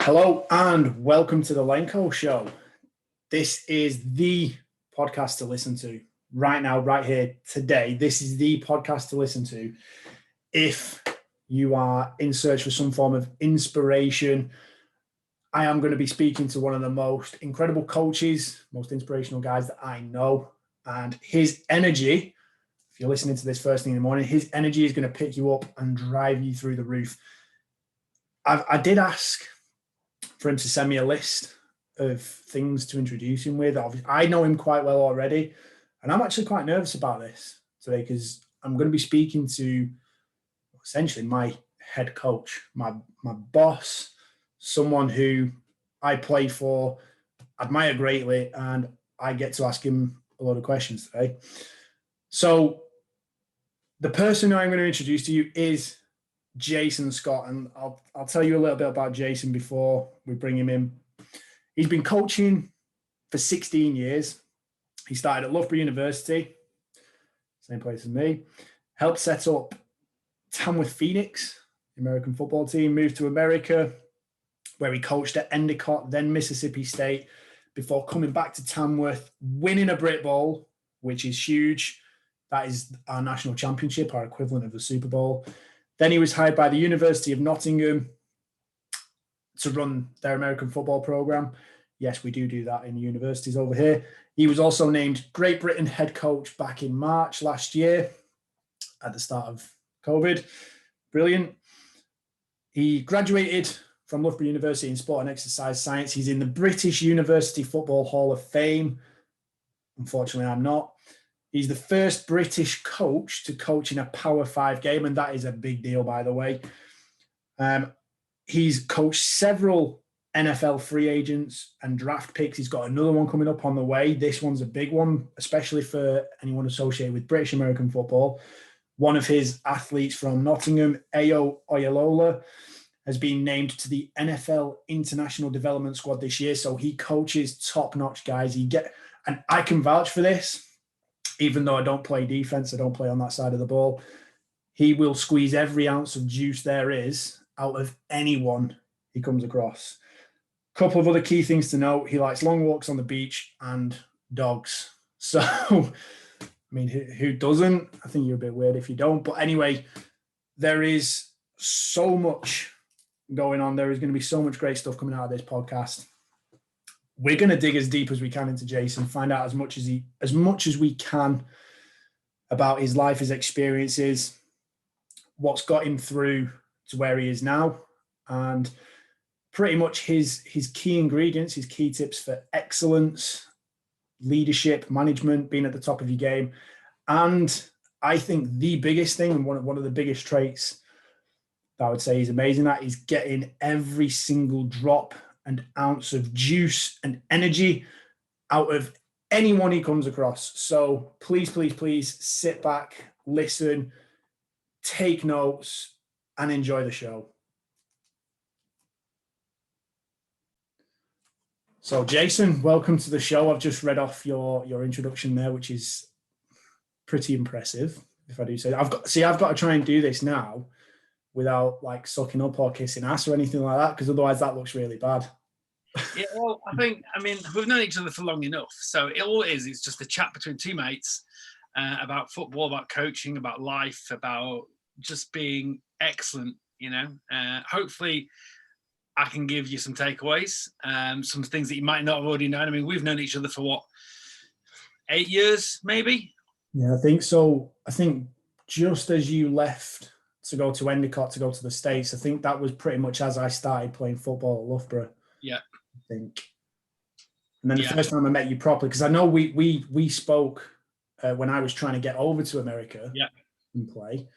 Hello and welcome to the Lenko show. This is the podcast to listen to right now, right here, today. This is the podcast to listen to if you are in search for some form of inspiration. I am going to be speaking to one of the most incredible coaches, most inspirational guys that I know. And his energy, if you're listening to this first thing in the morning, his energy is going to pick you up and drive you through the roof. I did ask for him to send me a list of things to introduce him with. I know him quite well already, and I'm actually quite nervous about this today because I'm going to be speaking to essentially my head coach, my boss, someone who I play for, admire greatly, and I get to ask him a lot of questions today. So the person who I'm going to introduce to you is Jason Scott, and I'll tell you a little bit about Jason before we bring him in. He's been coaching for 16 years. He started at Loughborough University, same place as me, helped set up Tamworth Phoenix, the American football team, moved to America, where he coached at Endicott, then Mississippi State, before coming back to Tamworth, winning a Brit Bowl, which is huge. That is our national championship, our equivalent of the Super Bowl. Then he was hired by the University of Nottingham to run their American football program. Yes, we do that in universities over here. He was also named Great Britain head coach back in March last year at the start of COVID. Brilliant. He graduated from Loughborough University in Sport and Exercise Science. He's in the British University Football Hall of Fame. Unfortunately, I'm not. He's the first British coach to coach in a Power 5 game, and that is a big deal, by the way. He's coached several NFL free agents and draft picks. He's got another one coming up on the way. This one's a big one, especially for anyone associated with British American football. One of his athletes from Nottingham, Ayo Oyalola, has been named to the NFL International Development Squad this year, so he coaches top-notch guys. And I can vouch for this. Even though I don't play defense, I don't play on that side of the ball, he will squeeze every ounce of juice there is out of anyone he comes across. A couple of other key things to note. He likes long walks on the beach and dogs. So, I mean, who doesn't? I think you're a bit weird if you don't. But anyway, there is so much going on. There is going to be so much great stuff coming out of this podcast. We're going to dig as deep as we can into Jason, find out as much as we can about his life, his experiences, what's got him through to where he is now, and pretty much his key ingredients, his key tips for excellence, leadership, management, being at the top of your game. And I think the biggest thing, and one of the biggest traits that I would say he's amazing at, is getting every single drop and ounce of juice and energy out of anyone he comes across. So please, please, please sit back, listen, take notes, and enjoy the show. So Jason, welcome to the show. I've just read off your introduction there, which is pretty impressive, if I do say. I've got to try and do this now without like sucking up or kissing ass or anything like that, because otherwise that looks really bad. Yeah, well, I mean, we've known each other for long enough, so it's just a chat between two mates about football, about coaching, about life, about just being excellent. Hopefully, I can give you some takeaways, some things that you might not have already known. I mean, we've known each other for what, 8 years, maybe? Yeah, I think so. I think just as you left to go to Endicott, to go to the States, I think that was pretty much as I started playing football at Loughborough. Yeah. I think. And then the first time I met you properly, because I know we spoke when I was trying to get over to America and play.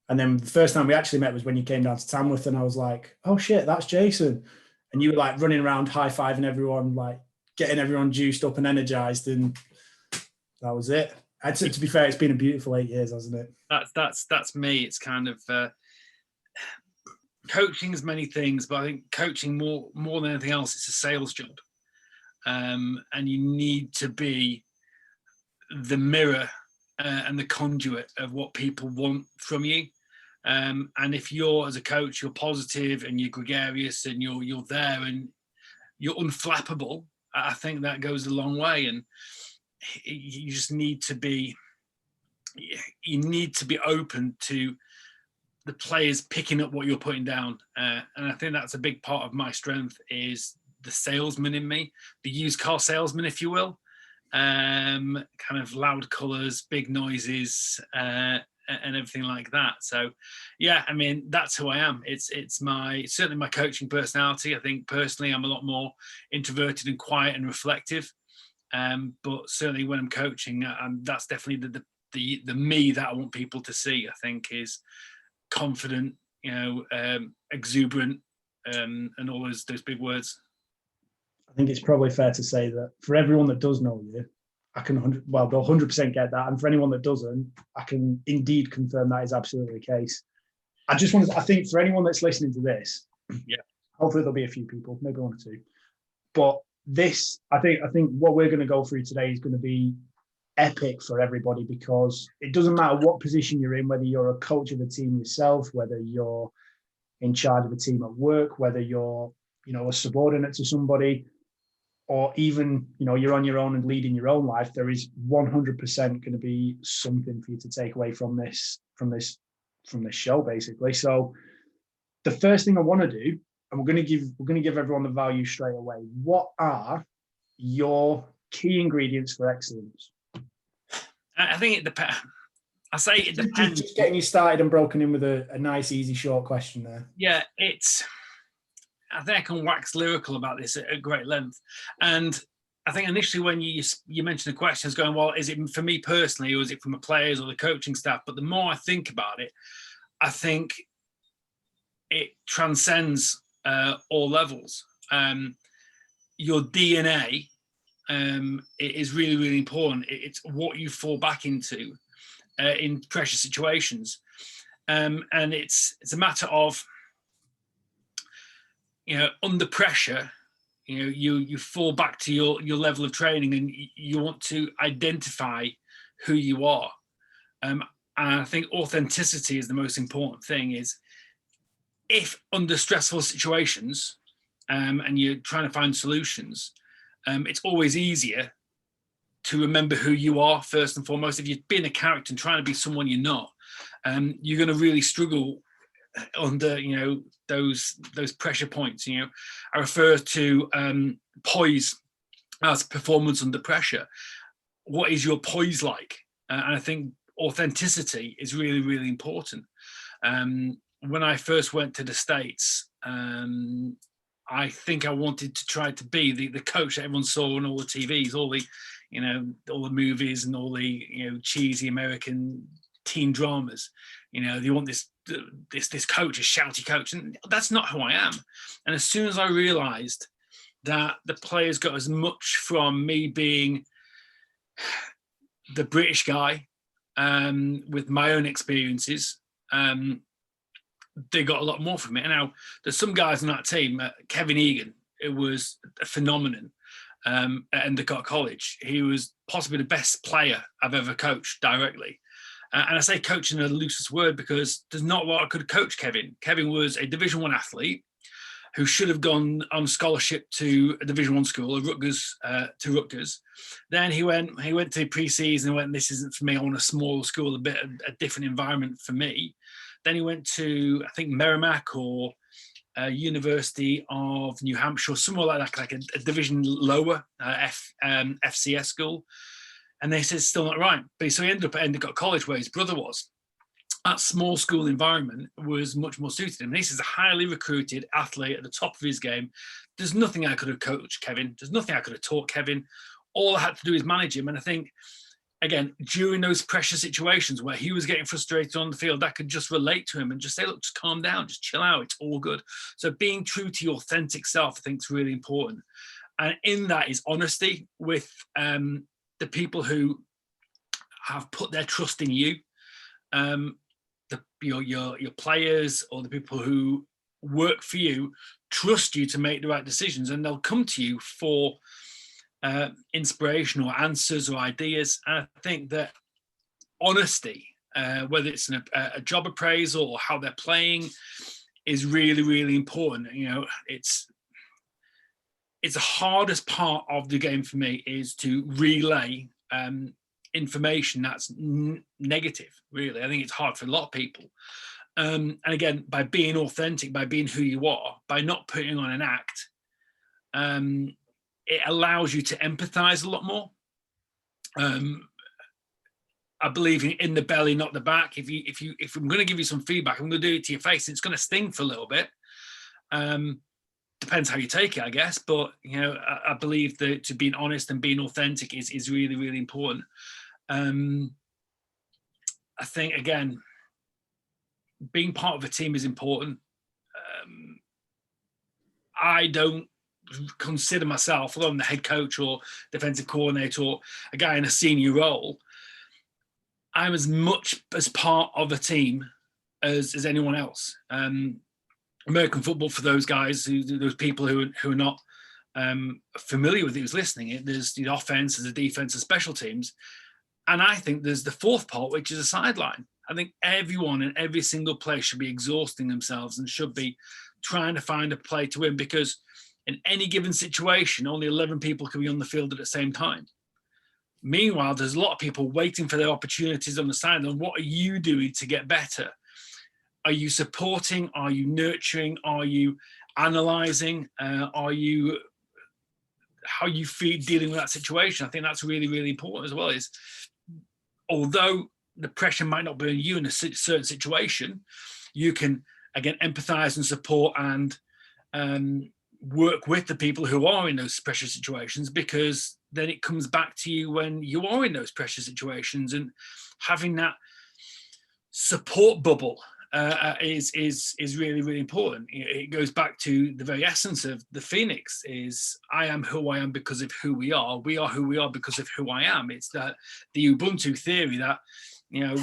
And then the first time we actually met was when you came down to Tamworth, and I was like, oh shit, that's Jason. And you were like running around high-fiving everyone, like getting everyone juiced up and energized, and that was it. To be fair, it's been a beautiful 8 years, hasn't it? That's me. It's kind of coaching is many things, but I think coaching more than anything else, it's a sales job, and you need to be the mirror and the conduit of what people want from you. And if you're, as a coach, you're positive and you're gregarious and you're there and you're unflappable, I think that goes a long way. And you just need to be open to the players picking up what you're putting down. And I think that's a big part of my strength, is the salesman in me, the used car salesman, if you will. Kind of loud colours, big noises, and everything like that. So, yeah, I mean, that's who I am. It's certainly my coaching personality. I think personally, I'm a lot more introverted and quiet and reflective. But certainly when I'm coaching, that's definitely the me that I want people to see. I think is confident, exuberant, and all those big words. I think it's probably fair to say that for everyone that does know you, they'll 100% get that. And for anyone that doesn't, I can indeed confirm that is absolutely the case. I think for anyone that's listening to this, yeah, hopefully there'll be a few people, maybe one or two. But this, I think what we're going to go through today is going to be epic for everybody, because it doesn't matter what position you're in, whether you're a coach of a team yourself, whether you're in charge of a team at work, whether you're, a subordinate to somebody, or even, you're on your own and leading your own life. There is 100% going to be something for you to take away from this show, basically. So the first thing I want to do, and we're going to give everyone the value straight away. What are your key ingredients for excellence? I think it depends. I say it depends. Just getting you started and broken in with a nice, easy, short question there. Yeah, I think I can wax lyrical about this at great length. And I think initially when you mentioned the questions, going, well, is it for me personally, or is it from the players or the coaching staff? But the more I think about it, I think it transcends all levels. Your DNA it is really, really important. It's what you fall back into in pressure situations, and it's a matter of, under pressure, you fall back to your level of training, and you want to identify who you are. And I think authenticity is the most important thing. Is if under stressful situations, and you're trying to find solutions, it's always easier to remember who you are first and foremost. If you've been a character and trying to be someone you're not, you're going to really struggle under those pressure points. I refer to poise as performance under pressure. What is your poise like? And I think authenticity is really, really important. When I first went to the States, I think I wanted to try to be the coach that everyone saw on all the TVs, all the movies and all the cheesy American teen dramas. You want this coach, a shouty coach, and that's not who I am. And as soon as I realised that the players got as much from me being the British guy with my own experiences, they got a lot more from it. And now there's some guys on that team, Kevin Egan, it was a phenomenon at Endicott College. He was possibly the best player I've ever coached directly. And I say coach in the loosest word because there's not a lot I could coach Kevin. Kevin was a Division 1 athlete who should have gone on scholarship to a Division 1 school, Rutgers. Then he went to pre-season and went, this isn't for me. I want a smaller school, a different environment for me. Then he went to, I think, Merrimack or University of New Hampshire, somewhere like that, like a division lower FCS school. And they said, still not right. But so he ended up at Endicott College, where his brother was. That small school environment was much more suited him. This is a highly recruited athlete at the top of his game. There's nothing I could have coached Kevin. There's nothing I could have taught Kevin. All I had to do is manage him. And I think, again, during those pressure situations where he was getting frustrated on the field, I could just relate to him and just say, look, just calm down, just chill out. It's all good. So being true to your authentic self, I think, is really important. And in that is honesty with the people who have put their trust in you, your players or the people who work for you trust you to make the right decisions, and they'll come to you for inspiration or answers or ideas. And I think that honesty whether it's a job appraisal or how they're playing, is really, really important. It's the hardest part of the game for me, is to relay information that's negative, really. I think it's hard for a lot of people. And again, by being authentic, by being who you are, by not putting on an act, it allows you to empathize a lot more. I believe in the belly, not the back. If I'm going to give you some feedback, I'm going to do it to your face. It's going to sting for a little bit. Depends how you take it, I guess. But I believe that to being honest and being authentic is really, really important. I think, again, being part of a team is important. I don't consider myself, although I'm the head coach or defensive coordinator or a guy in a senior role, I'm as much as part of a team as anyone else. American football, for those guys, those people who are not familiar with it, who's listening, there's the offense, there's the defense, the special teams. And I think there's the fourth part, which is a sideline. I think everyone in every single play should be exhausting themselves and should be trying to find a play to win, because in any given situation, only 11 people can be on the field at the same time. Meanwhile, there's a lot of people waiting for their opportunities on the sideline. What are you doing to get better? Are you supporting? Are you nurturing? Are you analysing? How you feel dealing with that situation? I think that's really, really important as well. Is although the pressure might not be on you in a certain situation, you can, again, empathise and support and work with the people who are in those pressure situations, because then it comes back to you when you are in those pressure situations. And having that support bubble is really, really important. It goes back to the very essence of the Phoenix: is I am who I am because of who we are. We are who we are because of who I am. It's that the Ubuntu theory that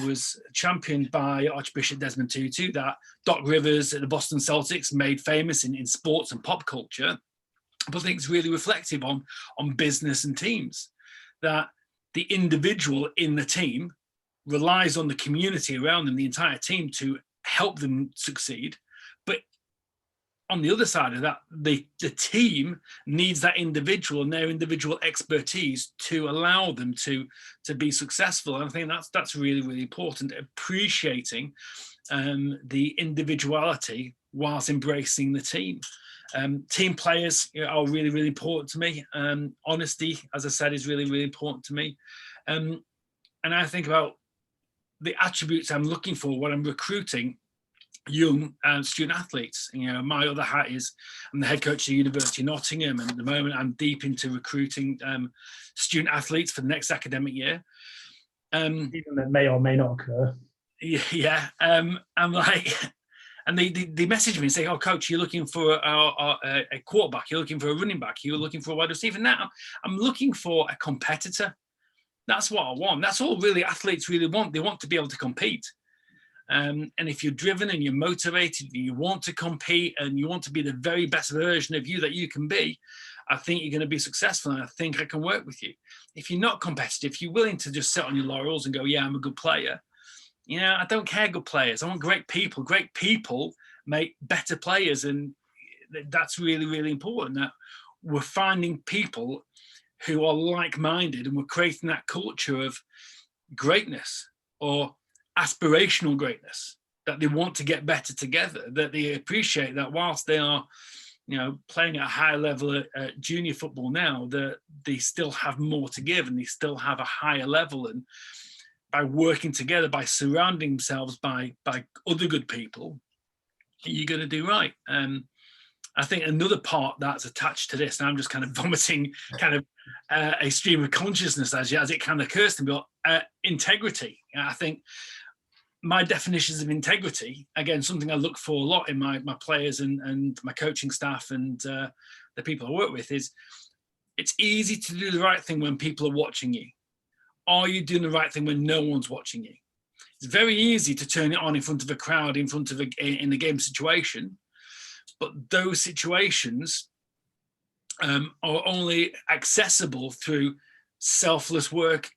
was championed by Archbishop Desmond Tutu, that Doc Rivers at the Boston Celtics made famous in sports and pop culture, but I think it's really reflective on business and teams, that the individual in the team relies on the community around them, the entire team, to help them succeed. But on the other side of that, the team needs that individual and their individual expertise to allow them to be successful. And I think that's really, really important, appreciating the individuality whilst embracing the team. Team players are really, really important to me. Honesty, as I said, is really, really important to me. And I think about the attributes I'm looking for when I'm recruiting young student athletes. My other hat is I'm the head coach of the University of Nottingham, and at the moment I'm deep into recruiting student athletes for the next academic year. Even that may or may not occur. Yeah. I'm like, and they message me and say, "Oh, coach, you're looking for a quarterback, you're looking for a running back, you're looking for a wide receiver." Now I'm looking for a competitor. That's what I want. That's all really athletes really want. They want to be able to compete. And if you're driven and you're motivated, and you want to compete and you want to be the very best version of you that you can be, I think you're going to be successful, and I think I can work with you. If you're not competitive, if you're willing to just sit on your laurels and go, "Yeah, I'm a good player," I don't care good players. I want great people. Great people make better players, and that's really, really important, that we're finding people who are like-minded, and we're creating that culture of greatness, or aspirational greatness, that they want to get better together, that they appreciate that whilst they are playing at a high level at junior football now, that they still have more to give, and they still have a higher level. And by working together, by surrounding themselves by other good people, you're going to do right. I think another part that's attached to this, and I'm just kind of vomiting kind of a stream of consciousness as it kind of occurs to me, but integrity. I think my definitions of integrity, again, something I look for a lot in my players and my coaching staff and the people I work with, is it's easy to do the right thing when people are watching you. Are you doing the right thing when no one's watching you? It's very easy to turn it on in front of a crowd, in a game situation, but those situations are only accessible through selfless work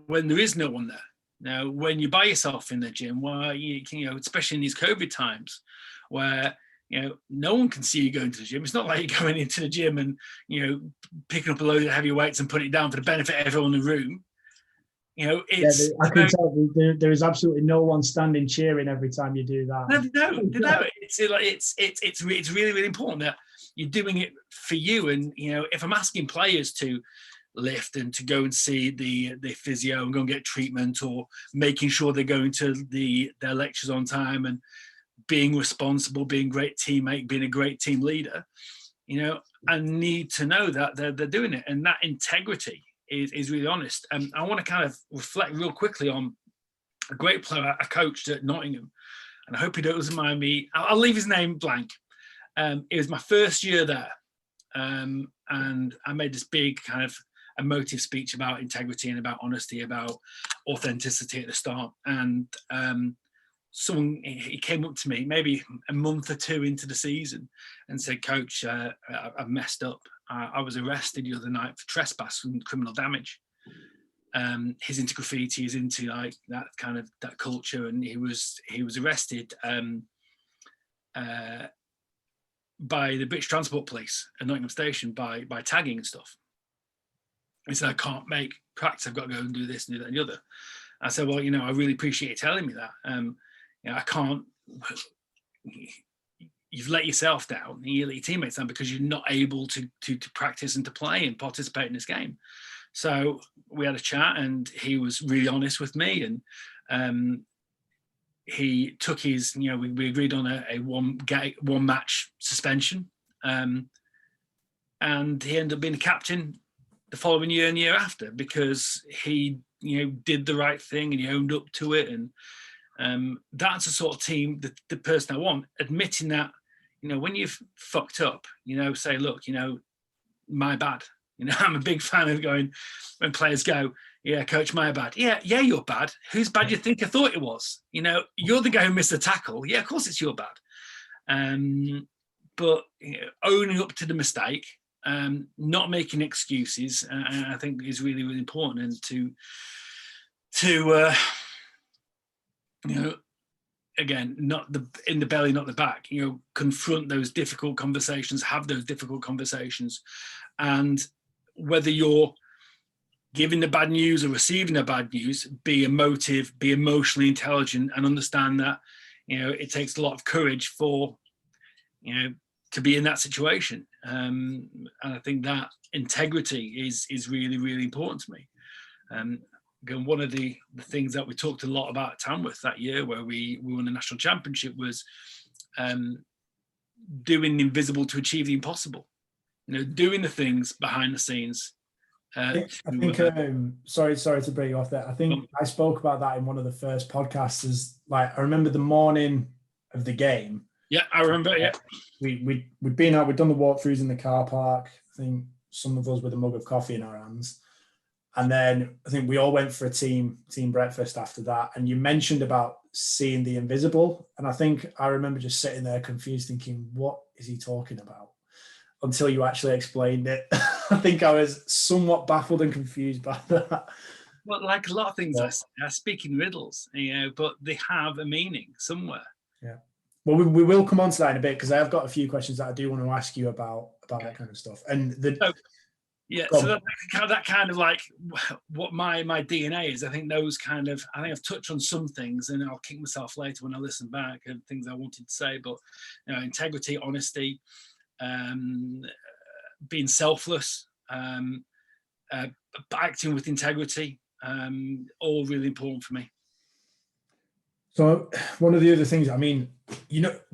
when there is no one there. Now, when you're by yourself in the gym, well, you know, especially in these COVID times, where no one can see you going to the gym. It's not like you're going into the gym and picking up a load of heavy weights and putting it down for the benefit of everyone in the room. It's I can tell there is absolutely no one standing cheering every time you do that. No. It's really, really important that you're doing it for you. And if I'm asking players to lift and to go and see the physio and go and get treatment, or making sure they're going to their lectures on time and being responsible, being a great teammate, being a great team leader, I need to know that they're doing it, and that integrity is really honest. And I want to kind of reflect real quickly on a great player I coached at Nottingham, and I hope he doesn't mind me. I'll leave his name blank. It was my first year there, and I made this big kind of emotive speech about integrity and about honesty, about authenticity at the start. And he came up to me maybe a month or two into the season and said, "Coach, I've messed up. I was arrested the other night for trespass and criminal damage." He's into graffiti, he's into like that kind of that culture, and he was arrested by the British Transport Police at Nottingham Station by tagging and stuff. He said, "I can't make practice. I've got to go and do this and do that and the other." I said, "Well, I really appreciate you telling me that. I can't. You've let yourself down, you let your teammates down because you're not able to practice and to play and participate in this game." So we had a chat, and he was really honest with me, and he took his. We agreed on a one match suspension, and he ended up being a captain the following year and year after, because he did the right thing and he owned up to it. And that's the sort of team, the person I want, admitting that when you've fucked up, say, "Look, my bad." I'm a big fan of going when players go, "Yeah, coach, my bad." Yeah, you're bad. Whose bad do you think I thought it was? You're the guy who missed the tackle. Yeah, of course it's your bad. But owning up to the mistake, not making excuses, I think is really, really important. And to again, not in the belly, not the back, confront those difficult conversations, have those difficult conversations. And whether you're giving the bad news or receiving the bad news, be emotive, be emotionally intelligent, and understand that, it takes a lot of courage for, to be in that situation. And I think that integrity is really, really important to me. Again, one of the things that we talked a lot about at Tamworth that year, where we won the national championship, was doing the invisible to achieve the impossible. Doing the things behind the scenes. I think sorry to break you off there. I think I spoke about that in one of the first podcasts. As like, I remember the morning of the game. Yeah, I remember. Yeah, we'd been out. We'd done the walkthroughs in the car park. I think some of us with a mug of coffee in our hands. And then I think we all went for a team breakfast after that. And you mentioned about seeing the invisible. And I think I remember just sitting there confused, thinking, what is he talking about? Until you actually explained it. I think I was somewhat baffled and confused by that. Well, like a lot of things I speak in riddles, but they have a meaning somewhere. Yeah. Well, we will come on to that in a bit, because I have got a few questions that I do want to ask you about that kind of stuff. And so that kind of like what my DNA is. I think I've touched on some things, and I'll kick myself later when I listen back and things I wanted to say. But integrity, honesty, being selfless, acting with integrity, all really important for me. So one of the other things,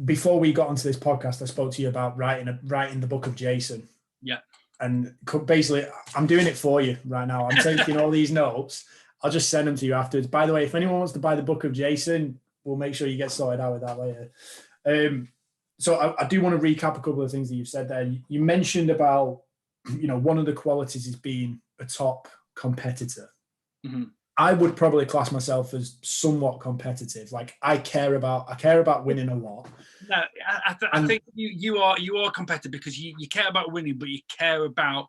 before we got onto this podcast, I spoke to you about writing the book of Jason. Yeah. And basically, I'm doing it for you right now. I'm taking all these notes. I'll just send them to you afterwards. By the way, if anyone wants to buy the book of Jason, we'll make sure you get sorted out with that later. So I do want to recap a couple of things that you've said there. You mentioned about, one of the qualities is being a top competitor. Mm-hmm. I would probably class myself as somewhat competitive. Like I care about winning a lot. No, I think you are competitive because you care about winning, but you care about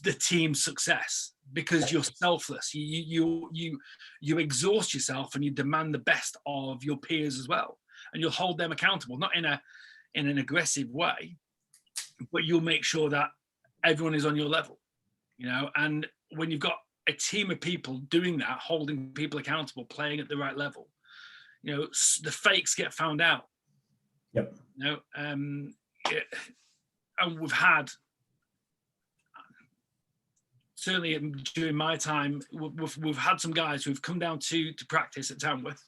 the team's success. because you're selfless. You exhaust yourself and you demand the best of your peers as well, and you'll hold them accountable, not in an aggressive way, but you'll make sure that everyone is on your level, and when you've got a team of people doing that, holding people accountable, playing at the right level, the fakes get found out. Yep. And we've had, certainly during my time, we've had some guys who've come down to practice at Tamworth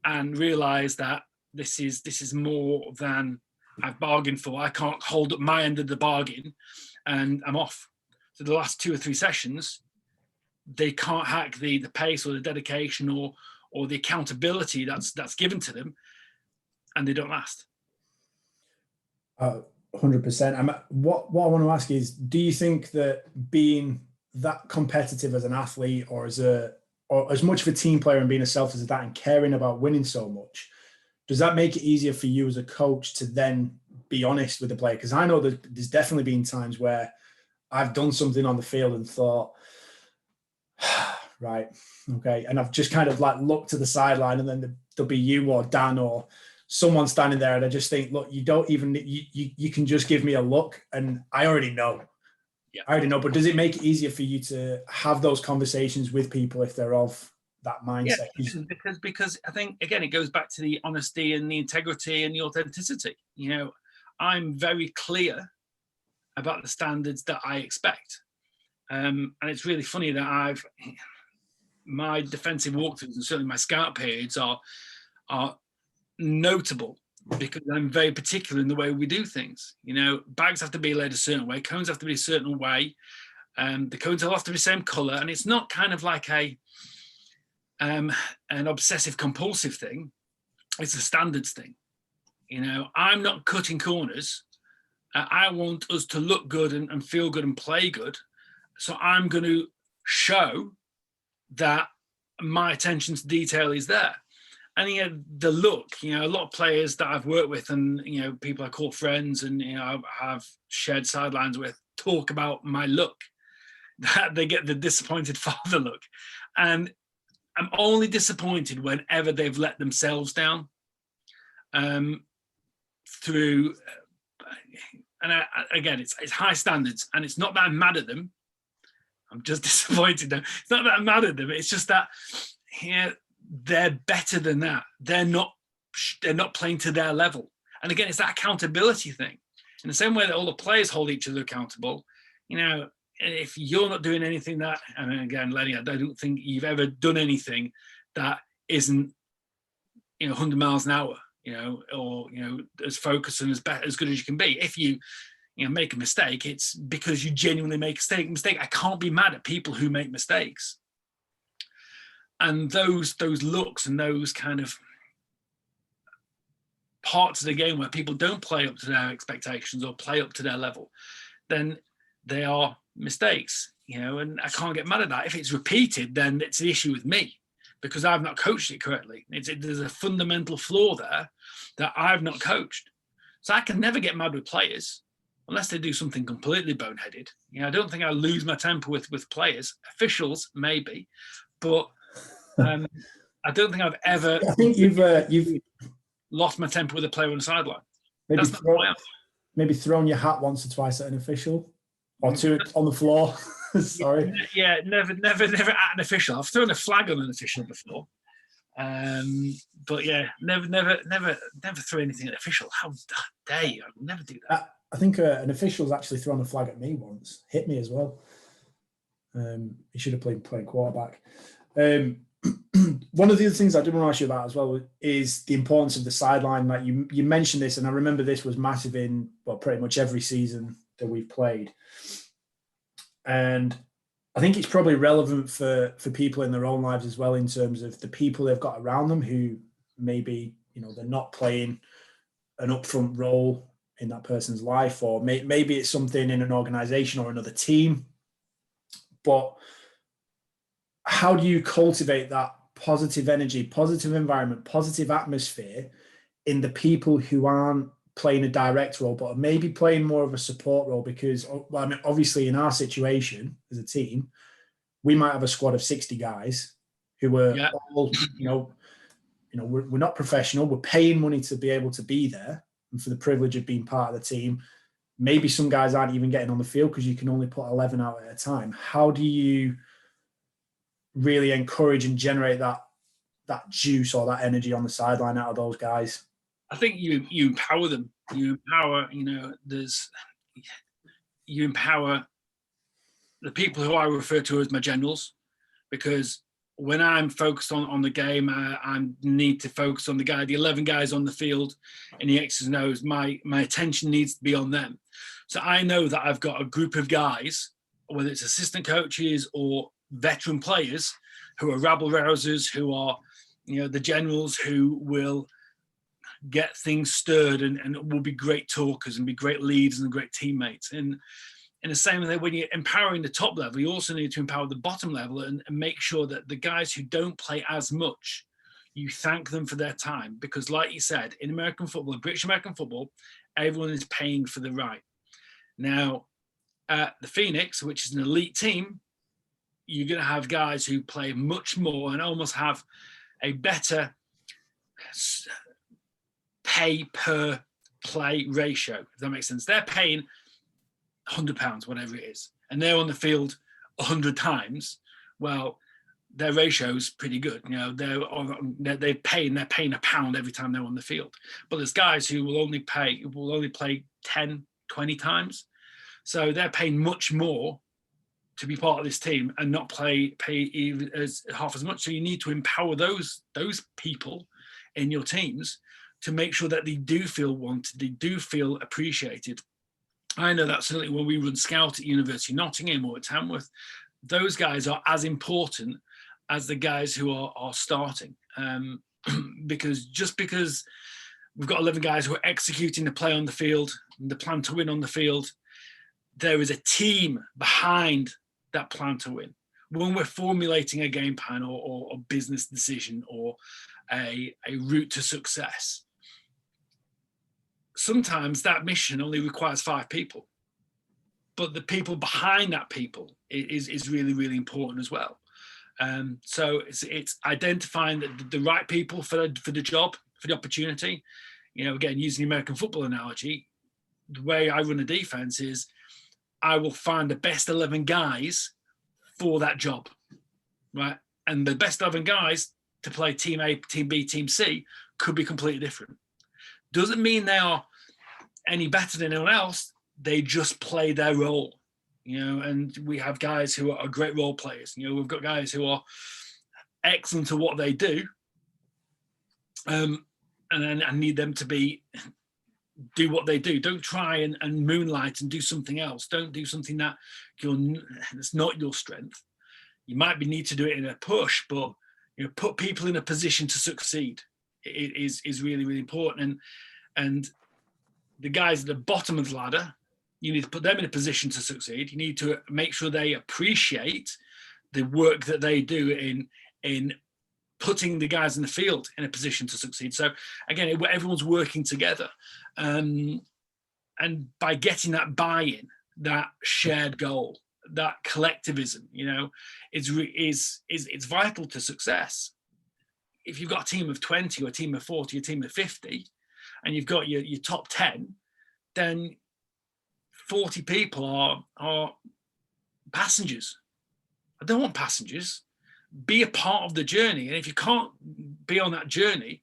and realised that this is more than I've bargained for. I can't hold up my end of the bargain, and I'm off. So the last 2 or 3 sessions, they can't hack the pace or the dedication or the accountability that's given to them, and they don't last. 100%. What I want to ask is, do you think that being that competitive as an athlete, or as much of a team player and being as selfless as that and caring about winning so much, does that make it easier for you as a coach to then be honest with the player? Because I know there's definitely been times where I've done something on the field and thought, right, okay, and I've just kind of like looked to the sideline, and then there'll be you or Dan or someone standing there, and I just think, look, you don't even, you can just give me a look and I already know. Yeah. I already know. But does it make it easier for you to have those conversations with people if they're of that mindset? Yeah, because I think, again, it goes back to the honesty and the integrity and the authenticity. I'm very clear about the standards that I expect. And it's really funny that my defensive walkthroughs and certainly my scout periods are notable because I'm very particular in the way we do things. Bags have to be laid a certain way, cones have to be a certain way, the cones will have to be the same colour, and it's not kind of like an obsessive compulsive thing. It's a standards thing. I'm not cutting corners. I want us to look good and feel good and play good. So I'm going to show that my attention to detail is there. And the look, a lot of players that I've worked with and, people I call friends and, I have shared sidelines with talk about my look, that they get the disappointed father look. And I'm only disappointed whenever they've let themselves down through, and again, it's high standards, and it's not that I'm mad at them. I'm just disappointed. It's not that I'm mad at them. It's just that they're better than that. They're not playing to their level. And again, it's that accountability thing. In the same way that all the players hold each other accountable, if you're not doing anything that, and again, Lenny, I don't think you've ever done anything that isn't, 100 miles an hour, or, as focused and as good as you can be. If you make a mistake, it's because you genuinely make a mistake. I can't be mad at people who make mistakes. And those looks and those kind of parts of the game where people don't play up to their expectations or play up to their level, then they are mistakes, and I can't get mad at that. If it's repeated, then it's an issue with me because I've not coached it correctly. There's a fundamental flaw there that I've not coached. So I can never get mad with players unless they do something completely boneheaded. I don't think I lose my temper with players. Officials, maybe, but I don't think I've ever. I think you've lost my temper with a player on the sideline. Maybe thrown your hat once or twice at an official, or two on the floor. Sorry. Yeah, never at an official. I've thrown a flag on an official before. But yeah, never throw anything at an official. How dare you? I would never do that. I think an official's actually thrown a flag at me once, hit me as well. He should have played quarterback. One of the other things I did want to ask you about as well is the importance of the sideline. Like you mentioned this, and I remember this was massive in pretty much every season that we've played. And I think it's probably relevant for people in their own lives as well, in terms of the people they've got around them who maybe, they're not playing an upfront role in that person's life, or maybe it's something in an organization or another team. But how do you cultivate that positive energy, positive environment, positive atmosphere in the people who aren't playing a direct role, but are maybe playing more of a support role? Because, obviously in our situation as a team, we might have a squad of 60 guys who are Yeah. all, we're not professional. We're paying money to be able to be there and for the privilege of being part of the team. Maybe some guys aren't even getting on the field because you can only put 11 out at a time. How do you really encourage and generate that juice or that energy on the sideline out of those guys? I think you empower them. You empower, you empower the people who I refer to as my generals, because when I'm focused on the game, I need to focus on the 11 guys on the field and the X's and O's. My attention needs to be on them. So I know that I've got a group of guys, whether it's assistant coaches or veteran players, who are rabble rousers, who are, the generals who will get things stirred and will be great talkers and be great leaders and great teammates. And in the same way, when you're empowering the top level, you also need to empower the bottom level and make sure that the guys who don't play as much, you thank them for their time. Because like you said, in American football, British American football, everyone is paying for the right. Now, at the Phoenix, which is an elite team, you're going to have guys who play much more and almost have a better pay per play ratio, if that makes sense. They're paying £100, whatever it is, and they're on the field 100 times. Well, their ratio's pretty good. They're paying £1 every time they're on the field. But there's guys who will only play 10, 20 times. So they're paying much more to be part of this team and not pay even as half as much. So you need to empower those people in your teams to make sure that they do feel wanted, they do feel appreciated. I know that certainly when we run scout at University of Nottingham or at Tamworth, those guys are as important as the guys who are starting. Because we've got 11 guys who are executing the play on the field, the plan to win on the field, there is a team behind that plan to win. When we're formulating a game plan or a business decision or a route to success, sometimes that mission only requires 5 people, but the people behind that people is really, really important as well. So it's identifying the right people for the job, for the opportunity. Again, using the American football analogy, the way I run a defense is I will find the best 11 guys for that job, right? And the best 11 guys to play team A, team B, team C could be completely different. Doesn't mean they are any better than anyone else. They just play their role, and we have guys who are great role players. We've got guys who are excellent at what they do. And then I need them to do what they do. Don't try and moonlight and do something else. Don't do something that's not your strength. You might need to do it in a push, but put people in a position to succeed. It is really, really important. And the guys at the bottom of the ladder, you need to put them in a position to succeed. You need to make sure they appreciate the work that they do in putting the guys in the field in a position to succeed. So again, everyone's working together. And by getting that buy-in, that shared goal, that collectivism, it's vital to success. If you've got a team of 20 or a team of 40, a team of 50, and you've got your top 10, then 40 people are passengers. I don't want passengers. Be a part of the journey. And if you can't be on that journey,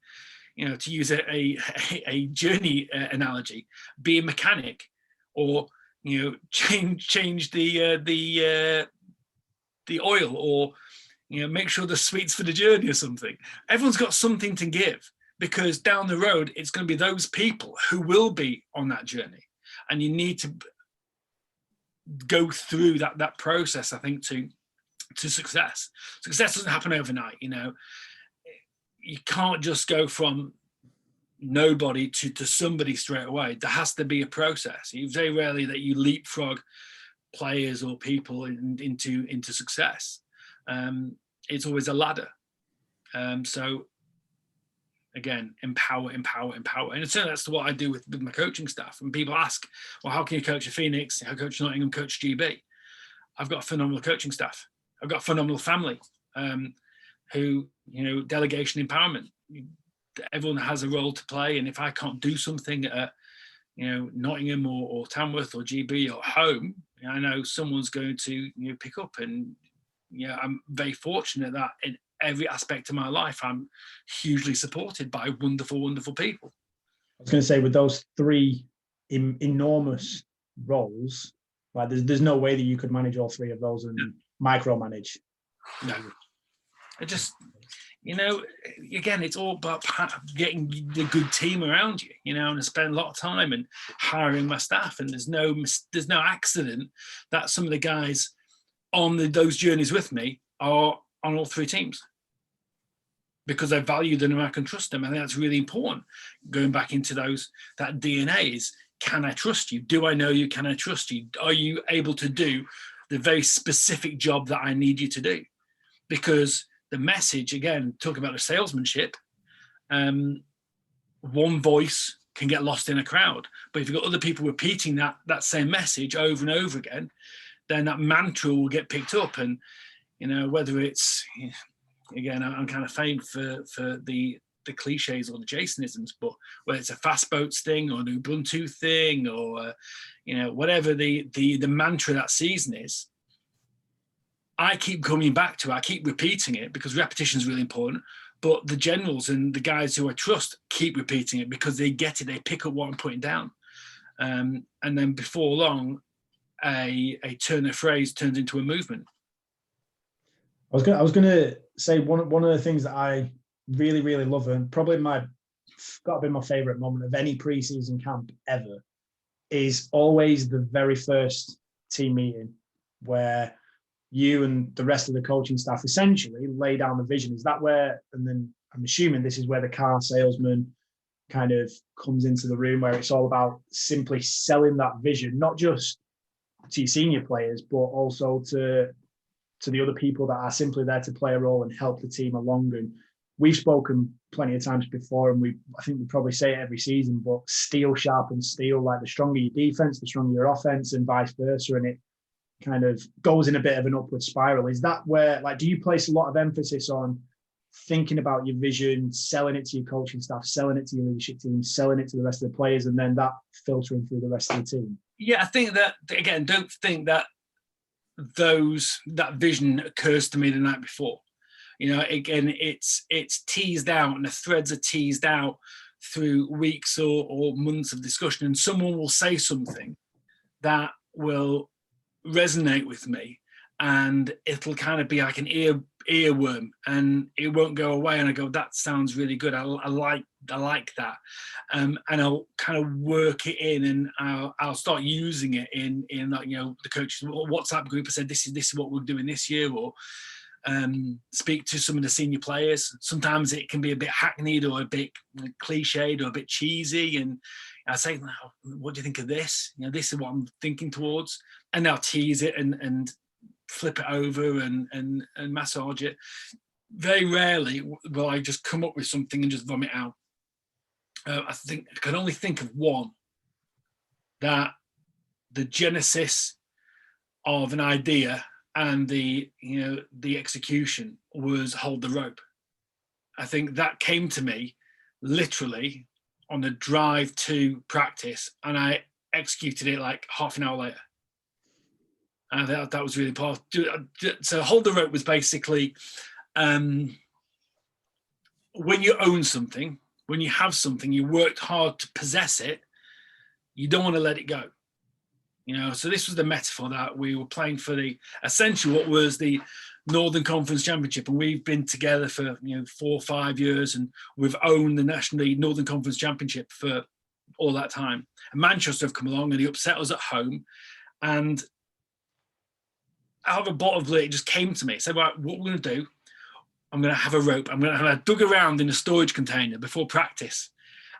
to use a journey analogy, be a mechanic, or change the oil, or make sure the sweets for the journey or something. Everyone's got something to give, because down the road it's going to be those people who will be on that journey, and you need to go through that process, I think, to success. Success doesn't happen overnight. You can't just go from nobody to somebody straight away. There has to be a process. It's very rarely that you leapfrog players or people into success. It's always a ladder. So again, empower. And certainly that's what I do with my coaching staff. And people ask, well, how can you coach a Phoenix? How coach Nottingham, coach GB? I've got a phenomenal coaching staff, I've got a phenomenal family who, delegation empowerment. Everyone has a role to play, and if I can't do something at Nottingham or Tamworth or GB or home, I know someone's going to pick up. And I'm very fortunate that in every aspect of my life I'm hugely supported by wonderful people. I was going to say, with those three enormous roles, like there's no way that you could manage all three of those and micromanage. No, I just again, it's all about getting the good team around you, and I spend a lot of time and hiring my staff. And there's no accident that some of the guys on those journeys with me are on all three teams, because I value them and I can trust them. I think that's really important. Going back into that DNA is, can I trust you? Do I know you? Can I trust you? Are you able to do the very specific job that I need you to do? Because the message, again, talking about the salesmanship, one voice can get lost in a crowd. But if you've got other people repeating that same message over and over again, then that mantra will get picked up. And, whether it's, again, I'm kind of famed for the cliches or the Jasonisms, but whether it's a fast boats thing or an Ubuntu thing or, whatever the mantra that season is, I keep coming back to it. I keep repeating it because repetition is really important. But the generals and the guys who I trust keep repeating it because they get it. They pick up what I'm putting down. And then before long, a turn of phrase turns into a movement. I was gonna say one of the things that I really, really love, and probably got to be my favourite moment of any pre-season camp ever, is always the very first team meeting where you and the rest of the coaching staff essentially lay down the vision. Is that where, and then I'm assuming this is where the car salesman kind of comes into the room, where it's all about simply selling that vision, not just to your senior players, but also to the other people that are simply there to play a role and help the team along. And we've spoken plenty of times before, and I think we probably say it every season, but steel sharpens steel. Like, the stronger your defense, the stronger your offense, and vice versa. And it kind of goes in a bit of an upward spiral. Is that where, like, do you place a lot of emphasis on thinking about your vision, selling it to your coaching staff, selling it to your leadership team, selling it to the rest of the players, and then that filtering through the rest of the team? Yeah, I think that, again, don't think that that vision occurs to me the night before. Again, it's teased out, and the threads are teased out through weeks or months of discussion, and someone will say something that will resonate with me, and it'll kind of be like an earworm, and it won't go away. And I go, that sounds really good. I like that, and I'll kind of work it in, and I'll start using it in the coaches WhatsApp group. I said, this is what we're doing this year, or speak to some of the senior players. Sometimes it can be a bit hackneyed or a bit cliched or a bit cheesy, and I say, now, what do you think of this? This is what I'm thinking towards, and I'll tease it and flip it over and massage it. Very rarely will I just come up with something and just vomit out. I can only think of one, that the genesis of an idea and the execution was hold the rope. I think that came to me literally on the drive to practice, and I executed it like half an hour later. And that was really powerful. So hold the rope was basically when you own something, when you have something, you worked hard to possess it, you don't want to let it go. So this was the metaphor that we were playing for essentially what was the Northern Conference Championship, and we've been together for 4 or 5 years, and we've owned the National Northern Conference Championship for all that time. And Manchester have come along, and he upset us at home, and out of a bottle of blue, it just came to me. So, right, what we're going to do, I'm going to have a rope. I dug around in a storage container before practice,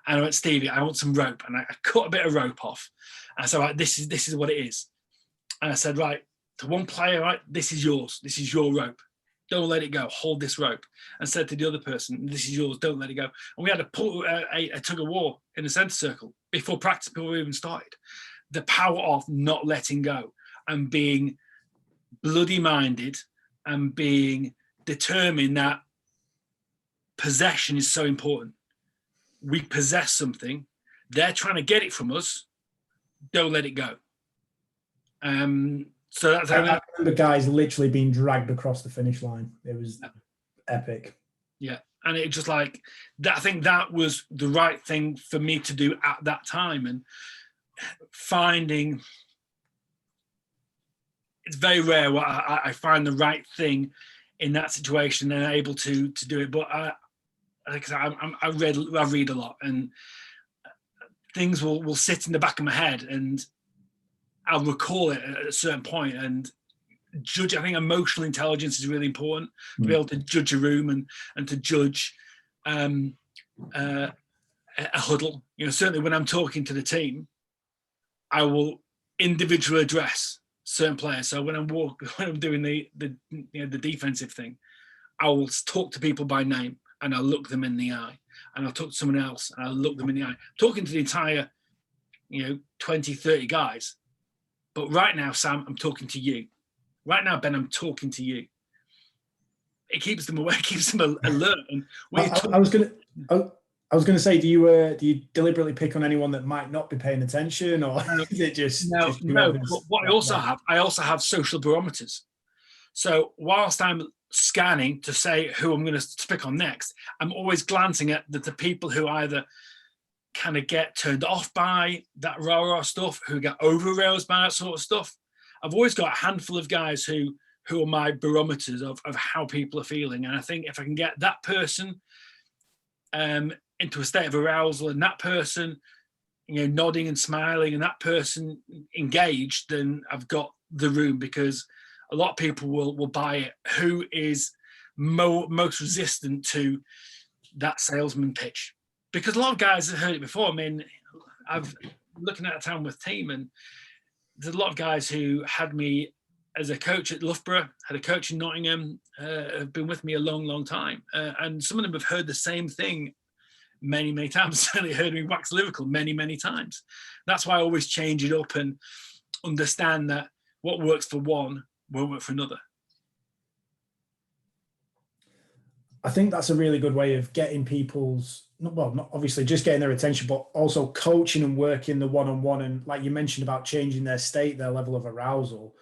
and I went, Stevie, I want some rope, and I cut a bit of rope off. And I said, right, this is what it is. And I said, right, to one player, right, this is yours. This is your rope. Don't let it go. Hold this rope. And said to the other person, this is yours. Don't let it go. And we had a tug of war in the centre circle before practice, before we even started. The power of not letting go and being bloody minded and being determined that possession is so important. We possess something. They're trying to get it from us. Don't let it go. So that's how I remember guys literally being dragged across the finish line. It was epic. Yeah. And it just like that. I think that was the right thing for me to do at that time. And finding, it's very rare where I find the right thing in that situation and able to do it. But I read a lot, and things will sit in the back of my head, and I'll recall it at a certain point and judge. I think emotional intelligence is really important to be able to judge a room and to judge a huddle. You know, certainly when I'm talking to the team, I will individually address certain players. So when I'm doing the defensive thing, I will talk to people by name and I'll look them in the eye, and I'll talk to someone else and I'll look them in the eye, talking to the entire 20, 30 guys. But right now, Sam, I'm talking to you. Right now, Ben, I'm talking to you. It keeps them awake, keeps them alert. And I was gonna say, do you deliberately pick on anyone that might not be paying attention, or is it just no? But what I also have social barometers. So whilst I'm scanning to say who I'm going to pick on next, I'm always glancing at the people who either kind of get turned off by that rah-rah stuff, who get over-railed by that sort of stuff. I've always got a handful of guys who are my barometers of how people are feeling. And I think if I can get that person into a state of arousal, and that person, nodding and smiling, and that person engaged, then I've got the room, because a lot of people will buy it. Who is most resistant to that salesman pitch? Because a lot of guys have heard it before. I mean, I've looking at a Tamworth team, and there's a lot of guys who had me as a coach at Loughborough, had a coach in Nottingham, have been with me a long, long time. And some of them have heard the same thing many, many times. Certainly heard me wax lyrical many, many times. That's why I always change it up and understand that what works for one won't work for another. I think that's a really good way of getting not obviously just getting their attention, but also coaching and working the one-on-one. And like you mentioned about changing their state, their level of arousal,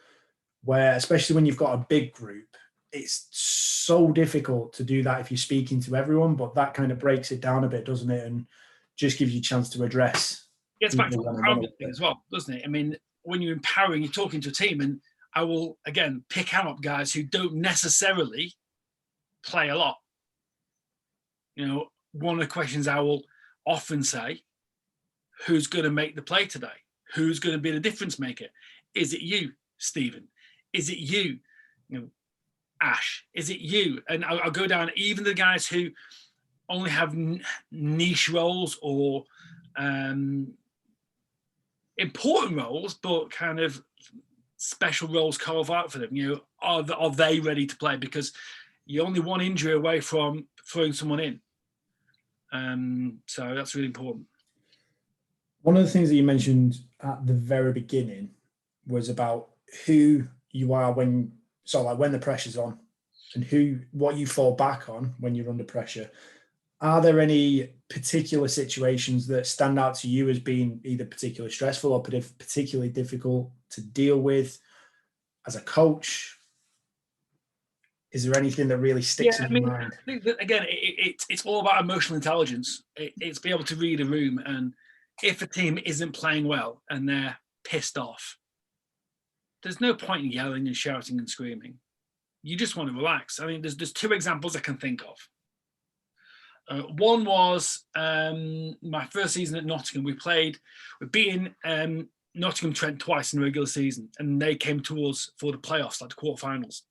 where especially when you've got a big group, it's so difficult to do that if you're speaking to everyone, but that kind of breaks it down a bit, doesn't it? And just gives you a chance to address. Gets back to the empowerment thing as well, doesn't it? I mean, when you're empowering, you're talking to a team, and I will, again, pick out guys who don't necessarily play a lot. One of the questions I will often say, who's going to make the play today? Who's going to be the difference maker? Is it you, Stephen? Is it you, Ash? Is it you? And I'll go down even the guys who only have niche roles or important roles, but kind of special roles carved out for them. Are they ready to play? Because you're only one injury away from throwing someone in. So that's really important. One of the things that you mentioned at the very beginning was about who you are when the pressure's on, and what you fall back on when you're under pressure. Are there any particular situations that stand out to you as being either particularly stressful or particularly difficult to deal with as a coach? Is there anything that really sticks in your mind? I think that, again, it's all about emotional intelligence. It's be able to read a room, and if a team isn't playing well and they're pissed off, there's no point in yelling and shouting and screaming. You just want to relax. I mean, there's two examples I can think of. One was my first season at Nottingham. We've beaten Nottingham Trent twice in the regular season, and they came to us for the playoffs, like the quarterfinals.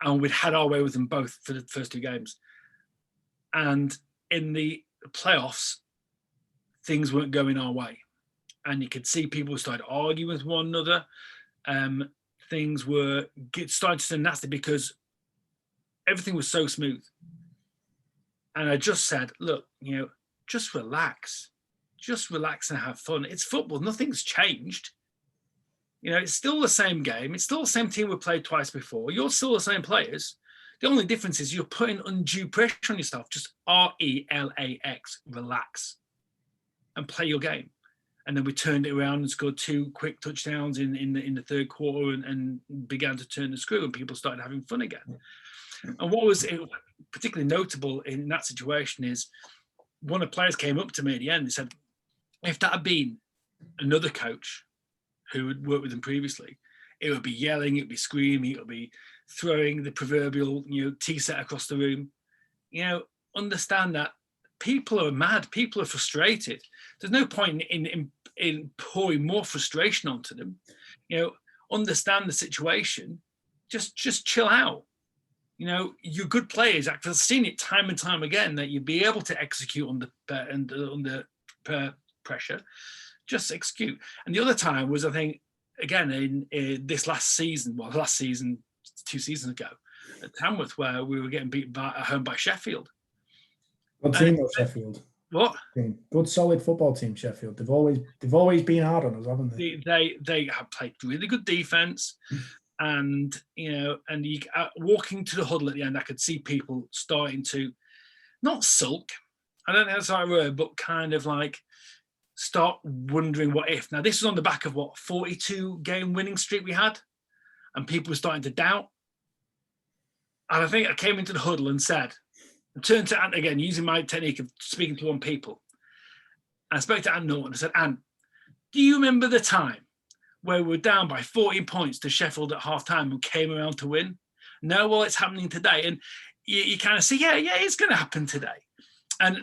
And we'd had our way with them both for the first two games. And in the playoffs, things weren't going our way. And you could see people started arguing with one another. Things were starting to turn nasty because everything was so smooth. And I just said, look, just relax. Just relax and have fun. It's football. Nothing's changed. You know, it's still the same game. It's still the same team we played twice before. You're still the same players. The only difference is you're putting undue pressure on yourself. Just relax, relax, and play your game. And then we turned it around and scored 2 quick touchdowns in the third quarter and began to turn the screw, and people started having fun again. And what was particularly notable in that situation is one of the players came up to me at the end and said, if that had been another coach who had worked with him previously, it would be yelling, it would be screaming, it would be throwing the proverbial, tea set across the room. Understand that people are mad, people are frustrated. There's no point in pouring more frustration onto them. Understand the situation, just chill out. You're good players. I've seen it time and time again that you'd be able to execute under pressure. Just execute. And the other time was, I think, again in this last season, 2 seasons ago at Tamworth, where we were getting beaten at home by Sheffield. Good team, though, Sheffield. What? Good, solid football team, Sheffield. They've always been hard on us, haven't they? They have played really good defense. And walking to the huddle at the end, I could see people starting to not sulk. I don't think that's the right word, but kind of like start wondering what if. Now, this was on the back of 42 game winning streak we had, and people were starting to doubt. And I think I came into the huddle and said, and turned to Ant again, using my technique of speaking to one people. And I spoke to Ant Norton and said, Ant, do you remember the time where we were down by 14 points to Sheffield at half-time and came around to win? No, well, it's happening today. And you kind of say, yeah, it's going to happen today. And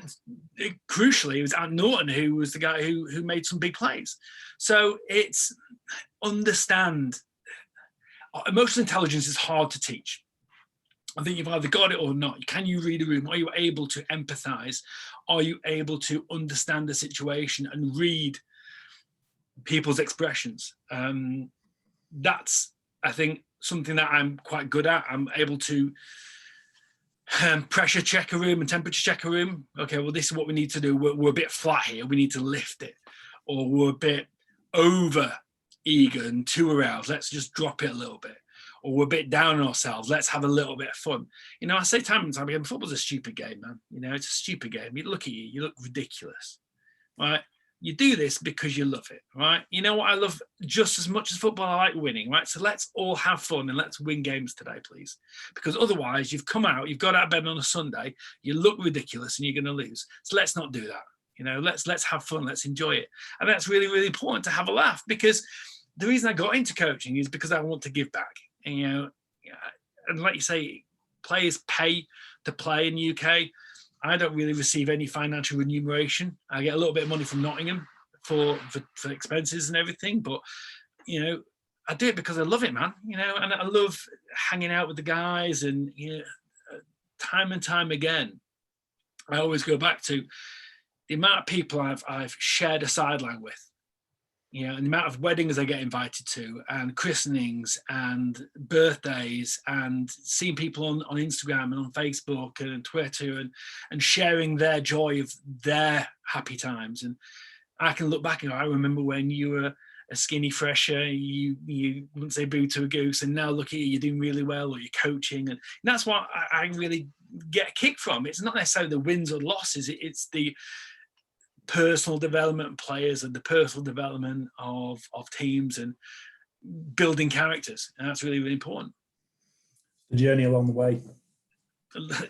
crucially, it was Ant Norton who was the guy who made some big plays. So it's understand. Emotional intelligence is hard to teach. I think you've either got it or not. Can you read a room? Are you able to empathize? Are you able to understand the situation and read people's expressions? That's, I think, something that I'm quite good at. I'm able to pressure check a room and temperature check a room. Okay, well, this is what we need to do. We're a bit flat here. We need to lift it. Or we're a bit over eager and too aroused. Let's just drop it a little bit. Or we're a bit down on ourselves. Let's have a little bit of fun. I say time and time again, football's a stupid game, man. It's a stupid game. You look at you look ridiculous, right? You do this because you love it, right? You know what I love just as much as football? I like winning, right? So let's all have fun and let's win games today, please. Because otherwise, you've come out, you've got out of bed on a Sunday, you look ridiculous and you're going to lose. So let's not do that. Let's have fun, let's enjoy it. And that's really, really important to have a laugh, because the reason I got into coaching is because I want to give back. And like you say, players pay to play in the UK. I don't really receive any financial remuneration. I get a little bit of money from Nottingham for expenses and everything, but I do it because I love it, man. And I love hanging out with the guys, and time and time again, I always go back to the amount of people I've shared a sideline with. And the amount of weddings I get invited to, and christenings and birthdays, and seeing people on Instagram and on Facebook and Twitter and sharing their joy of their happy times. And I can look back and I remember when you were a skinny fresher, you wouldn't say boo to a goose, and now look at you, you're doing really well, or you're coaching. And that's what I really get a kick from. It's not necessarily the wins or losses, it's the personal development of players and the personal development of teams and building characters. And that's really, really important. The journey along the way.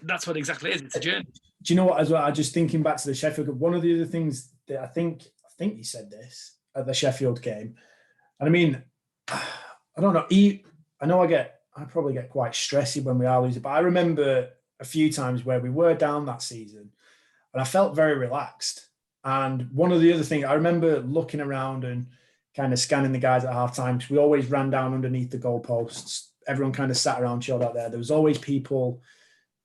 That's what exactly it is. It's a journey. Do you know what, as well, I just thinking back to the Sheffield, one of the other things that I think you said this at the Sheffield game. And I mean, I don't know. I probably get quite stressy when we are losing, but I remember a few times where we were down that season and I felt very relaxed. And one of the other things, I remember looking around and kind of scanning the guys at halftime, because we always ran down underneath the goalposts. Everyone kind of sat around, chilled out there. There was always people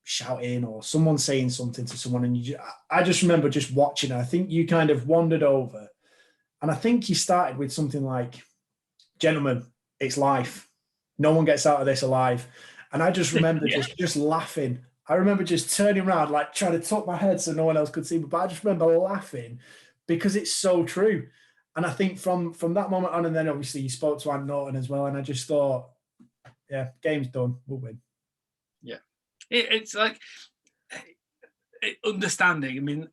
shouting or someone saying something to someone. And I just remember just watching. I think you kind of wandered over. And I think you started with something like, gentlemen, it's life. No one gets out of this alive. And I just remember just laughing. I remember just turning around, like trying to tuck my head so no one else could see me. But I just remember laughing because it's so true. And I think from that moment on, and then obviously you spoke to Ant Norton as well, and I just thought, yeah, game's done, we'll win. Yeah, it's like understanding. I mean,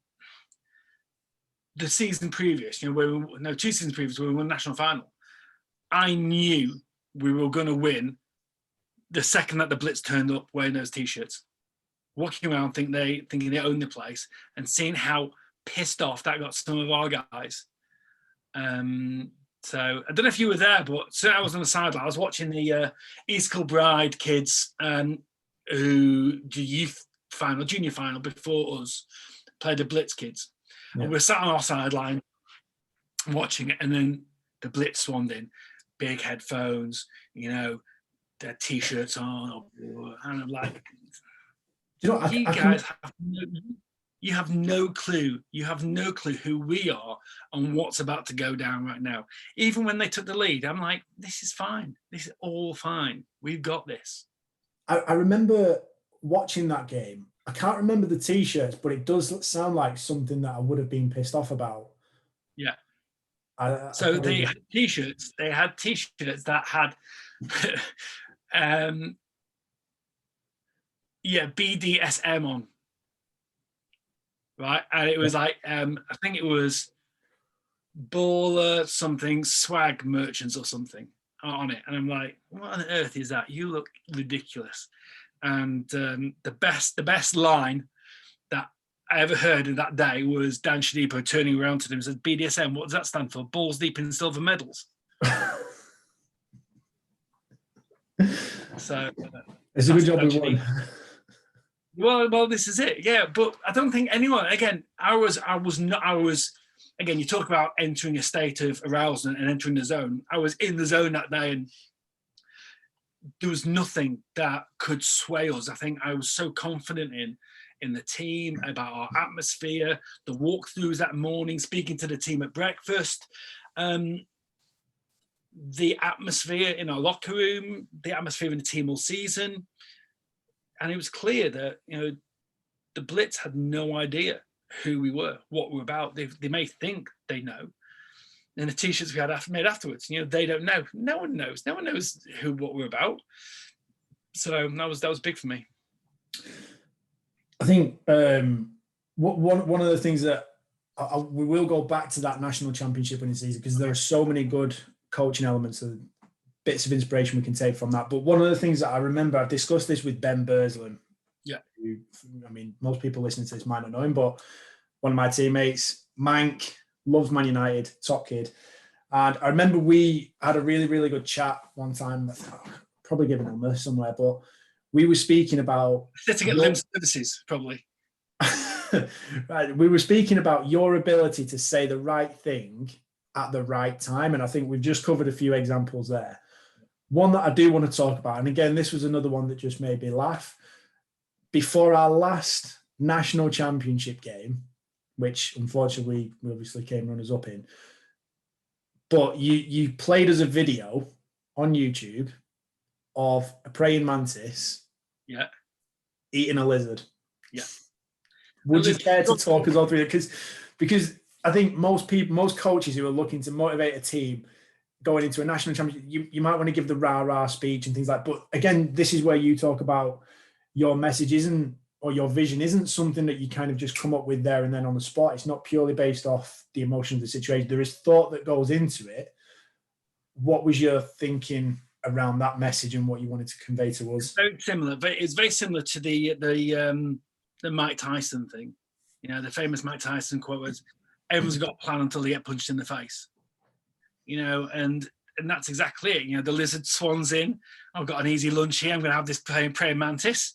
the season previous, 2 seasons previous, when we won the national final, I knew we were going to win the second that the Blitz turned up wearing those T-shirts, walking around thinking they own the place, and seeing how pissed off that got some of our guys. So I don't know if you were there, but certainly I was on the sideline. I was watching the East Kilbride kids who the youth final, junior final before us, played the Blitz kids. Yeah. And we're sat on our sideline watching it, and then the Blitz swanned in, big headphones, their T-shirts on, and I'm like, you guys have no clue. You have no clue who we are and what's about to go down right now. Even when they took the lead, I'm like, this is fine. This is all fine. We've got this. I remember watching that game. I can't remember the T-shirts, but it does sound like something that I would have been pissed off about. Yeah. They had T-shirts. They had T-shirts that had, BDSM on. Right, and it was like I think it was baller something swag merchants or something on it, and I'm like, what on earth is that? You look ridiculous. And the best line that I ever heard in that day was Dan Shadipo turning around to them and said, BDSM, what does that stand for? Balls deep in silver medals. So it's a good job we won. Well, this is it. Yeah, but I don't think anyone. Again, I was. Again, you talk about entering a state of arousal and entering the zone. I was in the zone that day, and there was nothing that could sway us. I think I was so confident in the team, about our atmosphere, the walkthroughs that morning, speaking to the team at breakfast, the atmosphere in our locker room, the atmosphere in the team all season. And it was clear that, the Blitz had no idea who we were, what we were about. They may think they know. And the T-shirts we had made afterwards, they don't know. No one knows. No one knows what we're about. So that was big for me. I think one of the things that we will go back to that national championship winning season, because there are so many good coaching elements and bits of inspiration we can take from that. But one of the things that I remember, I've discussed this with Ben Burslem. Yeah. Who, most people listening to this might not know him, but one of my teammates, Mank, loves Man United, top kid. And I remember we had a really, really good chat one time, probably given him this somewhere, but we were speaking about... Sitting at Limb Services, probably. Right. We were speaking about your ability to say the right thing at the right time. And I think we've just covered a few examples there. One that I do want to talk about, and again, this was another one that just made me laugh. Before our last national championship game, which unfortunately we obviously came runners-up in, but you played us a video on YouTube of a praying mantis eating a lizard. Yeah. Would you care to talk us all through it? Because I think most coaches who are looking to motivate a team going into a national championship, you might want to give the rah-rah speech and things like that. But again, this is where you talk about your message or your vision isn't something that you kind of just come up with there and then on the spot. It's not purely based off the emotion of the situation. There is thought that goes into it. What was your thinking around that message and what you wanted to convey to us? It's very similar. It's very similar to the Mike Tyson thing. The famous Mike Tyson quote was, everyone's got a plan until they get punched in the face. And that's exactly it. The lizard swans in. I've got an easy lunch here. I'm going to have this praying mantis,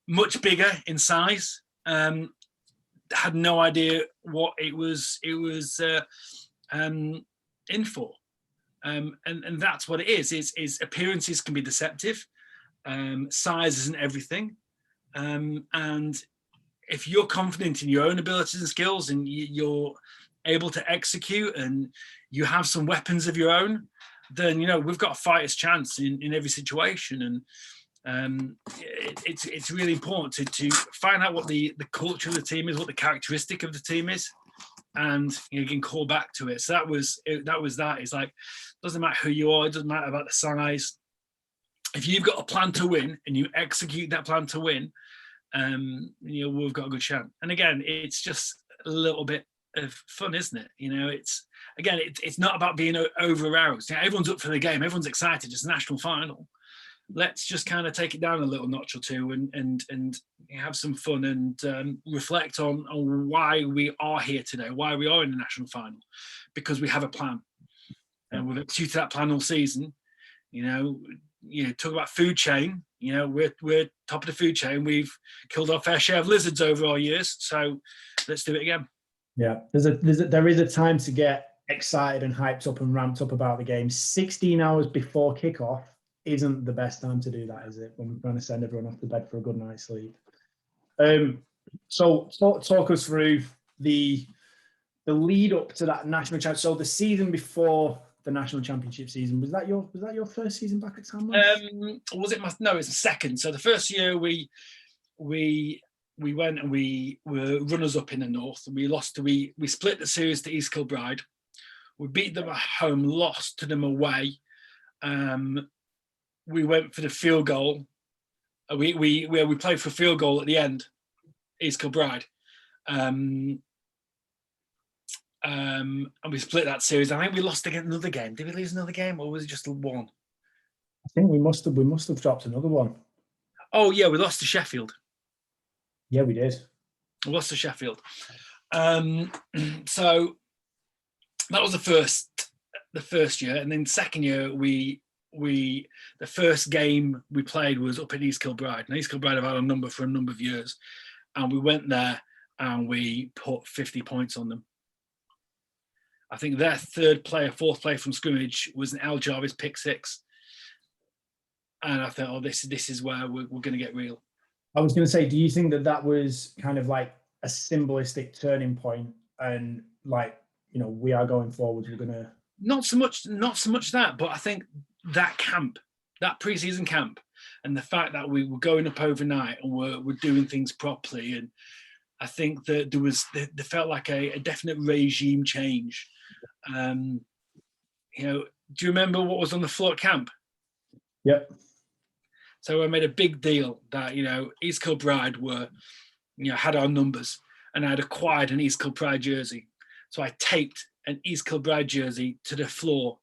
much bigger in size. Had no idea what it was in for. And that's what it is. Is appearances can be deceptive. Size isn't everything. And if you're confident in your own abilities and skills, and you're able to execute, and you have some weapons of your own, then we've got a fighter's chance in every situation. And it's really important to find out what the culture of the team is, what the characteristic of the team is, and you can call back to it. So that was that. It's like, doesn't matter who you are, it doesn't matter about the size. If you've got a plan to win and you execute that plan to win, we've got a good chance. And again, it's just a little bit of fun, isn't it? It's not about being over aroused. Everyone's up for the game, everyone's excited. It's a national final. Let's just kind of take it down a little notch or two and have some fun and reflect on why we are here today, why we are in the national final, because we have a plan, and we've executed that plan all season. Talk about food chain. We're top of the food chain. We've killed our fair share of lizards over our years, so let's do it again. Yeah, there is a time to get excited and hyped up and ramped up about the game. 16 hours before kickoff isn't the best time to do that, is it? When we're trying to send everyone off to bed for a good night's sleep. So talk us through the lead up to that national championship. So the season before the national championship season, was that your first season back at Tamworth? No, it's the second. So the first year we went and we were runners up in the north, and we split the series to East Kilbride. We beat them at home, lost to them away. We went for the field goal. We played for a field goal at the end, East Kilbride. And we split that series. I think we lost again another game. Did we lose another game, or was it just one? I think we must have dropped another one. Oh yeah, we lost to Sheffield. Yeah, we did. We lost to Sheffield. So that was the first year, and then second year the first game we played was up at East Kilbride. And East Kilbride have had a number for a number of years, and we went there and we put 50 points on them. I think their fourth player from scrimmage was an Al Jarvis pick six. And I thought, this is where we're going to get real. I was going to say, do you think that was kind of like a symbolistic turning point, and we are going forward, we're going to... Not so much that, but I think that camp, that pre-season camp, and the fact that we were going up overnight and we're doing things properly, and I think that there felt like a definite regime change. Do you remember what was on the floor at camp? Yep. So I made a big deal that East Kilbride had our numbers, and I'd acquired an East Kilbride jersey. So I taped an East Kilbride jersey to the floor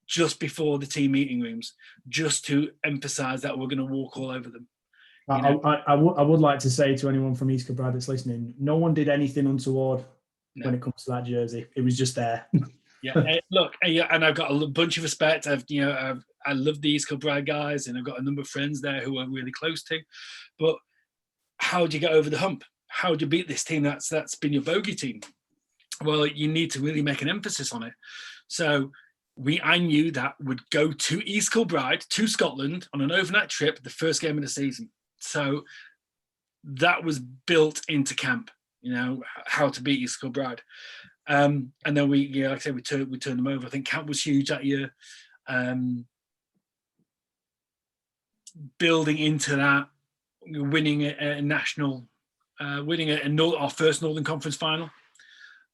just before the team meeting rooms, just to emphasise that we're going to walk all over them. I would like to say to anyone from East Kilbride that's listening, no one did anything untoward when it comes to that jersey. It was just there. Yeah, look, and I've got a bunch of respect. I love the East Kilbride guys, and I've got a number of friends there who I'm really close to. But how do you get over the hump? How do you beat this team that's been your bogey team? Well, you need to really make an emphasis on it. So I knew that would go to East Kilbride, to Scotland, on an overnight trip, the first game of the season. So that was built into camp, how to beat East Kilbride. And then we turned them over. I think camp was huge that year. Building into that, winning a national, our first Northern Conference final,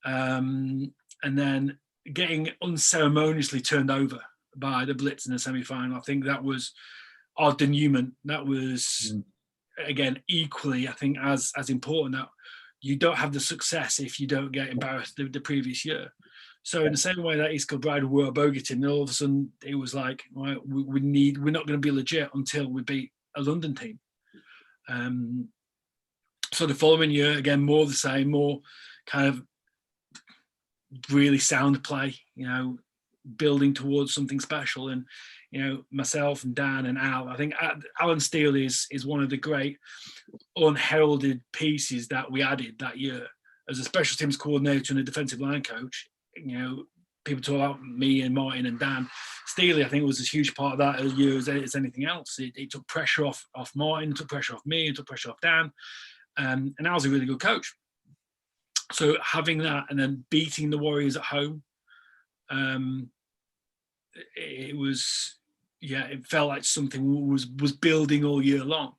and then getting unceremoniously turned over by the Blitz in the semi-final. I think that was our denouement. That was again equally, I think, as important. That you don't have the success if you don't get embarrassed the previous year. So in the same way that East Kilbride were a bogey team, all of a sudden it was like, right, we're not going to be legit until we beat a London team. So the following year, again, more of the same, more kind of really sound play, building towards something special. And, myself and Dan and Al, I think Alan Steele is one of the great unheralded pieces that we added that year as a special teams coordinator and a defensive line coach. People talk about me and Martin and Dan. Steele, I think, was a huge part of that year as anything else. It took pressure off Martin, took pressure off me, and took pressure off Dan. And Al's a really good coach. So having that and then beating the Warriors at home, it felt like something was building all year long.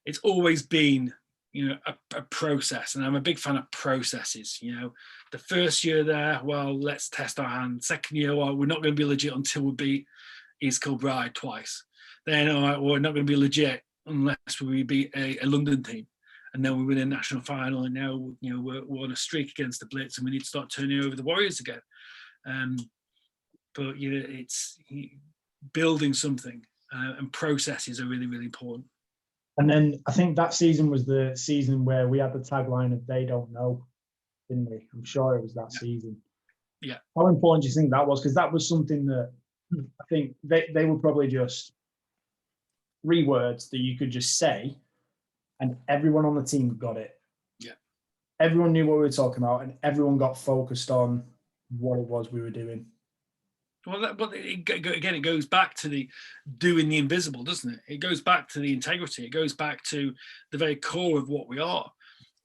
it's always been, a process, and I'm a big fan of processes. The first year there, well, let's test our hand. Second year, well, we're not going to be legit until we beat East Kilbride twice. Then, all right, well, we're not going to be legit unless we beat a London team. And then we win a national final, and now we're on a streak against the Blitz, and we need to start turning over the Warriors again. But it's building something, and processes are really, really important. And then I think that season was the season where we had the tagline of "They don't know," didn't we? I'm sure it was that season. Yeah. How important do you think that was? Because that was something that I think they were probably just 3 words that you could just say, and everyone on the team got it. Yeah. Everyone knew what we were talking about, and everyone got focused on what it was we were doing. Well, again, it goes back to the doing the invisible, doesn't it? It goes back to the integrity. It goes back to the very core of what we are,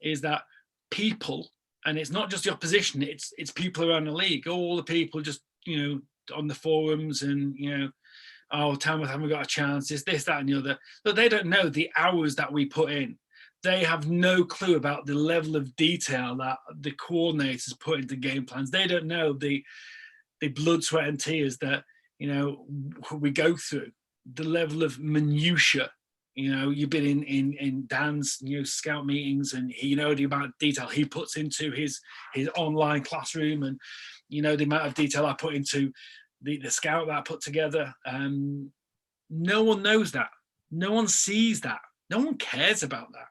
is that people, and it's not just the opposition, it's people around the league, all the people just, on the forums and, oh, Tamworth haven't got a chance, this, that, and the other. But they don't know the hours that we put in. They have no clue about the level of detail that the coordinators put into game plans. They don't know the blood, sweat, and tears that we go through, the level of minutiae. You've been in Dan's scout meetings, and the amount of detail he puts into his online classroom, and the amount of detail I put into the scout that I put together. No one knows that. No one sees that. No one cares about that.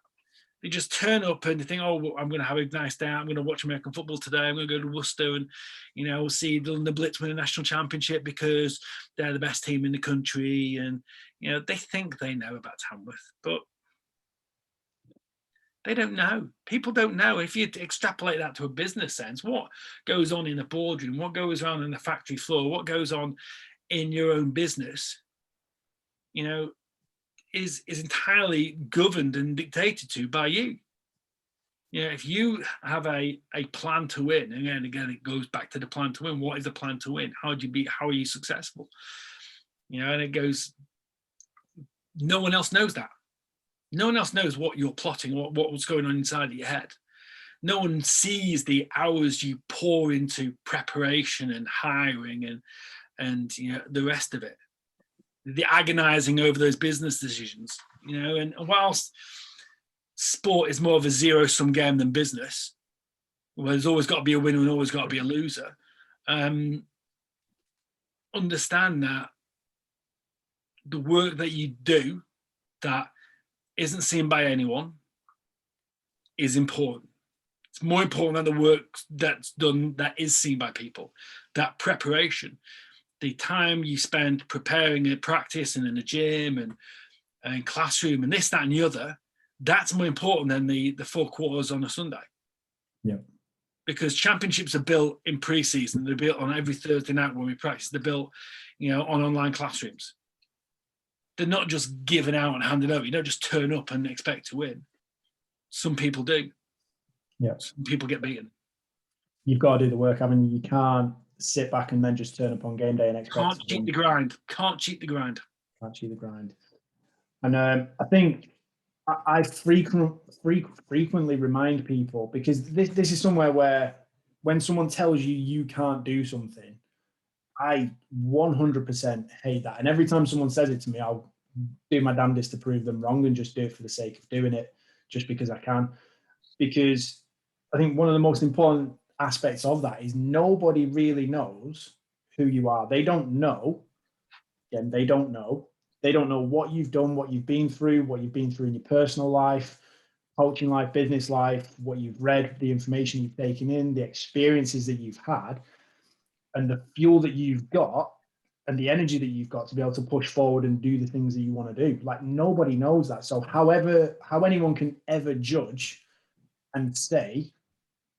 They just turn up and they think, oh, well, I'm going to have a nice day out. I'm going to watch American football today. I'm going to go to Worcester and, see the London Blitz win a national championship because they're the best team in the country. And, they think they know about Tamworth, but they don't know. People don't know. If you extrapolate that to a business sense, what goes on in a boardroom, what goes on in the factory floor, what goes on in your own business, is entirely governed and dictated to by you. If you have a plan to win, and again, it goes back to the plan to win. What is the plan to win? How are you successful? And it goes, no one else knows that. No one else knows what you're plotting, what's going on inside of your head. No one sees the hours you pour into preparation and hiring and the rest of it. The agonizing over those business decisions, and whilst sport is more of a zero-sum game than business, where there's always got to be a winner and always got to be a loser, understand that the work that you do that isn't seen by anyone is important. It's more important than the work that's done that is seen by people. That preparation, the time you spend preparing a practice and in the gym and classroom and this, that, and the other, that's more important than the 4 quarters on a Sunday. Yeah. Because championships are built in pre-season. They're built on every Thursday night when we practice. They're built, on online classrooms. They're not just given out and handed over. You don't just turn up and expect to win. Some people do. Yeah. Some people get beaten. You've got to do the work, haven't you? You can't sit back and then just turn up on game day and expect. Can't cheat the grind. Can't cheat the grind. Can't cheat the grind. And I think I frequently remind people, because this is somewhere where when someone tells you can't do something, I 100% hate that. And every time someone says it to me, I'll do my damnedest to prove them wrong and just do it for the sake of doing it, just because I can. Because I think one of the most important aspects of that is nobody really knows who you are. They don't know. Again, they don't know. They don't know what you've done, what you've been through in your personal life, coaching life, business life, what you've read, the information you've taken in, the experiences that you've had, and the fuel that you've got and the energy that you've got to be able to push forward and do the things that you want to do. Like, nobody knows that. So how anyone can ever judge and say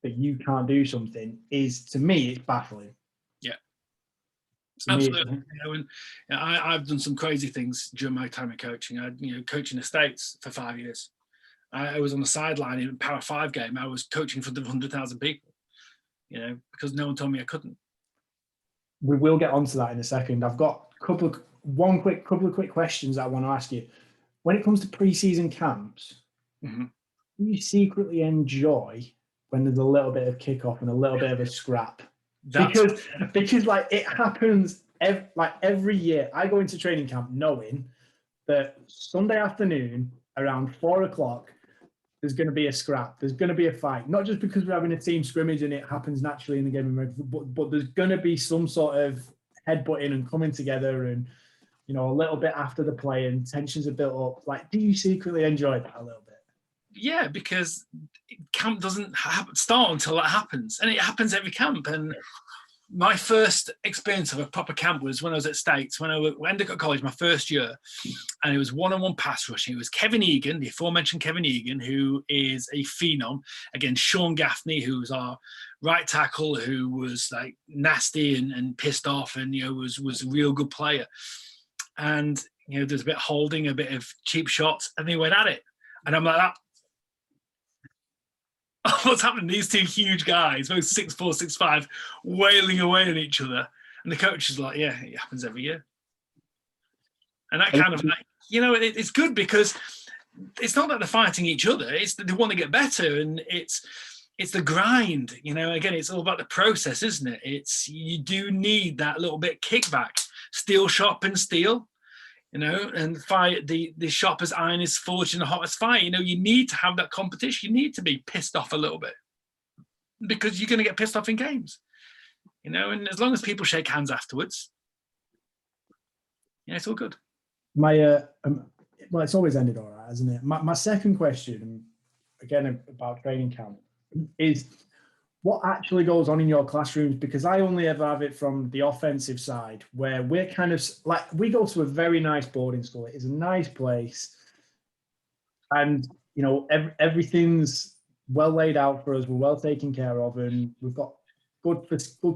that you can't do something is, to me, it's baffling. Yeah. Absolutely. I've done some crazy things during my time of coaching. I, coaching the States for 5 years. I was on the sideline in a Power 5 game. I was coaching for the 100,000 people, because no one told me I couldn't. We will get onto that in a second. I've got a couple of quick questions that I want to ask you. when it comes to pre-season camps, Mm-hmm. do you secretly enjoy when there's a little bit of kickoff and a little bit of a scrap? Because like it happens every year. I go into training camp knowing that Sunday afternoon around 4:00, there's going to be a scrap. There's going to be a fight. Not just because we're having a team scrimmage and it happens naturally in the game, but there's going to be some sort of headbutting and coming together, and you know, a little bit after the play and tensions are built up. Like, do you secretly enjoy that a little bit? Yeah, because camp doesn't start until that happens, and it happens every camp. And my first experience of a proper camp was when I was at States, when I was at Endicott College, my first year, and it was one-on-one pass rushing. It was Kevin Egan, the aforementioned Kevin Egan, who is a phenom. Again, Sean Gaffney, who was our right tackle, who was like nasty and pissed off, and you know was a real good player. And you know, there's a bit of holding, a bit of cheap shots, and they went at it. And I'm like, what's happening? These two huge guys, both 6'4", 6'5", wailing away at each other. And the coach is like, yeah, it happens every year. And that kind of like, you know, it's good because it's not that they're fighting each other. It's that they want to get better, and it's the grind. You know, again, it's all about the process, isn't it? It's you do need that little bit kickback. Steel sharpen steel. You know, and fire the sharpest iron is forged in the hottest fire. You know, you need to have that competition. You need to be pissed off a little bit because you're going to get pissed off in games. You know, and as long as people shake hands afterwards, yeah, it's all good. Well, it's always ended all right, hasn't it? My second question, again about training camp, is what actually goes on in your classrooms? Because I only ever have it from the offensive side, where we're kind of like, we go to a very nice boarding school. It is a nice place, and you know, everything's well laid out for us. We're well taken care of, and we've got good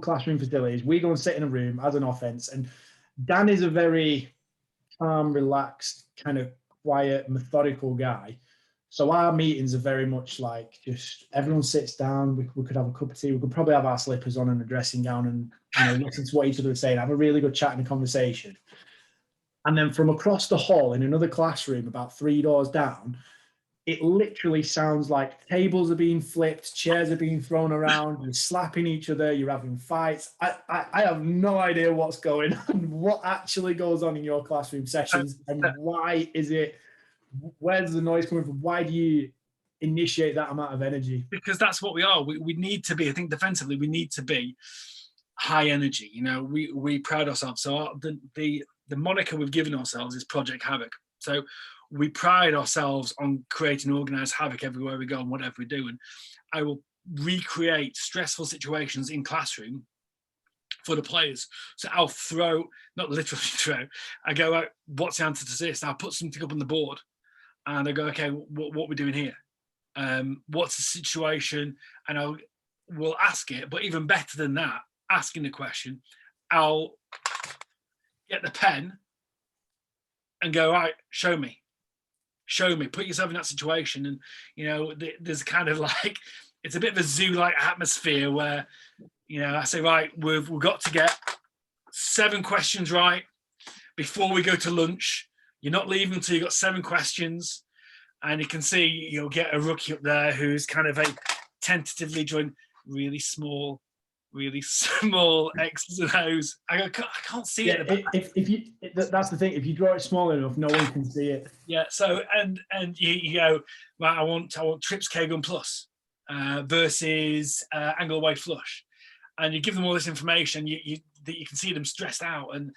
classroom facilities. We go and sit in a room as an offense, and Dan is a very calm, relaxed, kind of quiet, methodical guy. So our meetings are very much like just everyone sits down. We could have a cup of tea. We could probably have our slippers on and a dressing gown and, you know, listen to what each other is saying, have a really good chat and a conversation. And then from across the hall in another classroom about 3 doors down, it literally sounds like tables are being flipped, chairs are being thrown around, you're slapping each other, you're having fights. I have no idea what's going on, what actually goes on in your classroom sessions, and why is it, where's the noise coming from? Why do you initiate that amount of energy? Because that's what we are. We need to be, I think defensively, we need to be high energy. You know, we pride ourselves. So the moniker we've given ourselves is Project Havoc. So we pride ourselves on creating organized havoc everywhere we go and whatever we do. And I will recreate stressful situations in classroom for the players. So I'll throw, not literally throw, I go out, what's the answer to this? I'll put something up on the board and I go, okay, what we're doing here? What's the situation? And we'll ask it, but even better than that, asking the question, I'll get the pen and go, right, show me, put yourself in that situation. And, you know, there's kind of like, it's a bit of a zoo-like atmosphere where, you know, I say, right, we've got to get 7 questions right before we go to lunch. You're not leaving until you've got 7 questions. And you can see you'll get a rookie up there who's kind of tentatively drawing really small X's and O's. I can't see it. If you, that's the thing. If you draw it small enough, no one can see it. Yeah. So and you go, right, I want trips K-gun plus versus angle away flush, and you give them all this information. You can see them stressed out, and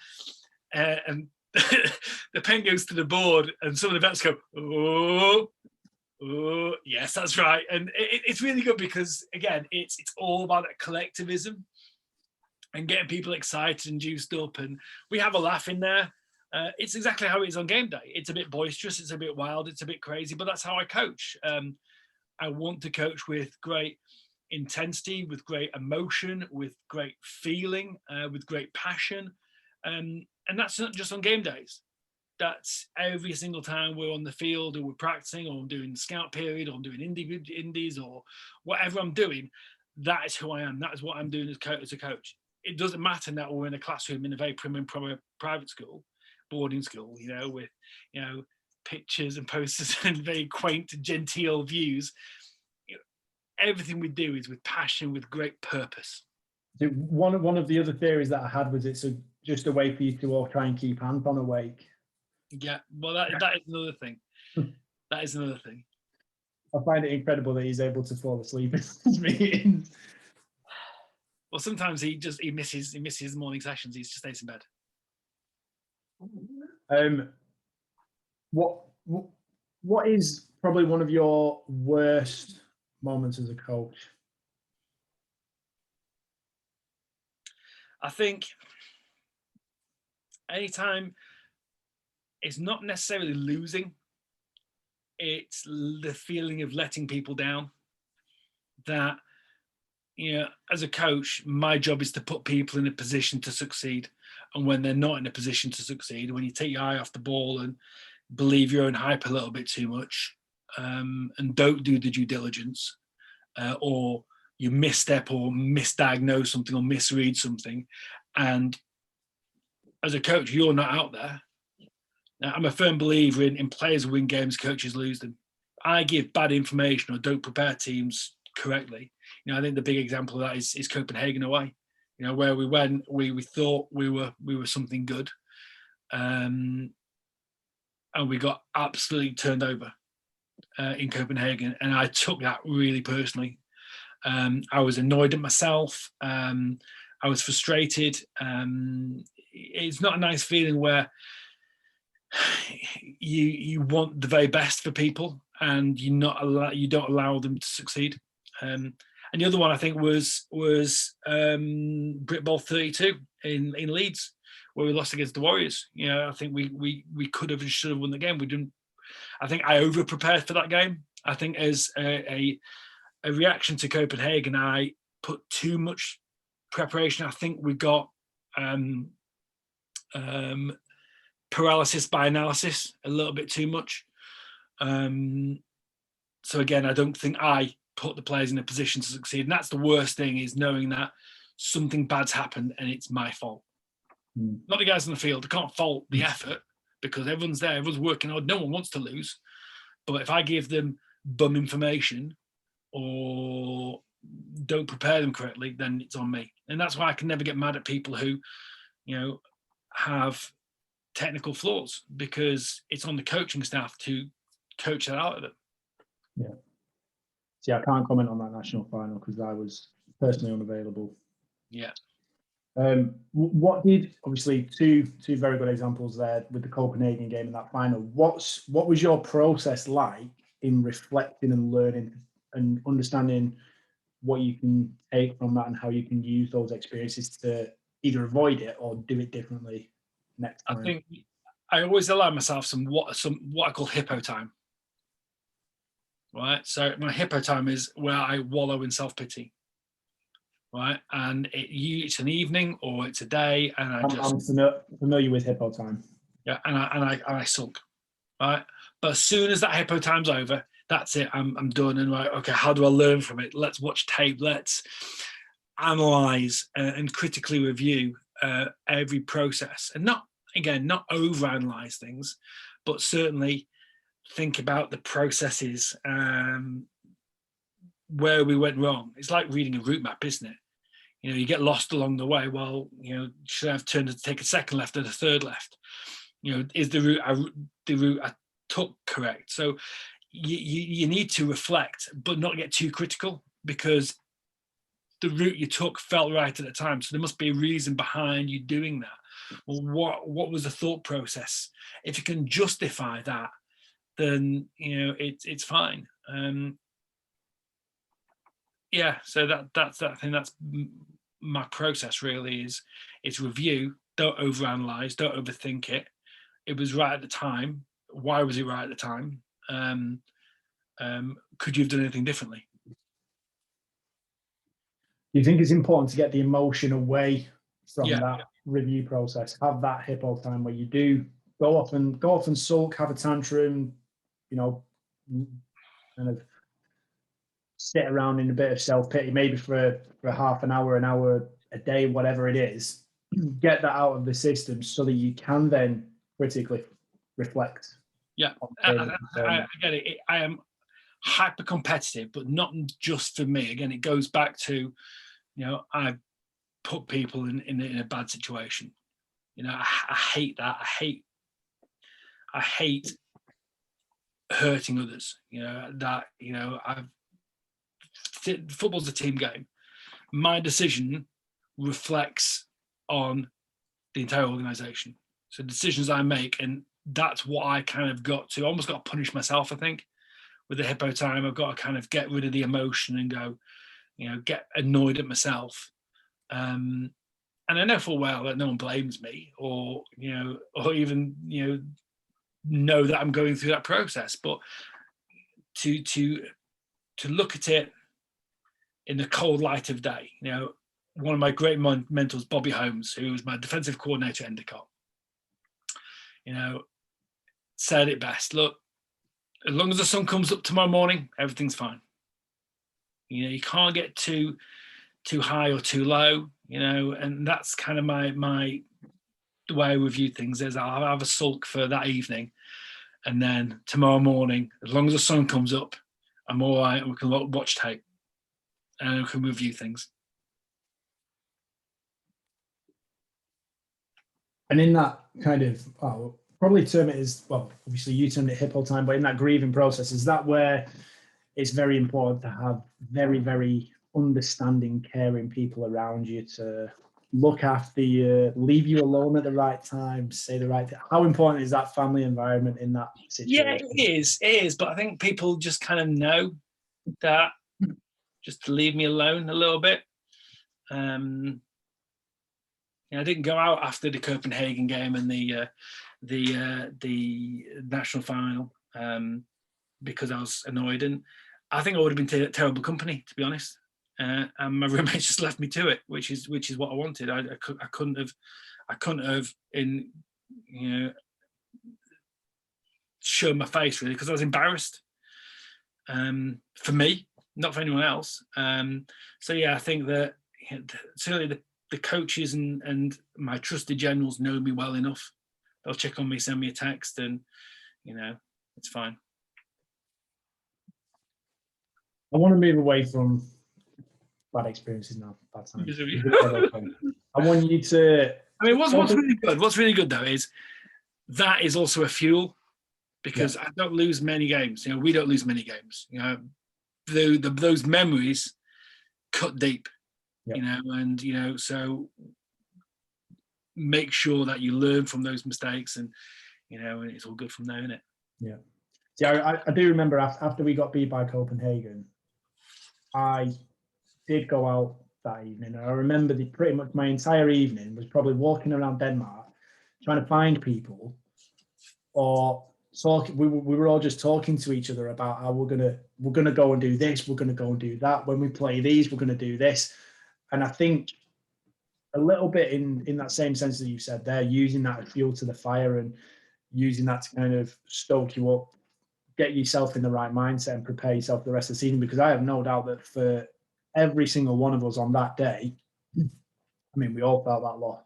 the pen goes to the board, and some of the vets go, oh, yes, that's right. And it's really good because, again, it's all about that collectivism and getting people excited and juiced up. And we have a laugh in there. It's exactly how it is on game day. It's a bit boisterous, it's a bit wild, it's a bit crazy, but that's how I coach. I want to coach with great intensity, with great emotion, with great feeling, with great passion. And that's not just on game days. That's every single time we're on the field or we're practicing or I'm doing the scout period or I'm doing indies or whatever I'm doing. That is who I am. That is what I'm doing as a coach. It doesn't matter that we're in a classroom in a very prim and proper private school, boarding school, you know, with, you know, pictures and posters and very quaint, genteel views. Everything we do is with passion, with great purpose. So one of the other theories that I had was it's just a way for you to all try and keep Anton awake. Yeah, well, that is another thing. That is another thing. I find it incredible that he's able to fall asleep in his meetings. Well, sometimes he misses morning sessions. He just stays in bed. What is probably one of your worst moments as a coach? I think anytime, it's not necessarily losing, it's the feeling of letting people down. That, as a coach, my job is to put people in a position to succeed. And when they're not in a position to succeed, when you take your eye off the ball and believe your own hype a little bit too much, and don't do the due diligence, or you misstep or misdiagnose something or misread something, and as a coach, you're not out there. Now, I'm a firm believer in players win games, coaches lose them. I give bad information or don't prepare teams correctly. I think the big example of that is Copenhagen away. Where we went, we thought we were something good, and we got absolutely turned over in Copenhagen, and I took that really personally. I was annoyed at myself. I was frustrated. It's not a nice feeling where you want the very best for people and you don't allow them to succeed. And the other one I think was Brit Bowl 32 in Leeds, where we lost against the Warriors. I think we could have and should have won the game. We didn't. I think I over prepared for that game. I think as a reaction to Copenhagen, I put too much preparation. I think we got paralysis by analysis a little bit too much. So again, I don't think I put the players in a position to succeed. And that's the worst thing, is knowing that something bad's happened and it's my fault. Not the guys on the field. I can't fault the effort because everyone's there, everyone's working hard. No one wants to lose. But if I give them bum information or don't prepare them correctly, then it's on me. And that's why I can never get mad at people who, have technical flaws, because it's on the coaching staff to coach that out of them. Yeah. See, I can't comment on that national final because I was personally unavailable. Yeah. What did, obviously two very good examples there with the Copenhagen game and that final. What was your process like in reflecting and learning and understanding what you can take from that and how you can use those experiences to either avoid it or do it differently next time? I think I always allow myself some what I call hippo time. Right. So my hippo time is where I wallow in self-pity. Right. And it's an evening or it's a day, and I'm familiar with hippo time. Yeah, and I sulk. Right. But as soon as that hippo time's over, that's it. I'm done. And right, okay, how do I learn from it? Let's watch tape. Let's analyze and critically review every process, and not overanalyze things, but certainly think about the processes where we went wrong. It's like reading a route map, isn't it? You get lost along the way. Well, should I have turned to take a second left and a third left? Is the route I took correct? So you need to reflect, but not get too critical, because the route you took felt right at the time. So there must be a reason behind you doing that. Well, what was the thought process? If you can justify that, then it's fine. So that's I think that's my process really, is it's review, don't overanalyze, don't overthink it. It was right at the time. Why was it right at the time? Could you have done anything differently? Do you think it's important to get the emotion away from that review process? Have that hippo time where you do go off and sulk, have a tantrum, kind of sit around in a bit of self-pity, maybe for half an hour a day, whatever it is. Get that out of the system so that you can then critically reflect Yeah, I get it. I am hyper competitive, but not just for me. Again, it goes back to, I put people in a bad situation. I hate that. I hate hurting others. Football's a team game. My decision reflects on the entire organisation. So decisions I make, and that's what I kind of almost got to punish myself, I think. With the hippo time, I've got to kind of get rid of the emotion and go, get annoyed at myself. And I know full well that no one blames me or even, know that I'm going through that process. But to look at it in the cold light of day, one of my great mentors, Bobby Holmes, who was my defensive coordinator at Endicott, said it best. Look, as long as the sun comes up tomorrow morning, everything's fine. You can't get too high or too low, and that's kind of my the way I review things is I'll have a sulk for that evening, and then tomorrow morning, as long as the sun comes up, I'm all right, and we can watch tape and we can review things. And in that kind of, probably term it as, well, obviously you termed it hippo time, but in that grieving process, is that where it's very important to have very, very understanding, caring people around you to look after you, leave you alone at the right time, say the right thing? How important is that family environment in that situation? Yeah, it is. But I think people just kind of know that, just to leave me alone a little bit. I didn't go out after the Copenhagen game and the national final because I was annoyed, and I think I would have been terrible company, to be honest. And my roommates just left me to it, which is what I wanted. I couldn't have shown my face really, because I was embarrassed. For me, not for anyone else. So yeah, I think that certainly the coaches and my trusted generals know me well enough. They'll check on me, send me a text, and it's fine. I want to move away from bad experiences now. Bad times. I want you to. I mean, what's really good? What's really good though is that is also a fuel, because I don't lose many games. We don't lose many games. Those memories cut deep. And so make sure that you learn from those mistakes, and and it's all good from there, isn't it? Yeah. Yeah, I do remember after we got beat by Copenhagen, I did go out that evening. I remember pretty much my entire evening was probably walking around Denmark, trying to find people, or talking. We were all just talking to each other about how we're gonna go and do this, we're gonna go and do that. When we play these, we're gonna do this. And I think a little bit in that same sense that you said there, using that as fuel to the fire and using that to kind of stoke you up, get yourself in the right mindset and prepare yourself for the rest of the season. Because I have no doubt that for every single one of us on that day, I mean, we all felt that loss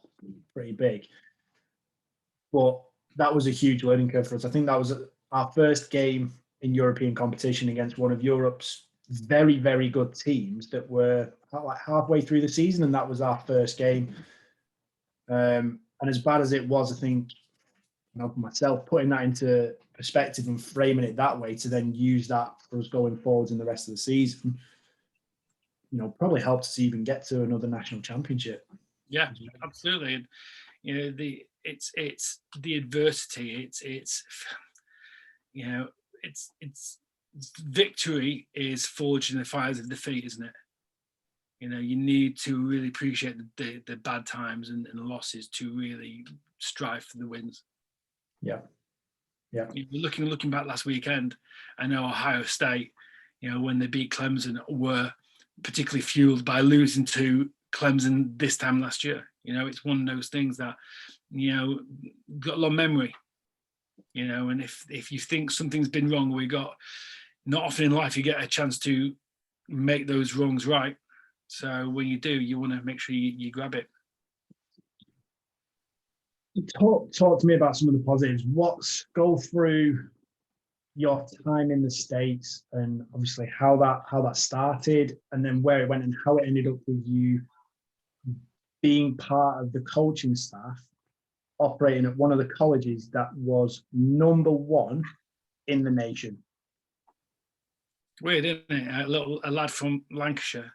pretty big, but that was a huge learning curve for us. I think that was our first game in European competition against one of Europe's very, very good teams that were like halfway through the season, and that was our first game. And as bad as it was, I think, for myself, putting that into perspective and framing it that way to then use that for us going forwards in the rest of the season, probably helped us even get to another national championship. Yeah, absolutely. It's the adversity. It's victory is forged in the fires of defeat, isn't it? You need to really appreciate the bad times and the losses to really strive for the wins. Yeah. Looking back last weekend, I know Ohio State, when they beat Clemson, were particularly fueled by losing to Clemson this time last year. It's one of those things that, got a lot of memory, and if you think something's been wrong, not often in life you get a chance to make those wrongs right. So when you do, you want to make sure you grab it. Talk to me about some of the positives. Go through your time in the States and obviously how that started and then where it went and how it ended up with you being part of the coaching staff operating at one of the colleges that was number one in the nation. Weird, isn't it? A lad from Lancashire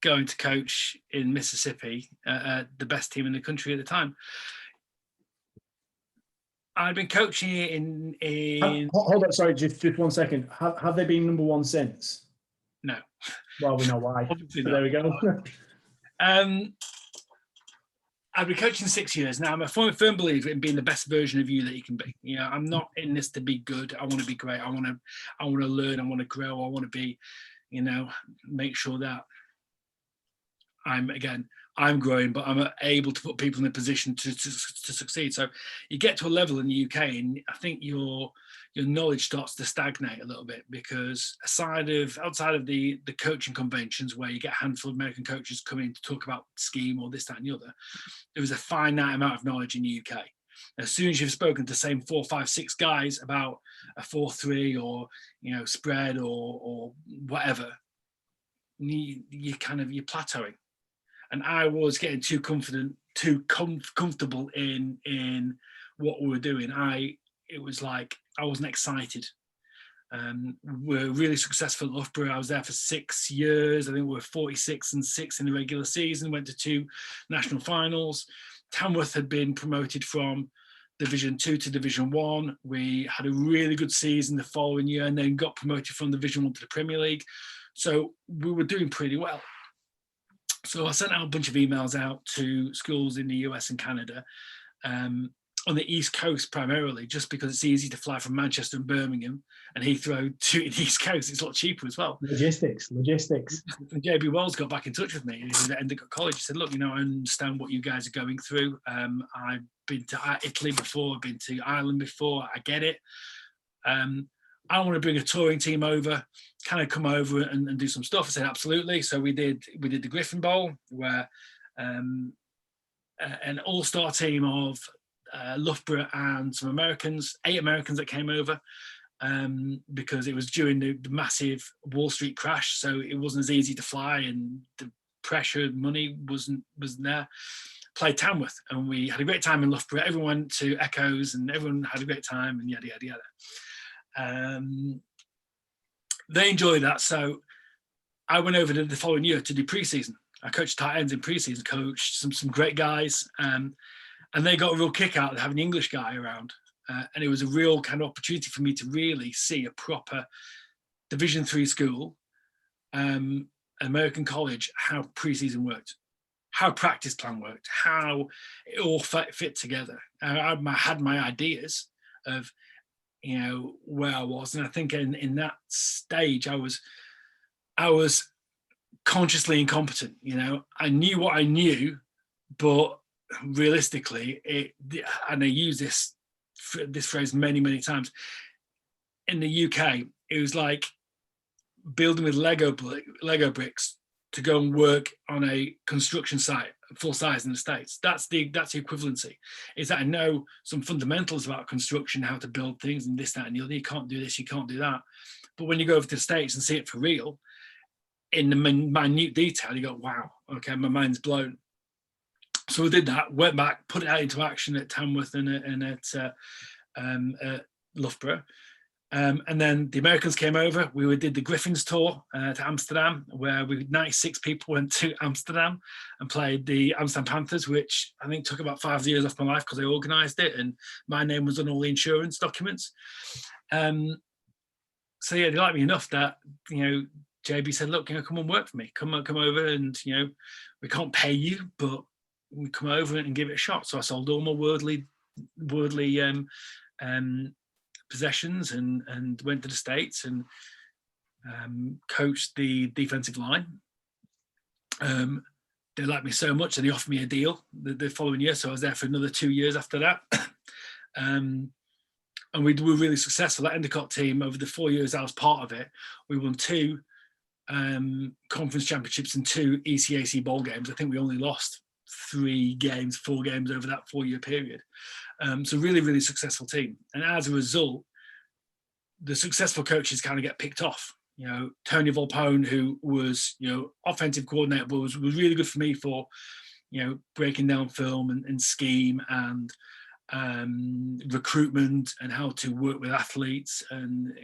going to coach in Mississippi, the best team in the country at the time. I'd been coaching in. Hold on, sorry, just 1 second. Have they been number one since? No. Well, we know why. Obviously so not. There we go. I've been coaching 6 years now. I'm a firm believer in being the best version of you that you can be. You know, I'm not in this to be good. I want to be great. I want to learn. I want to grow. I want to be, make sure that I'm growing, but I'm able to put people in a position to succeed. So you get to a level in the UK, and I think your knowledge starts to stagnate a little bit, because outside of the coaching conventions where you get a handful of American coaches coming to talk about scheme or this, that, and the other, there was a finite amount of knowledge in the UK. As soon as you've spoken to the same 4, 5, 6 guys about a 4-3 or spread or whatever, you're plateauing. And I was getting too confident, too comfortable in what we were doing. It was like I wasn't excited. We're really successful at Loughborough. I was there for 6 years. I think we were 46-6 in the regular season. Went to 2 national finals. Tamworth had been promoted from Division 2 to Division 1. We had a really good season the following year, and then got promoted from Division 1 to the Premier League. So we were doing pretty well. So I sent out a bunch of emails out to schools in the US and Canada, on the East Coast primarily, just because it's easy to fly from Manchester and Birmingham and Heathrow to the East Coast. It's a lot cheaper as well. Logistics. And JB Wells got back in touch with me. He was at Endicott College. He said, look, I understand what you guys are going through. I've been to Italy before. I've been to Ireland before. I get it. I want to bring a touring team over. Can I come over and do some stuff? I said, absolutely. So we did the Griffin Bowl, where an all-star team of Loughborough and some Americans, 8 Americans that came over, because it was during the massive Wall Street crash. So it wasn't as easy to fly, and the pressure, money wasn't there. Played Tamworth, and we had a great time in Loughborough. Everyone went to Echoes, and everyone had a great time, and yada, yada, yada. They enjoyed that, so I went over the following year to do pre-season. I coached tight ends in pre-season, coached some great guys, and they got a real kick out of having the English guy around, and it was a real kind of opportunity for me to really see a proper Division 3 school, American college, how pre-season worked, how practice plan worked, how it all fit together. I had my ideas of where I was, and I think in that stage I was consciously incompetent. I knew what I knew, but realistically, and I use this phrase many times, in the UK, it was like building with Lego bricks to go and work on a construction site full size in the States. That's the equivalency. Is that I know some fundamentals about construction, how to build things and this, that, and the other. You can't do this, you can't do that. But when you go over to the States and see it for real, in the minute detail, you go, wow, okay, my mind's blown. So we did that, went back, put it out into action at Tamworth and at Loughborough. And then the Americans came over. We did the Griffins tour to Amsterdam, where 96 people went to Amsterdam and played the Amsterdam Panthers, which I think took about 5 years off my life because I organised it and my name was on all the insurance documents. So yeah, they liked me enough that JB said, "Look, come and work for me. Come over, and we can't pay you, but we come over and give it a shot." So I sold all my worldly possessions and went to the States and coached the defensive line. They liked me so much that they offered me a deal the following year. So I was there for another 2 years after that. And we were really successful. That Endicott team, over the 4 years I was part of it, we won 2 conference championships and 2 ECAC bowl games. I think we only lost 4 games over that 4-year period. So really, really successful team. And as a result, the successful coaches kind of get picked off. Tony Volpone, who was, offensive coordinator, but was really good for me for, breaking down film and scheme and recruitment and how to work with athletes. And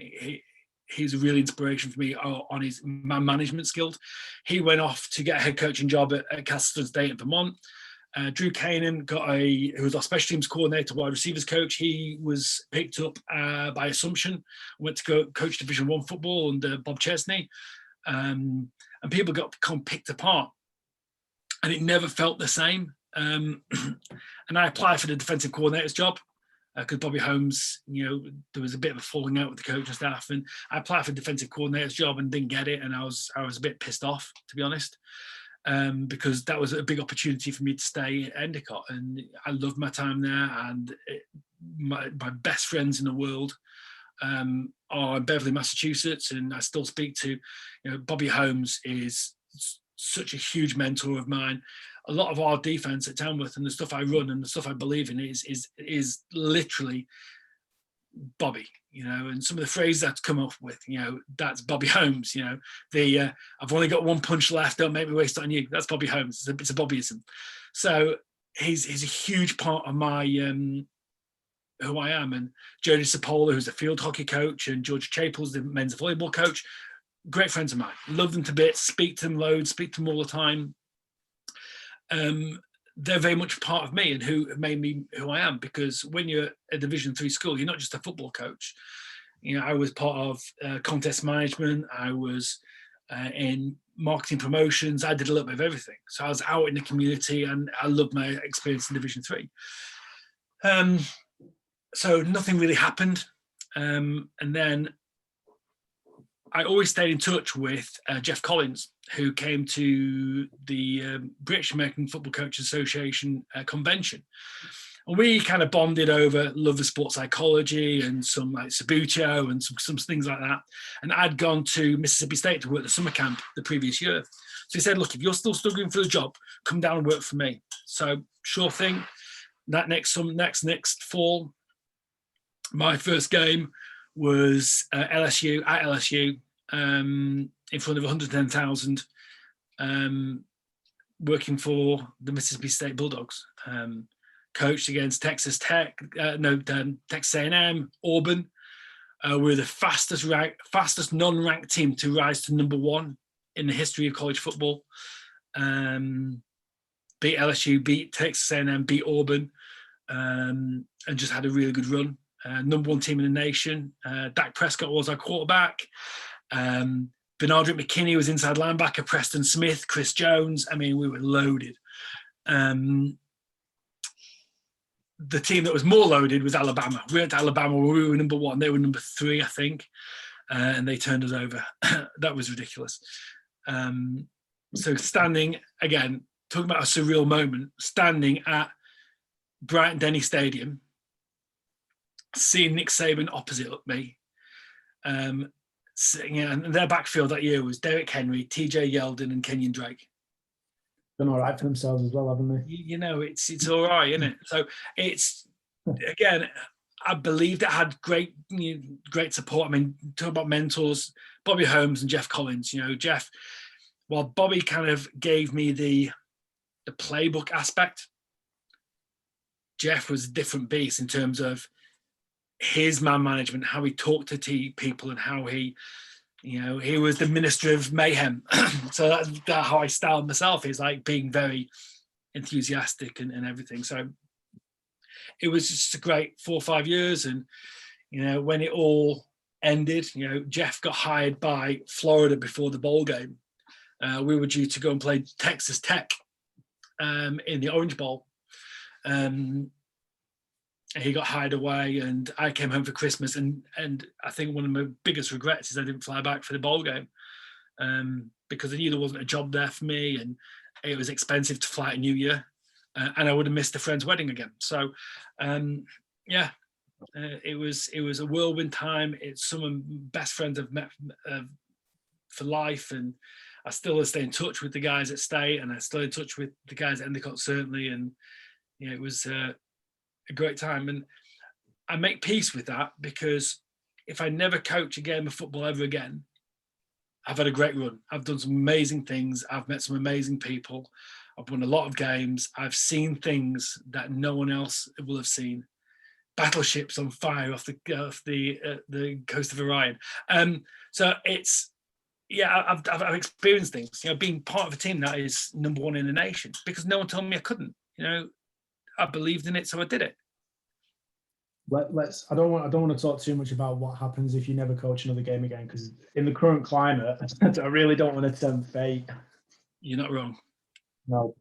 he's a real inspiration for me on his man management skills. He went off to get a head coaching job at Castleton State in Vermont. Drew Coahing who was our special teams coordinator, wide receivers coach. He was picked up by Assumption, went to go coach Division 1 football under Bob Chesney, and people got picked apart, and it never felt the same. And I applied for the defensive coordinator's job because Bobby Holmes, there was a bit of a falling out with the coaching staff, and I applied for the defensive coordinator's job and didn't get it, and I was a bit pissed off, to be honest. Because that was a big opportunity for me to stay at Endicott, and I loved my time there. And my best friends in the world are in Beverly, Massachusetts, and I still speak to. Bobby Holmes is such a huge mentor of mine. A lot of our defense at Tamworth and the stuff I run and the stuff I believe in is literally Bobby, and some of the phrases I've come up with, that's Bobby Holmes, I've only got one punch left, don't make me waste it on you. That's Bobby Holmes. It's a Bobbyism. So he's a huge part of my who I am. And Jody Sapola, who's a field hockey coach, and George Chapel's the men's volleyball coach, great friends of mine. Love them to bits, speak to them loads, speak to them all the time. They're very much part of me and who made me who I am, because when you're a Division 3 school, you're not just a football coach. I was part of contest management. I was in marketing promotions. I did a little bit of everything. So I was out in the community, and I loved my experience in Division 3. So nothing really happened. And then I always stayed in touch with Jeff Collins, who came to the British American Football Coaches Association convention. And we kind of bonded over love of sports psychology and some like Subbuteo and some things like that. And I'd gone to Mississippi State to work the summer camp the previous year. So he said, look, if you're still struggling for the job, come down and work for me. So sure thing. That next fall, my first game was LSU at LSU. In front of 110,000, working for the Mississippi State Bulldogs. Coached against Texas Tech, Texas A&M, Auburn. We were the fastest non-ranked team to rise to number 1 in the history of college football. Beat LSU, beat Texas A&M, beat Auburn, and just had a really good run. Number 1 team in the nation. Dak Prescott was our quarterback. Bernardrick McKinney was inside linebacker, Preston Smith, Chris Jones. I mean, we were loaded. The team that was more loaded was Alabama. We went to Alabama where we were number 1. They were number 3, I think. And they turned us over. That was ridiculous. So standing, again, talking about a surreal moment, standing at Bryant-Denny Stadium, seeing Nick Saban opposite me, and their backfield that year was Derrick Henry, TJ Yeldon, and Kenyon Drake. Done all right for themselves as well, haven't they? It's all right, isn't it? So it's, again, I believe that had great support. I mean, talk about mentors, Bobby Holmes and Jeff Collins. Jeff, while Bobby kind of gave me the playbook aspect, Jeff was a different beast in terms of his man management, how he talked to people, and how he was the minister of mayhem. So that's how I styled myself, is like being very enthusiastic and everything. So it was just a great 4 or 5 years. And, when it all ended, Jeff got hired by Florida before the bowl game. We were due to go and play Texas Tech in the Orange Bowl. He got hired away, and I came home for Christmas. And I think one of my biggest regrets is I didn't fly back for the bowl game, because I knew there wasn't a job there for me, and it was expensive to fly at New Year, and I would have missed a friend's wedding again. So, it was a whirlwind time. It's some of my best friends I've met for life, and I still stay in touch with the guys at State, and I still in touch with the guys at Endicott, certainly. And it was a great time, and I make peace with that, because if I never coach a game of football ever again, I've had a great run. I've done some amazing things. I've met some amazing people. I've won a lot of games. I've seen things that no one else will have seen. Battleships on fire off the coast of Orion. So it's, yeah, I've experienced things. You know, being part of a team that is number one in the nation because no one told me I couldn't. You know, I believed in it, so I did it. Let's. I don't want to talk too much about what happens if you never coach another game again, because in the current climate, I really don't want to tempt fate. You're not wrong. No.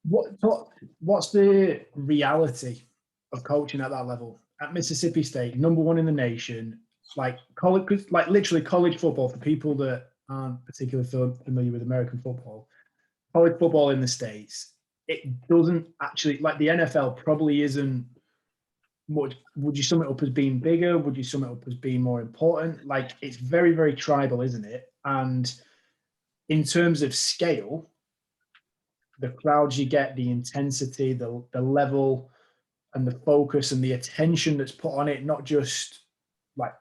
What's the reality of coaching at that level at Mississippi State, number one in the nation? Like college, like literally college football for people that aren't particularly familiar with American football. College football in the States, it doesn't actually, like the NFL probably isn't much. Would you sum it up as being bigger? Would you sum it up as being more important? Like it's very, very tribal, isn't it? And in terms of scale, the crowds you get, the intensity, the level and the focus and the attention that's put on it, not just like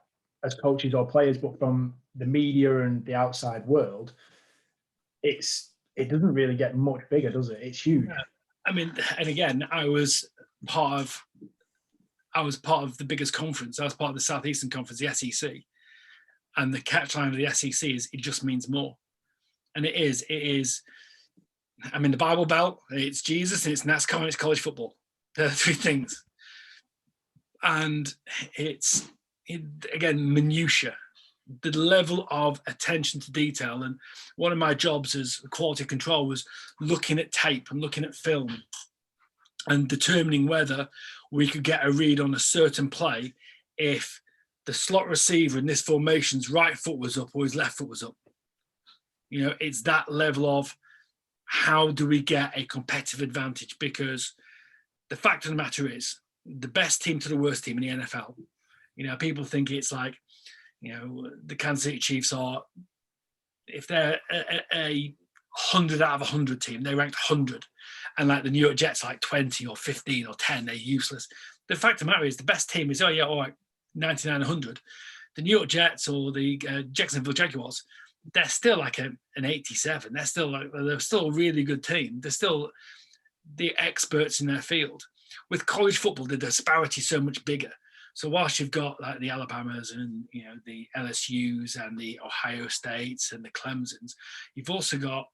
as coaches or players, but from the media and the outside world, it doesn't really get much bigger, does it? It's huge. Yeah. I mean, and again, I was part of the biggest conference. I was part of the Southeastern Conference, the SEC. And the catchline of the SEC is it just means more. And it is, I'm in the Bible Belt, it's Jesus, and it's NASCAR, and it's college football. They're the three things. And again, minutiae, the level of attention to detail. And one of my jobs as quality control was looking at tape and looking at film and determining whether we could get a read on a certain play if the slot receiver in this formation's right foot was up or his left foot was up. You know, it's that level of how do we get a competitive advantage? Because the fact of the matter is the best team to the worst team in the NFL. You know, people think it's like, you know, the Kansas City Chiefs are, if they're a 100 out of 100 team, they ranked 100. And like the New York Jets, like 20 or 15 or 10, they're useless. The fact of the matter is the best team is, 99, 100. The New York Jets or the Jacksonville Jaguars, they're still like an 87. They're still a really good team. They're still the experts in their field. With college football, the disparity is so much bigger. So whilst you've got like the Alabamas and, you know, the LSUs and the Ohio States and the Clemsons, you've also got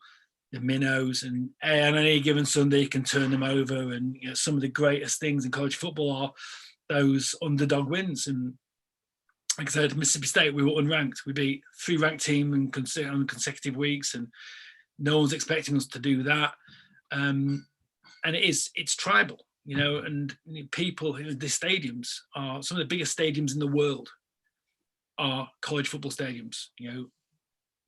the minnows, and on any given Sunday you can turn them over. And, you know, some of the greatest things in college football are those underdog wins. And like I said, Mississippi State, we were unranked. We beat 3 ranked teams on consecutive weeks, and no one's expecting us to do that. And it's tribal, you know, and people, the stadiums are some of the biggest stadiums in the world are college football stadiums. You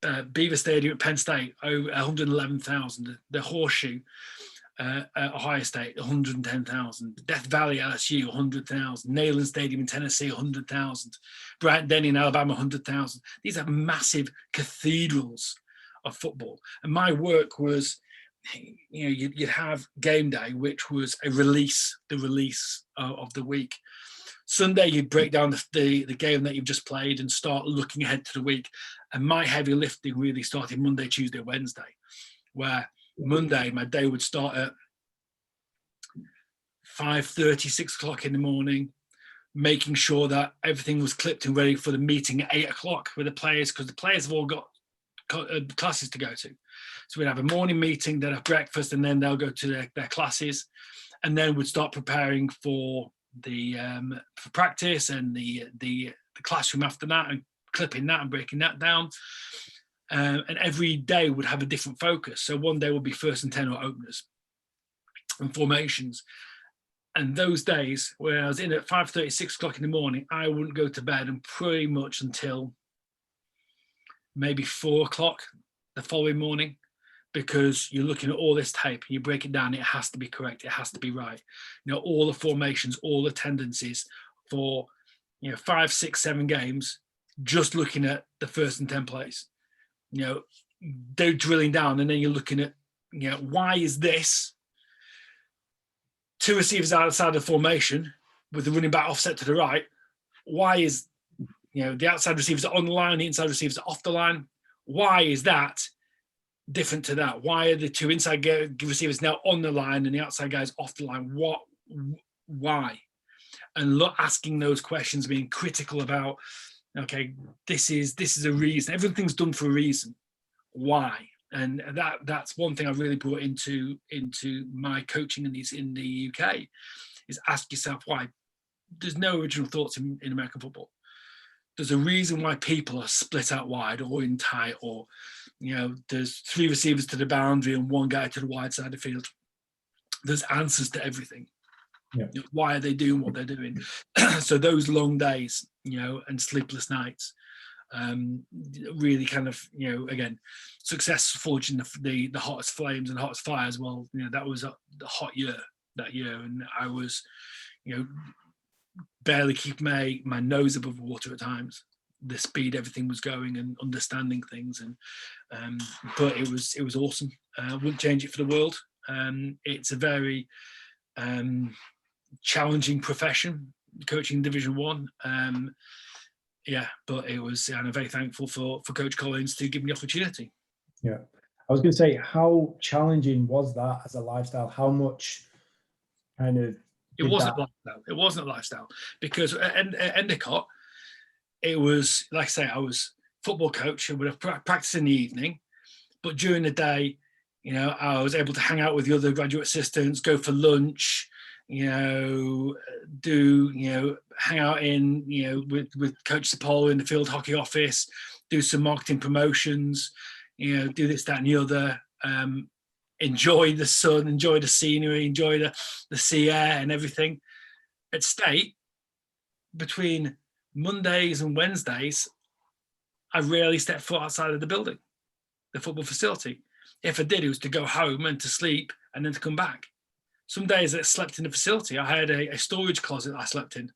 know, Beaver Stadium at Penn State, 111,000. The Horseshoe at Ohio State, 110,000. Death Valley, LSU, 100,000. Neyland Stadium in Tennessee, 100,000. Bryant-Denny in Alabama, 100,000. These are massive cathedrals of football. And my work was, you know, you'd have game day, which was the release of the week. Sunday, you'd break down the game that you've just played and start looking ahead to the week. And my heavy lifting really started Monday, Tuesday, Wednesday, where Monday, my day would start at 5:30, 6 o'clock in the morning, making sure that everything was clipped and ready for the meeting at 8 o'clock with the players, because the players have all got classes to go to. So we'd have a morning meeting, then have breakfast, and then they'll go to their classes. And then we'd start preparing for the for practice and the classroom after that, and clipping that and breaking that down. And every day would have a different focus. So one day would be 1st and 10 or openers and formations. And those days where I was in at 5:30, 6 o'clock in the morning, I wouldn't go to bed and pretty much until maybe 4 o'clock the following morning, because you're looking at all this tape and you break it down. It has to be correct. It has to be right. You know, all the formations, all the tendencies for, you know, 5, 6, 7 games, just looking at the 1st and 10 plays. You know, they're drilling down, and then you're looking at, you know, why is this 2 receivers outside of formation with the running back offset to the right? why is, the outside receivers are on the line, the inside receivers are off the line? Why is that different to that? Why are the two inside receivers now on the line and the outside guys off the line? Why? And asking those questions, being critical about, okay, this is a reason. Everything's done for a reason. Why? And that's one thing I really brought into my coaching in the UK, is ask yourself why. There's no original thoughts in American football. There's a reason why people are split out wide or in tight, or there's 3 receivers to the boundary and 1 guy to the wide side of the field. There's answers to everything. Yeah. Why are they doing what they're doing? So those long days, and sleepless nights, really kind of, again, success forging the hottest flames and hottest fires. Well, that was the hot year that year, and I was, barely keep my nose above water at times. The speed everything was going and understanding things, and but it was awesome. Wouldn't change it for the world. It's a very challenging profession, coaching Division 1. But it was, and I'm very thankful for Coach Collins to give me the opportunity. Yeah, I was going to say, how challenging was that as a lifestyle? How much kind of it wasn't lifestyle. It wasn't a lifestyle, because at Endicott, it was, like I say, I was football coach and would have practice in the evening, but during the day, I was able to hang out with the other graduate assistants, go for lunch, hang out in, with Coach Sapolo in the field hockey office, do some marketing promotions, do this, that, and the other. Enjoy the sun, enjoy the scenery, enjoy the sea air and everything. At State, between Mondays and Wednesdays, I rarely stepped foot outside of the building, the football facility. If I did, it was to go home and to sleep and then to come back. Some days I slept in the facility. I had a storage closet that I slept in,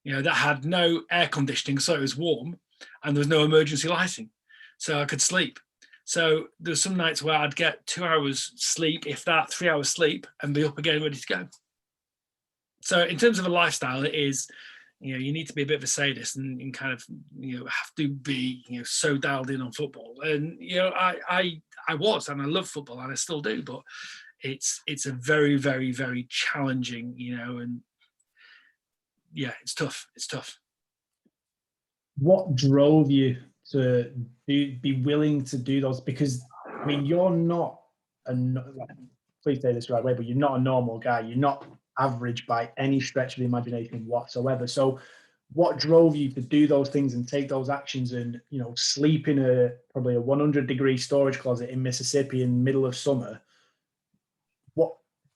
that had no air conditioning, so it was warm, and there was no emergency lighting, so I could sleep. So there's some nights where I'd get 2 hours sleep, if that, 3 hours sleep, and be up again ready to go. So in terms of a lifestyle, it is, you need to be a bit of a sadist and kind of, have to be, so dialed in on football. And, I was, and I love football, and I still do, but it's a very, very, very challenging, and yeah, it's tough. It's tough. What drove you to be willing to do those? Because I mean, you're not please say this the right way, but you're not a normal guy. You're not average by any stretch of the imagination whatsoever. So what drove you to do those things and take those actions and, sleep in probably a 100-degree storage closet in Mississippi in the middle of summer?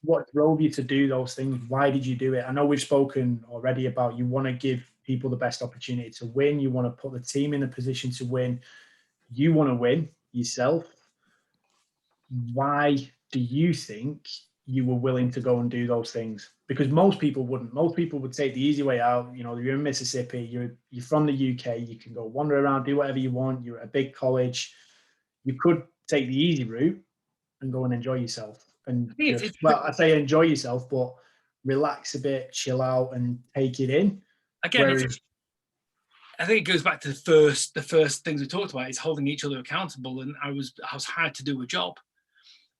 What drove you to do those things? Why did you do it? I know we've spoken already about, you want to give people the best opportunity to win. You want to put the team in a position to win. You want to win yourself. Why do you think you were willing to go and do those things? Because most people wouldn't. Most people would take the easy way out. You're in Mississippi, you're from the UK, you can go wander around, do whatever you want. You're at a big college. You could take the easy route and go and enjoy yourself. And I say enjoy yourself, but relax a bit, chill out, and take it in. Again, I think it goes back to the first things we talked about, is holding each other accountable. And I was hired to do a job,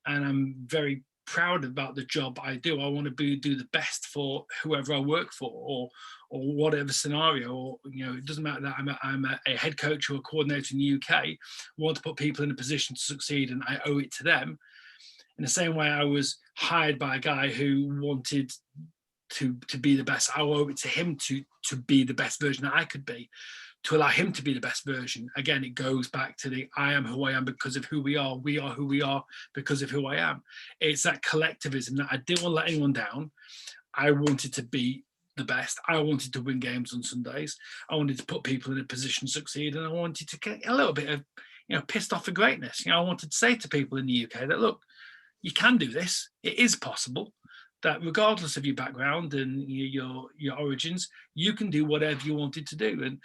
and I'm very proud about the job I do. I want to do the best for whoever I work for, or whatever scenario. Or it doesn't matter that I'm a head coach or a coordinator in the UK. I want to put people in a position to succeed, and I owe it to them. In the same way, I was hired by a guy who wanted to be the best. I owe it to him to be the best version that I could be, to allow him to be the best version. Again, it goes back to the I am who I am because of who we are who we are because of who I am. It's that collectivism that I didn't want to let anyone down. I wanted to be the best. I wanted to win games on Sundays. I wanted to put people in a position to succeed, and I wanted to get a little bit of pissed off for greatness. I wanted to say to people in the UK that, look, you can do this. It is possible. That regardless of your background and your origins, you can do whatever you wanted to do. And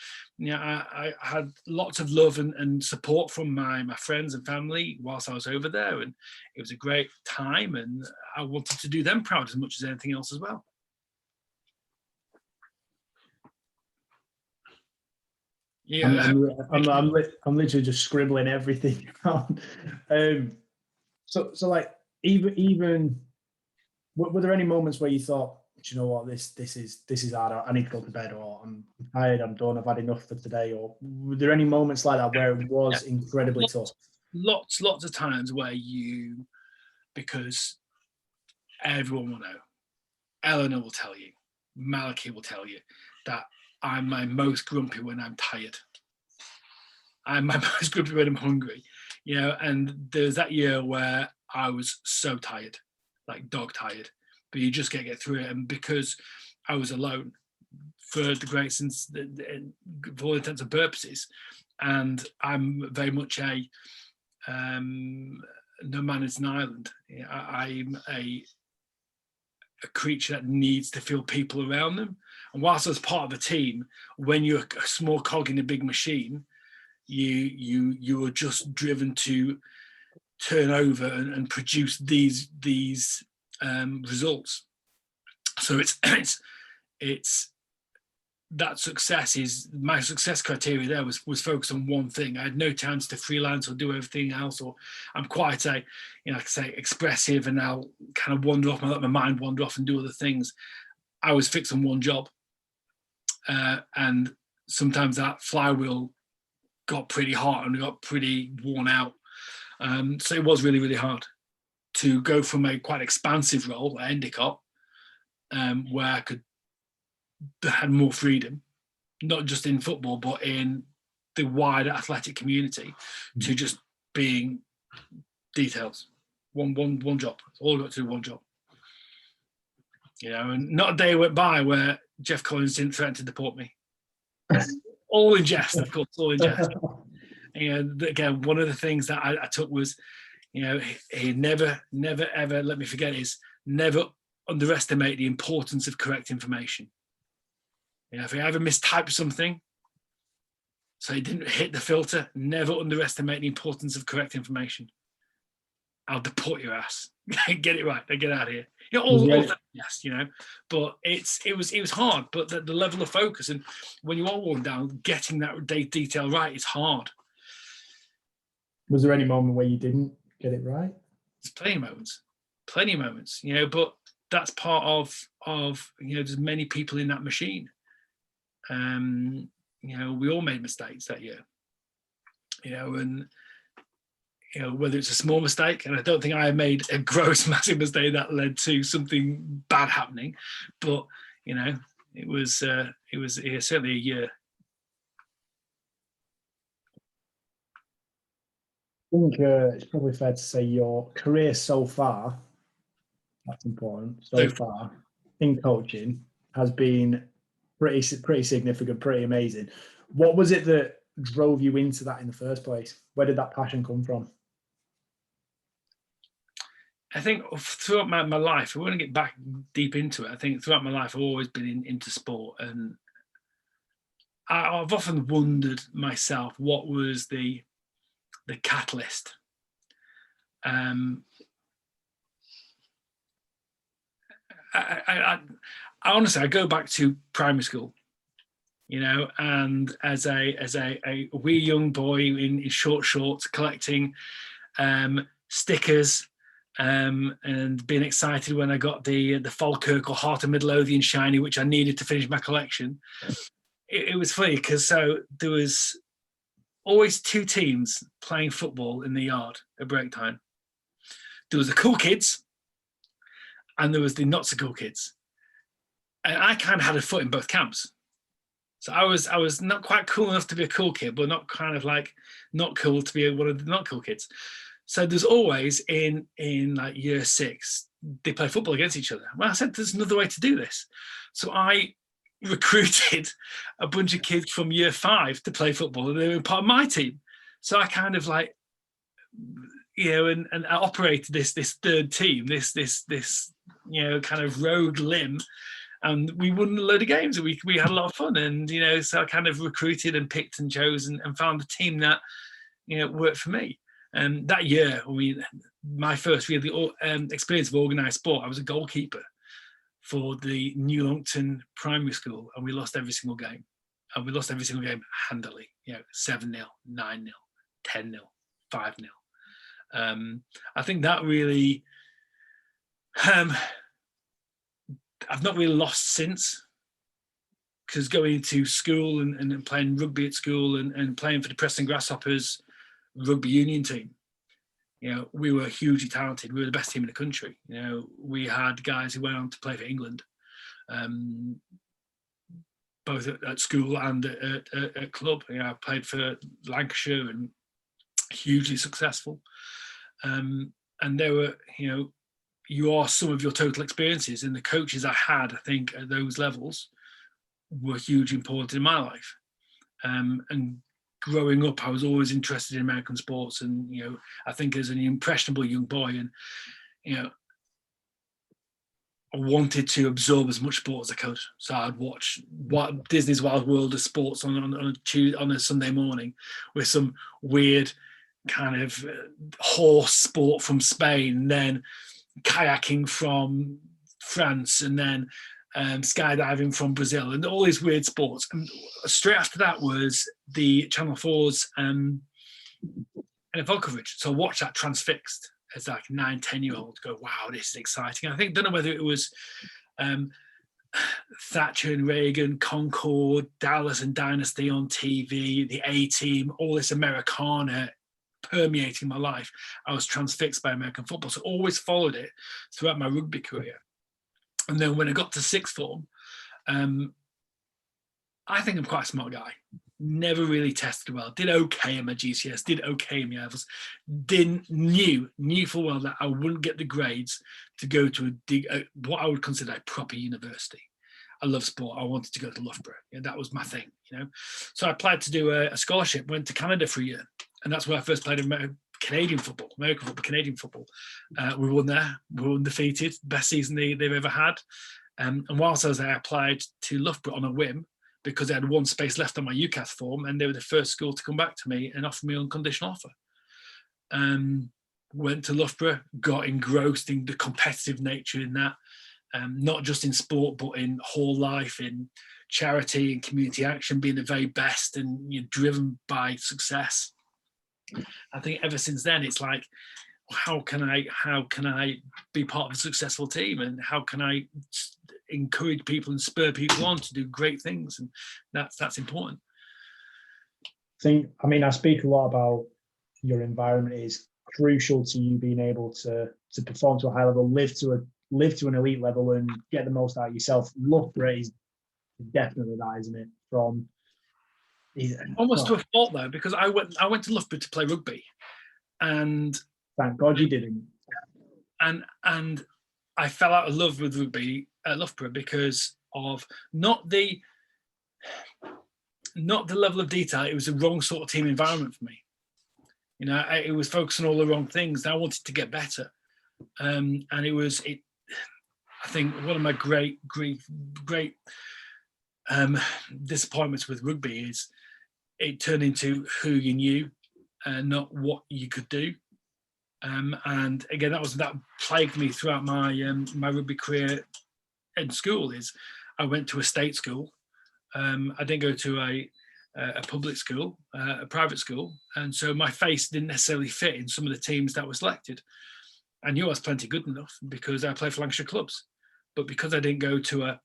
I had lots of love and support from my friends and family whilst I was over there, and it was a great time. And I wanted to do them proud as much as anything else as well. Yeah. I'm literally just scribbling everything down. So like even were there any moments where you thought, do you know what, this is hard, I need to go to bed, or I'm tired, I'm done, I've had enough for today? Or were there any moments like that where it was incredibly tough? Lots of times where because everyone will know, Eleanor will tell you, Malachi will tell you that I'm my most grumpy when I'm tired. I'm my most grumpy when I'm hungry, and there's that year where I was so tired, like dog tired, but you just can't get through it. And because I was alone for the great sense, for all intents and purposes, and I'm very much a no man is an island. I'm a creature that needs to feel people around them. And whilst I was part of a team, when you're a small cog in a big machine, you are just driven to turn over and produce these results. So it's that success is my success criteria. There was focused on one thing. I had no chance to freelance or do everything else. Or I'm quite a, like I say, expressive, and I'll kind of wander off. I let my mind wander off and do other things. I was fixed on one job, and sometimes that flywheel got pretty hot and got pretty worn out. So it was really, really hard to go from a quite expansive role at Endicott, where I had more freedom, not just in football, but in the wider athletic community, to just being details. One job. It's all got to do one job. And not a day went by where Jeff Collins didn't threaten to deport me. All in jest, of course, all in jest. And again, one of the things that I took was, he never, ever let me forget is never underestimate the importance of correct information. If he ever mistyped something, so he didn't hit the filter, never underestimate the importance of correct information. I'll deport your ass. Get it right. Get out of here. Yes, but it was hard. But the level of focus, and when you are worn down, getting that detail right is hard. Was there any moment where you didn't get it right? There's plenty of moments, but that's part of there's many people in that machine. We all made mistakes that year, and whether it's a small mistake, and I don't think I made a gross, massive mistake that led to something bad happening, but it was certainly a year. I think it's probably fair to say your career so far, that's important, so far in coaching has been pretty significant, pretty amazing. What was it that drove you into that in the first place? Where did that passion come from? I think throughout my life, I want to get back deep into it. I think throughout my life, I've always been into sport, and I've often wondered myself what was the catalyst. I honestly, I go back to primary school, and as a wee young boy in short shorts collecting stickers, and being excited when I got the Falkirk or Heart of Midlothian shiny, which I needed to finish my collection. It was funny because there was always two teams playing football in the yard at break time. There was the cool kids and there was the not so cool kids. And I kind of had a foot in both camps. So I was not quite cool enough to be a cool kid, but not kind of like not cool to be one of the not cool kids. So there's always in like year 6, they play football against each other. Well, I said, there's another way to do this. So I recruited a bunch of kids from year 5 to play football, and they were part of my team. So I kind of like, and I operated this third team, this kind of rogue limb, and we won a load of games, and we had a lot of fun. And so I kind of recruited and picked and chose and found a team that worked for me. And that year, my first really experience of organised sport, I was a goalkeeper for the New Longton primary school, and we lost every single game. and we lost every single game handily. 7-0, 9-0, 10-0, 5-0. I think that really, I've not really lost since, because going to school and playing rugby at school and playing for the Preston Grasshoppers rugby union team, we were hugely talented. We were the best team in the country. We had guys who went on to play for England, both at school and at club. I played for Lancashire and hugely successful. And there were, you are some of your total experiences, and the coaches I had, I think, at those levels were hugely important in my life. And growing up, I was always interested in American sports, and I think as an impressionable young boy, and I wanted to absorb as much sport as I could. So I'd watch Disney's Wild World of Sports on a Sunday morning with some weird kind of horse sport from Spain, and then kayaking from France, and then skydiving from Brazil, and all these weird sports. And straight after that was the Channel 4's NFL coverage. So I watched that transfixed as like 9-10-year-old, go, wow, this is exciting. I don't know whether it was Thatcher and Reagan, Concord, Dallas and Dynasty on TV, the A-Team, all this Americana permeating my life. I was transfixed by American football, so always followed it throughout my rugby career. And then when I got to sixth form, I think I'm quite a smart guy. Never really tested well. Did okay in my GCS, did okay in my levels. Knew full well that I wouldn't get the grades to go to what I would consider a proper university. I love sport. I wanted to go to Loughborough. That was my thing, So I applied to do a scholarship, went to Canada for a year. And that's where I first played American football. We won there. We were undefeated. Best season they've ever had. And whilst I was there, I applied to Loughborough on a whim, because they had one space left on my UCAS form, and they were the first school to come back to me and offer me an unconditional offer. Went to Loughborough, got engrossed in the competitive nature in that, not just in sport, but in whole life, in charity and community action, being the very best, and driven by success. I think ever since then, it's like, how can I be part of a successful team, and how can I encourage people and spur people on to do great things? And that's important. I speak a lot about your environment is crucial to you being able to perform to a high level, live to an elite level, and get the most out of yourself. Loughborough is definitely that, isn't it? Almost to a fault though, because I went to Loughborough to play rugby, and thank God you didn't. And I fell out of love with rugby at Loughborough because of not the level of detail. It was the wrong sort of team environment for me. It was focusing on all the wrong things. And I wanted to get better, and I think one of my great disappointments with rugby is it turned into who you knew and not what you could do. And again, that plagued me throughout my rugby career in school. Is I went to a state school. I didn't go to a public school, a private school, and so my face didn't necessarily fit in some of the teams that were selected. I knew I was plenty good enough because I played for Lancashire clubs, but because I didn't go to an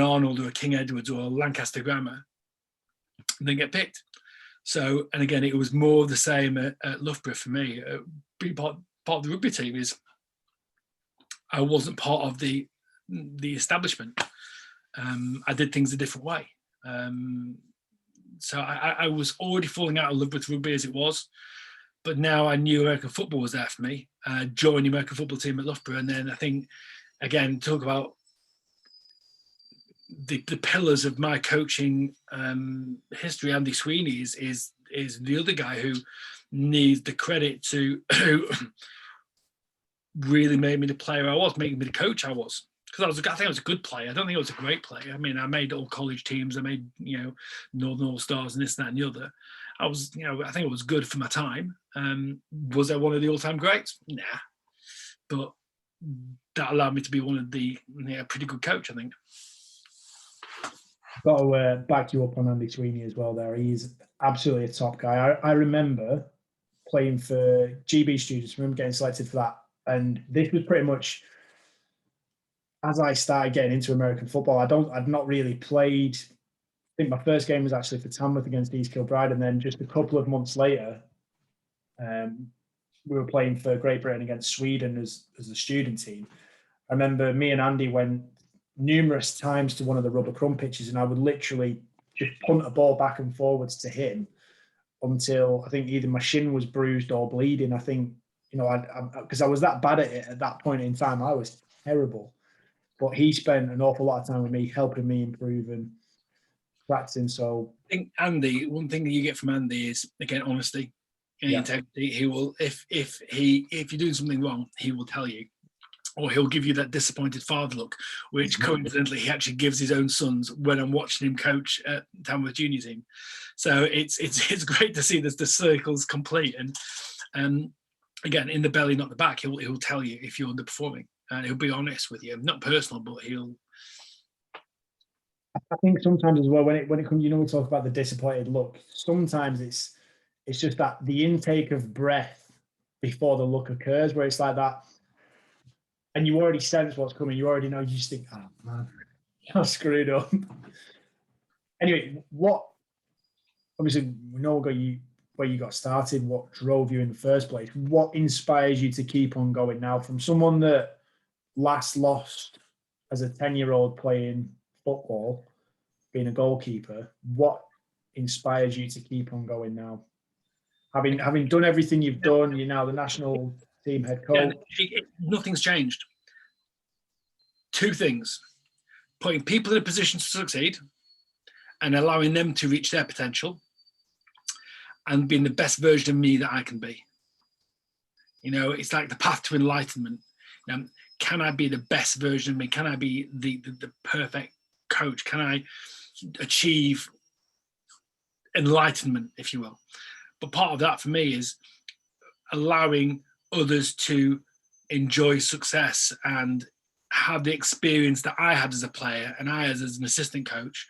Arnold or a King Edwards or a Lancaster Grammar, I didn't get picked. So, and again, it was more of the same at Loughborough for me. Being part of the rugby team is I wasn't part of the establishment. I did things a different way. So I was already falling out of love with rugby as it was, but now I knew American football was there for me. Joined the American football team at Loughborough, and then I think, again, talk about the pillars of my coaching history. Andy Sweeney is the other guy who needs the credit to who really made me the player I was, making me the coach I was. Because I think I was a good player. I don't think I was a great player. I mean, I made all college teams. I made, Northern All-Stars and this, that, and the other. I was, I think I was good for my time. Was I one of the all-time greats? Nah. But that allowed me to be one of the pretty good coach, I think. got to back you up on Andy Sweeney as well there. He's absolutely a top guy. I remember playing for GB students. I remember getting selected for that. And this was pretty much as I started getting into American football. I'd not really played. I think my first game was actually for Tamworth against East Kilbride. And then just a couple of months later, we were playing for Great Britain against Sweden as a student team. I remember me and Andy went numerous times to one of the rubber crumb pitches, and I would literally just punt a ball back and forwards to him until I think either my shin was bruised or bleeding. I think, because I was that bad at it at that point in time, I was terrible. But he spent an awful lot of time with me, helping me improve and practicing. So I think Andy, one thing that you get from Andy is, again, honesty and integrity. He will, if you're doing something wrong, he will tell you. Or he'll give you that disappointed father look, which coincidentally he actually gives his own sons when I'm watching him coach at Tamworth junior team. So it's great to see the circles complete. And again, in the belly, not the back, he'll tell you if you're underperforming, and he'll be honest with you, not personal, but he'll. I think sometimes as well when it comes, we talk about the disappointed look. Sometimes it's just that the intake of breath before the look occurs, where it's like that. And you already sense what's coming. You already know. You just think, oh, man, I screwed up. Anyway, obviously, we know where you got started, what drove you in the first place. What inspires you to keep on going now? From someone that last lost as a 10-year-old playing football, being a goalkeeper, what inspires you to keep on going now? Having done everything you've done, you're now the national team head coach. Yeah, nothing's changed. Two things: putting people in a position to succeed and allowing them to reach their potential, and being the best version of me that I can be. It's like the path to enlightenment. Can I be the best version of me? Can I be the perfect coach? Can I achieve enlightenment, if you will? But part of that for me is allowing others to enjoy success and have the experience that I had as a player and I had as an assistant coach,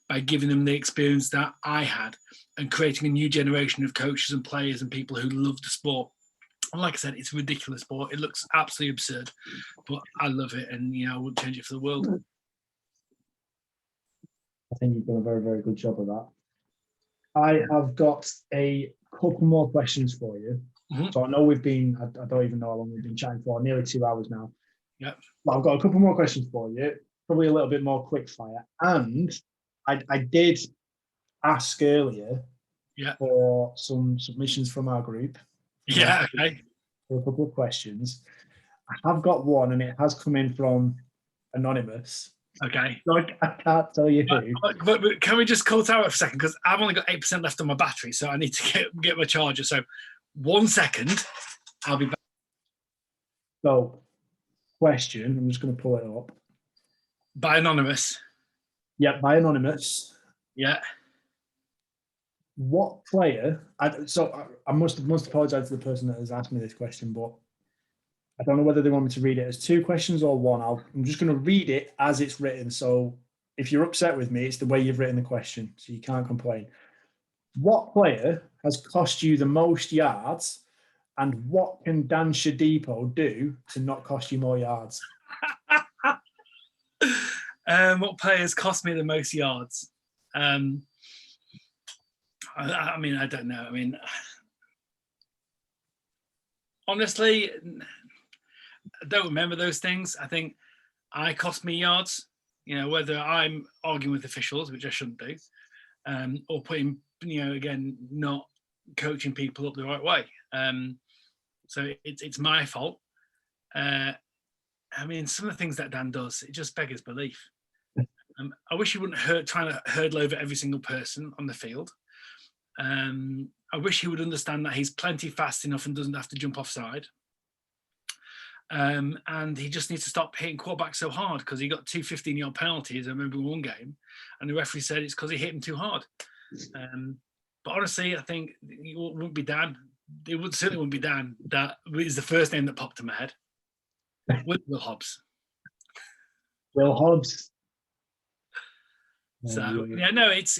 by giving them the experience that I had and creating a new generation of coaches and players and people who love the sport. And like I said, it's a ridiculous sport. It looks absolutely absurd, but I love it, and I wouldn't change it for the world. I think you've done a very, very good job of that. I have got a couple more questions for you. Mm-hmm. So I know I don't even know how long we've been chatting for, nearly 2 hours now. Yeah. But I've got a couple more questions for you, probably a little bit more quick fire. And I did ask earlier for some submissions from our group. Yeah, okay. For a couple of questions. I have got one, and it has come in from Anonymous. Okay. So I can't tell you who. But can we just call it out for a second? Because I've only got 8% left on my battery, so I need to get my charger. So 1 second, I'll be back. So, question, I'm just going to pull it up. By Anonymous. Yeah, by Anonymous. Yeah. What player? I must apologise to the person that has asked me this question, but I don't know whether they want me to read it as 2 questions or 1. I'm just going to read it as it's written. So if you're upset with me, it's the way you've written the question, so you can't complain. What player has cost you the most yards, and what can Dan Shadipo do to not cost you more yards? What players cost me the most yards? I mean, I don't know. I mean, honestly, I don't remember those things. I think I cost me yards, whether I'm arguing with officials, which I shouldn't do, or putting, again, not coaching people up the right way. So it's my fault. I mean, some of the things that Dan does, it just beggars belief. I wish he wouldn't trying to hurdle over every single person on the field. I wish he would understand that he's plenty fast enough and doesn't have to jump offside. And he just needs to stop hitting quarterbacks so hard, because he got 2 15-yard penalties, I remember one game, and the referee said it's because he hit him too hard. But honestly, I think it wouldn't be Dan. It certainly wouldn't be Dan. That is the first name that popped in my head. Will Hobbs. Will Hobbs. So yeah, no, it's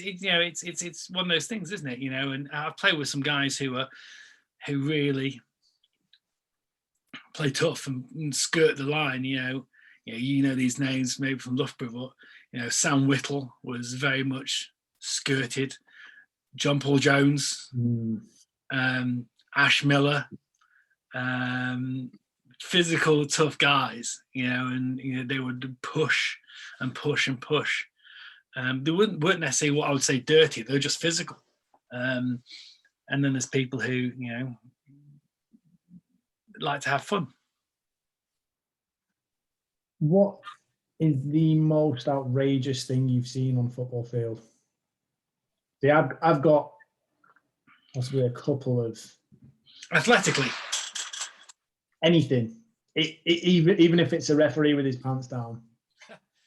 one of those things, isn't it? And I've played with some guys who really play tough and skirt the line. You know these names maybe from Loughborough, but Sam Whittle was very much skirted. John Paul Jones, Ash Miller, physical tough guys. And they would push and push and push. They weren't necessarily what I would say dirty. They were just physical. And then there's people who like to have fun. What is the most outrageous thing you've seen on a football field? See, I've got possibly a couple of athletically. Anything, even if it's a referee with his pants down.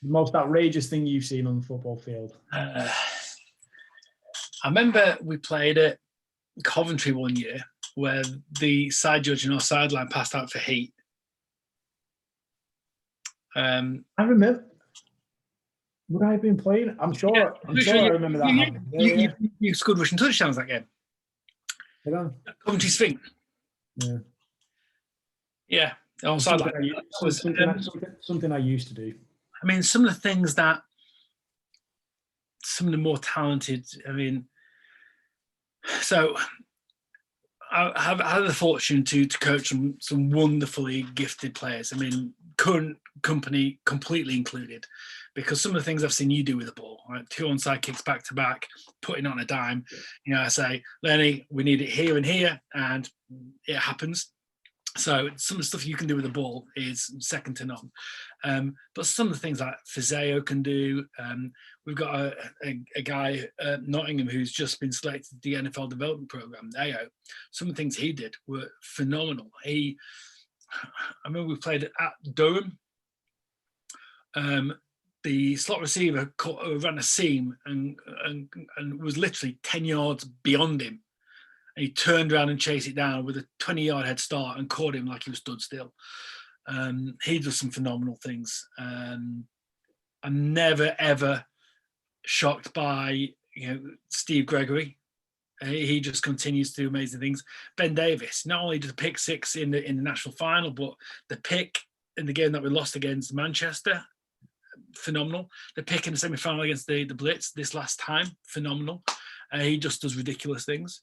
The most outrageous thing you've seen on the football field? I remember we played at Coventry one year where the side judge on our sideline passed out for heat. I remember. Would I have been playing? I'm sure I remember that. You scored rushing touchdowns that game. Yeah. Coventry Sphinx. Yeah. Yeah. On something I used to do. I mean, some of the things that some of the more talented, so I have had the fortune to coach some wonderfully gifted players. Current company completely included, because some of the things I've seen you do with the ball, right? 2 onside kicks back to back, putting on a dime. I say, Lenny, we need it here and here, and it happens. So some of the stuff you can do with the ball is second to none. But some of the things like Fizeo can do, we've got a guy at Nottingham who's just been selected to the NFL development program, AO. Some of the things he did were phenomenal. I remember we played at Durham. The slot receiver ran a seam and was literally 10 yards beyond him. And he turned around and chased it down with a 20-yard head start and caught him like he was stood still. He does some phenomenal things. I'm never, ever shocked by Steve Gregory. He just continues to do amazing things. Ben Davis, not only did the pick 6 in the national final, but the pick in the game that we lost against Manchester, phenomenal. The pick in the semi-final against the Blitz this last time, phenomenal. He just does ridiculous things.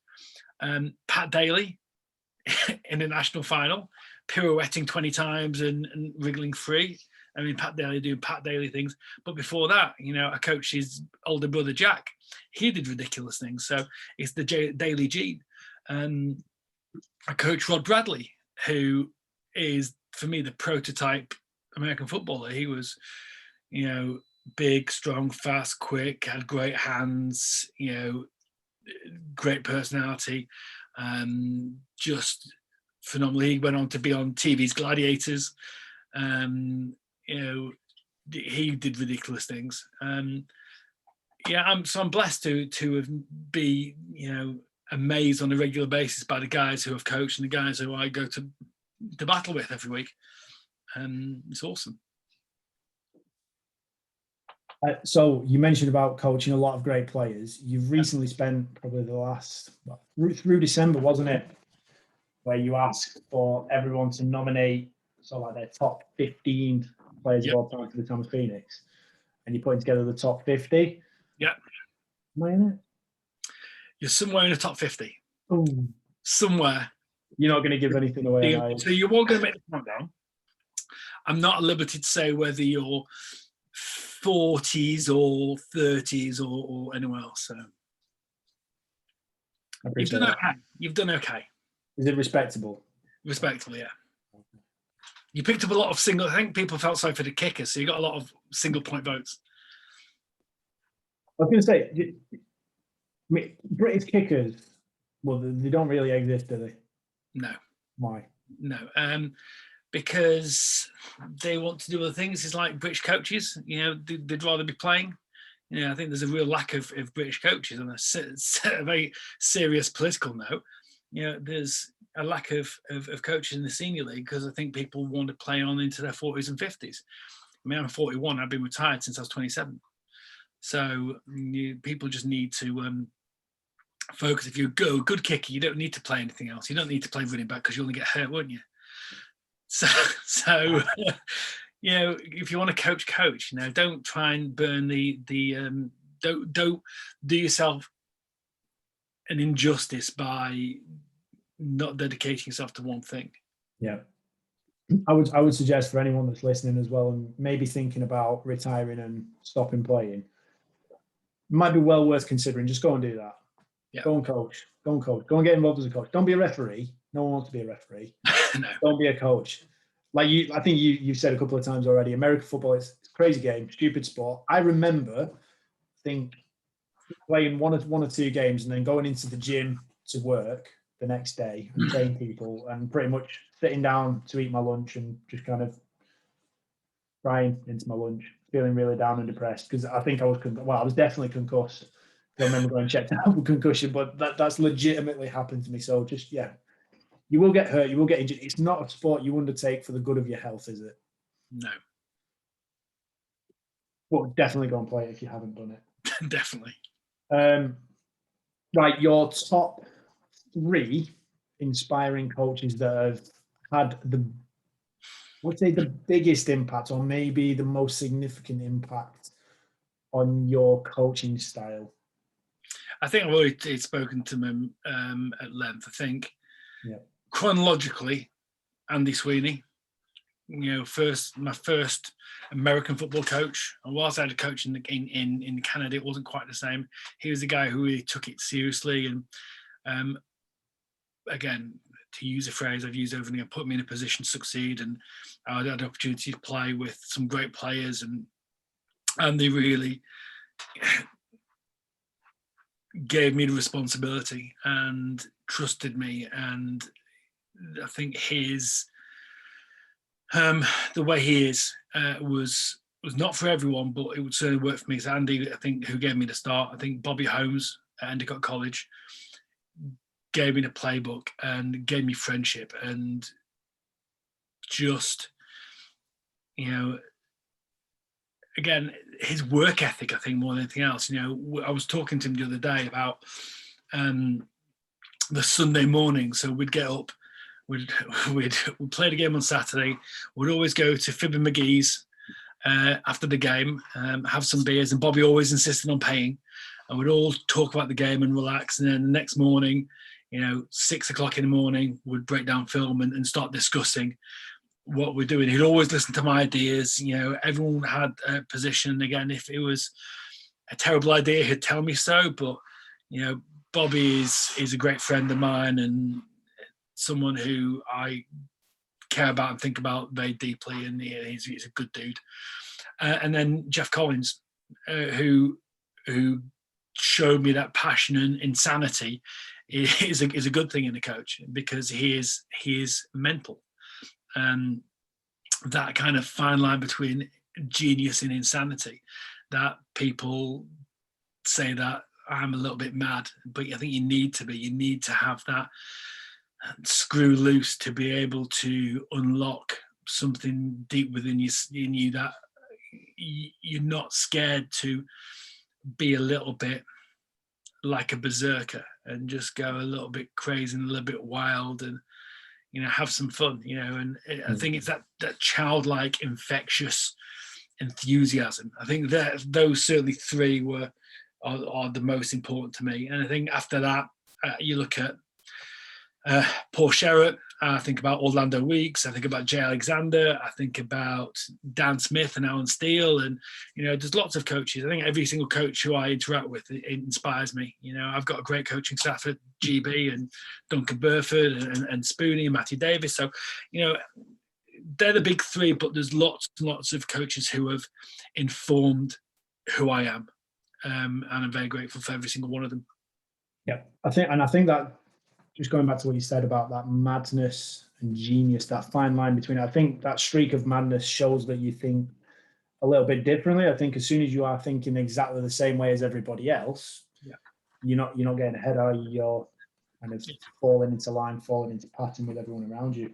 Pat Daly in the national final, pirouetting 20 times and wriggling free. Pat Daly doing Pat Daly things. But before that, I coached his older brother, Jack. He did ridiculous things. So it's the Daly gene. I coached Rod Bradley, who is, for me, the prototype American footballer. He was, big, strong, fast, quick, had great hands, great personality, just phenomenal. He went on to be on TV's Gladiators. He did ridiculous things. I'm blessed to be amazed on a regular basis by the guys who have coached and the guys who I go to battle with every week. It's awesome. So you mentioned about coaching a lot of great players. You've recently spent probably the last through December, wasn't it, where you asked for everyone to nominate their top 15 players of all time for the Tamworth Phoenix, and you're putting together the top 50. Yeah. Am I in it? You're somewhere in the top 50. Oh, somewhere. You're not going to give anything away. So you are going to make the countdown. I'm not at liberty to say whether you're 40s or 30s or anywhere else. So you've done okay. You've done okay. Is it respectable? Respectable, yeah. You picked up a lot of single. I think people felt sorry for the kickers, so you got a lot of single point votes. I was going to say, British kickers. Well, they don't really exist, do they? No. Why? No. Because they want to do other things. It's like British coaches, they'd rather be playing. I think there's a real lack of British coaches on a very serious political note. There's a lack of coaches in the senior league because I think people want to play on into their 40s and 50s. I'm 41. I've been retired since I was 27. So people just need to focus. If you're a good kicker, you don't need to play anything else. You don't need to play running back because you'll only get hurt, won't you? So if you want to coach. Don't try and burn don't do yourself an injustice by not dedicating yourself to one thing. Yeah. I would suggest for anyone that's listening as well and maybe thinking about retiring and stopping playing, it might be well worth considering. Just go and do that. Yeah. Go and coach. Go and get involved as a coach. Don't be a referee. No one wants to be a referee. No. Don't be a coach. Like I think you've said a couple of times already, American football is a crazy game, stupid sport. I remember, playing one or two games and then going into the gym to work the next day and train people and pretty much sitting down to eat my lunch and just kind of crying into my lunch, feeling really down and depressed because I think I was definitely concussed. I remember going and checked out for concussion, but that's legitimately happened to me. So just, you will get hurt, you will get injured. It's not a sport you undertake for the good of your health, is it? No. Well, definitely go and play it if you haven't done it. Definitely. Right, your top 3 inspiring coaches that have had the biggest impact or maybe the most significant impact on your coaching style. I think I've already spoken to them at length. I think chronologically, Andy Sweeney, my first American football coach. And whilst I had a coach in Canada, it wasn't quite the same. He was the guy who really took it seriously. And again, to use a phrase I've used over and again, put me in a position to succeed. And I had the opportunity to play with some great players, and they really gave me the responsibility and trusted me. And I think the way he is was not for everyone, but it would certainly work for me. So Andy, I think, who gave me the start. I think Bobby Holmes at Endicott College gave me the playbook and gave me friendship and just, again, his work ethic, I think, more than anything else. I was talking to him the other day about the Sunday morning. So we'd get up, we'd play the game on Saturday. We'd always go to Fibber McGee's after the game, have some beers, and Bobby always insisted on paying. And we'd all talk about the game and relax. And then the next morning, 6 o'clock in the morning, we'd break down film and start discussing what we're doing. He'd always listen to my ideas. Everyone had a position. Again, if it was a terrible idea, he'd tell me so. But, Bobby is a great friend of mine and someone who I care about and think about very deeply, and he's a good dude. And then Jeff Collins, who showed me that passion and insanity is a good thing in a coach, because he is mental. That kind of fine line between genius and insanity, that people say that I'm a little bit mad, but I think you need to have that screw loose to be able to unlock something deep within you that you're not scared to be a little bit like a berserker and just go a little bit crazy and a little bit wild and have some fun, and I think it's that childlike, infectious enthusiasm. I think that those certainly 3 are the most important to me. And I think after that, you look at Paul Sherratt, I think about Orlando Weeks, I think about Jay Alexander, I think about Dan Smith and Alan Steele, and there's lots of coaches. I think every single coach who I interact with, it inspires me. I've got a great coaching staff at GB and Duncan Burford and Spoonie and Matthew Davis. So they're the big 3, but there's lots and lots of coaches who have informed who I am, and I'm very grateful for every single one of them. Yeah, I think that, just going back to what you said about that madness and genius, that fine line between it, I think that streak of madness shows that you think a little bit differently. I think as soon as you are thinking exactly the same way as everybody else, you're not getting ahead, are you? You're kind of falling into line, falling into pattern with everyone around you.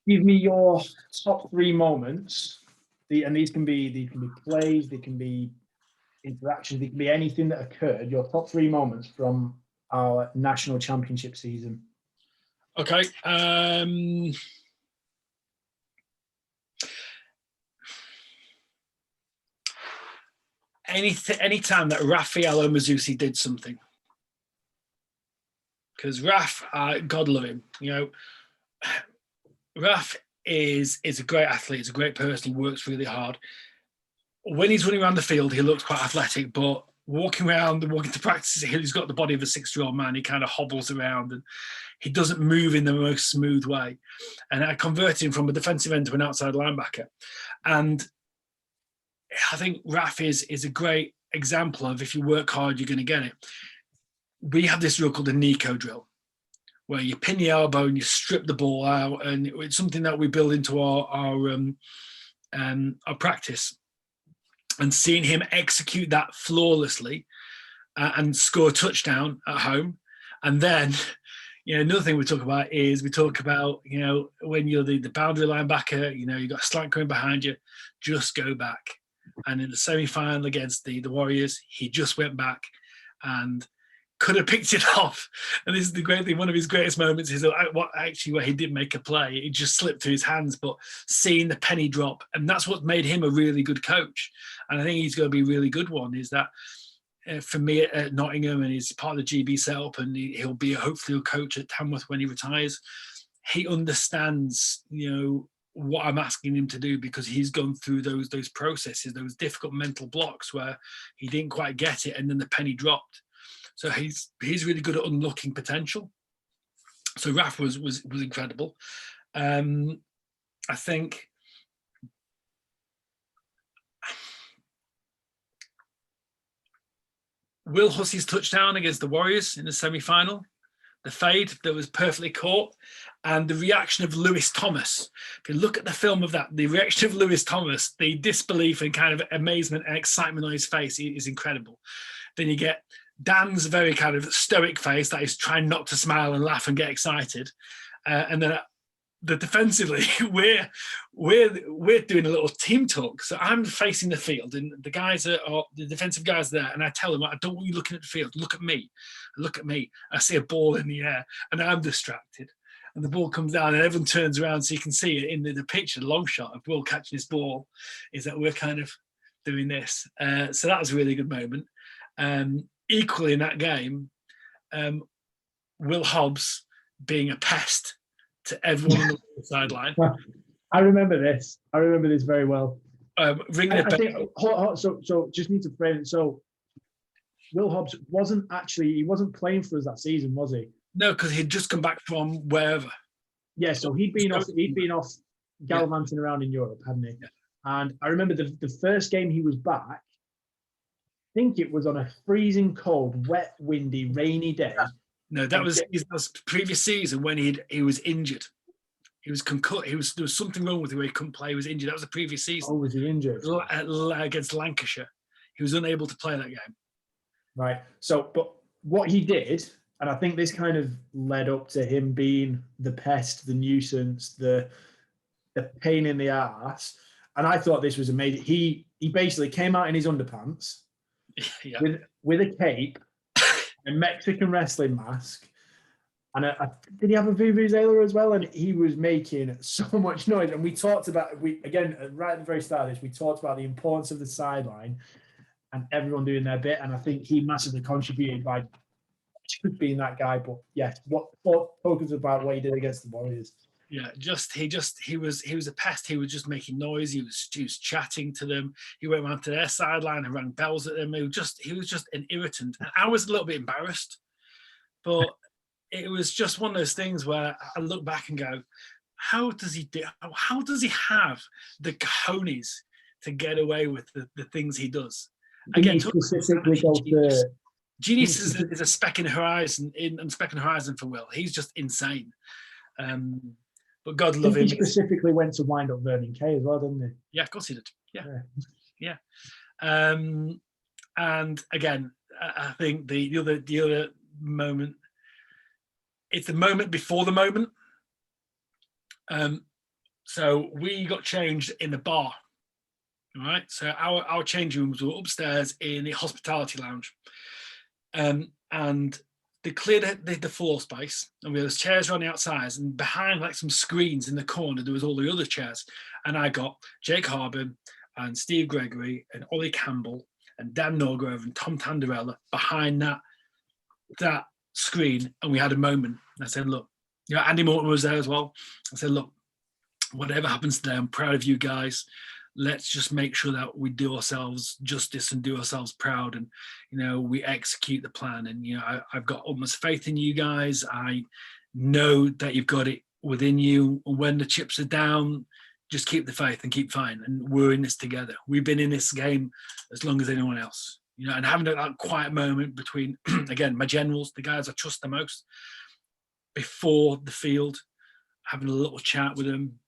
Give me your top 3 moments and these can be plays, they can be interactions, they can be anything that occurred. Your top 3 moments from our national championship season. Okay. Any time that Raffaello Mazzucci did something, because Raf, God love him, Raf is a great athlete, he's a great person, he works really hard. When he's running around the field, he looks quite athletic, but walking to practice, he's got the body of a 6-year-old man. He kind of hobbles around and he doesn't move in the most smooth way. And I converted him from a defensive end to an outside linebacker. And I think Raf is a great example of, if you work hard, you're going to get it. We have this drill called the Nico drill, where you pin the elbow and you strip the ball out, and it's something that we build into our practice. And seeing him execute that flawlessly and score a touchdown at home, and then another thing we talk about, when you're the boundary linebacker, you've got a slant coming behind you, just go back. And in the semi-final against the Warriors, he just went back and could have picked it off. And this is the great thing. One of his greatest moments is where he did make a play. It just slipped through his hands, but seeing the penny drop, and that's what made him a really good coach. And I think he's going to be a really good one, is that for me at Nottingham, and he's part of the GB setup, and he'll be hopefully a coach at Tamworth when he retires. He understands, what I'm asking him to do, because he's gone through those processes, those difficult mental blocks where he didn't quite get it, and then the penny dropped. So he's really good at unlocking potential. So Raf was incredible. I think Will Hussey's touchdown against the Warriors in the semi-final, the fade that was perfectly caught, and the reaction of Lewis Thomas. If you look at the film of that, the reaction of Lewis Thomas, the disbelief and kind of amazement and excitement on his face is incredible. Then you get Dan's very kind of stoic face that is trying not to smile and laugh and get excited. And then the defensively, we're doing a little team talk. So I'm facing the field, and the guys the defensive guys there, and I tell them, I don't want you looking at the field. Look at me. Look at me. I see a ball in the air, and I'm distracted. And the ball comes down, and everyone turns around, so you can see it in the picture, the long shot of Will catching his ball, is that we're kind of doing this. So that was a really good moment. Equally in that game, Will Hobbs being a pest to everyone on the sideline. I remember this. I remember this very well. Ringing a bell. So just need to frame it. So Will Hobbs wasn't playing for us that season, was he? No, because he'd just come back from wherever. Yeah, so he'd been off gallivanting around in Europe, hadn't he? Yeah. And I remember the first game he was back, I think it was on a freezing cold, wet, windy, rainy day. No, that was the previous season when he was injured. He was concussed. There was something wrong with him where he couldn't play. He was injured. That was the previous season. Oh, was he injured? Against Lancashire. He was unable to play that game. Right. So, but what he did, and I think this kind of led up to him being the pest, the nuisance, the pain in the ass. And I thought this was amazing. He basically came out in his underpants with a cape, a Mexican wrestling mask, and did he have a vuvuzela as well? And he was making so much noise. And we talked about, again, right at the very start of this, we talked about the importance of the sideline and everyone doing their bit. And I think he massively contributed by being that guy. But yeah, what focus about what he did against the Warriors? Yeah, he was a pest. He was just making noise. He was chatting to them. He went around to their sideline and rang bells at them. He was just an irritant. And I was a little bit embarrassed, but it was just one of those things where I look back and go, how does he have the cojones to get away with the things he does? Again, genius is a speck in the horizon for Will. He's just insane. But God love him. He specifically went to wind up Vernon Kay as well, didn't he? Yeah, of course he did. Yeah. And again, I think the other moment, it's the moment before the moment. So we got changed in the bar All right. So our change rooms were upstairs in the hospitality lounge. And they cleared the floor space, and we had chairs around the outside, and behind like some screens in the corner, there was all the other chairs. And I got Jake Harbin and Steve Gregory and Ollie Campbell and Dan Norgrove and Tom Tanderella behind that screen, and we had a moment. I said, look, Andy Morton was there as well. I said, look, whatever happens today, I'm proud of you guys. Let's just make sure that we do ourselves justice and do ourselves proud, and we execute the plan. And I've got almost faith in you guys. I know that you've got it within you, and when the chips are down, just keep the faith and keep fighting. And we're in this together. We've been in this game as long as anyone else. And having that quiet moment between, again, my generals, the guys I trust the most, before the field, having a little chat with them,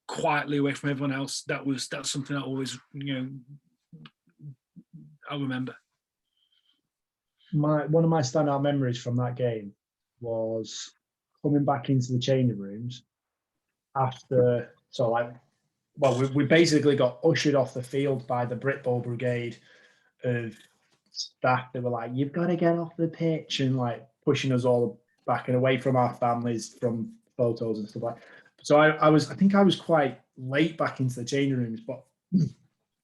quietly away from everyone else. That's something I always, I'll remember. One of my standout memories from that game was coming back into the changing rooms after. So we basically got ushered off the field by the Brit Bowl brigade of staff that were like, "You've got to get off the pitch," and like pushing us all back and away from our families, from photos and stuff like that. So I think I was quite late back into the changing rooms, but I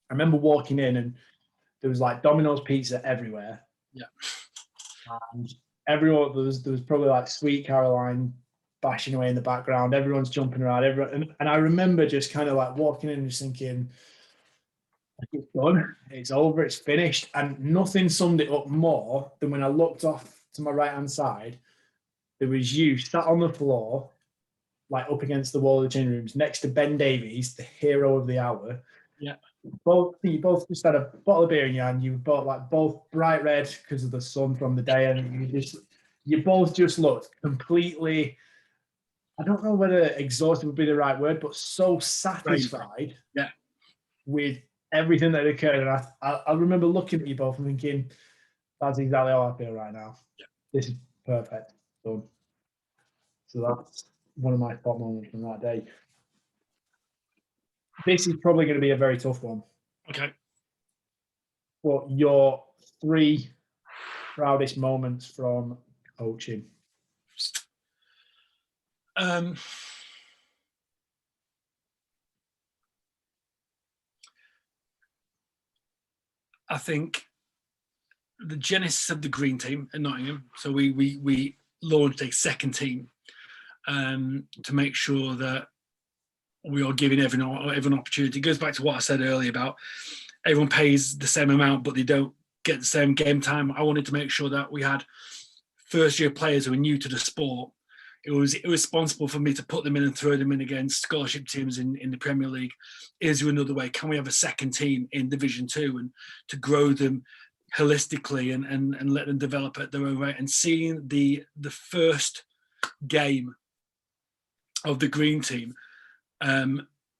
remember walking in and there was like Domino's pizza everywhere. Yeah. And everyone, there was probably like Sweet Caroline bashing away in the background. Everyone's jumping around. And I remember just kind of like walking in and just thinking, it's done, it's over, it's finished. And nothing summed it up more than when I looked off to my right-hand side, there was you sat on the floor, like up against the wall of the changing rooms, next to Ben Davies, the hero of the hour. Yeah. You both just had a bottle of beer in your hand. You bought like both bright red because of the sun from the day, and you both just looked completely, I don't know whether exhausted would be the right word, but so satisfied with everything that occurred. And I remember looking at you both and thinking, that's exactly how I feel right now. Yeah. This is perfect. So that's one of my top moments from that day. This is probably going to be a very tough one. Okay. What your 3 proudest moments from coaching? I think the genesis of the green team in Nottingham. So we launched a second team to make sure that we are giving everyone opportunity. It goes back to what I said earlier about everyone pays the same amount, but they don't get the same game time. I wanted to make sure that we had first-year players who are new to the sport. It was irresponsible for me to put them in and throw them in against scholarship teams in the Premier League. Is there another way? Can we have a second team in Division 2 and to grow them holistically and let them develop at their own rate? And seeing the first game of the green team,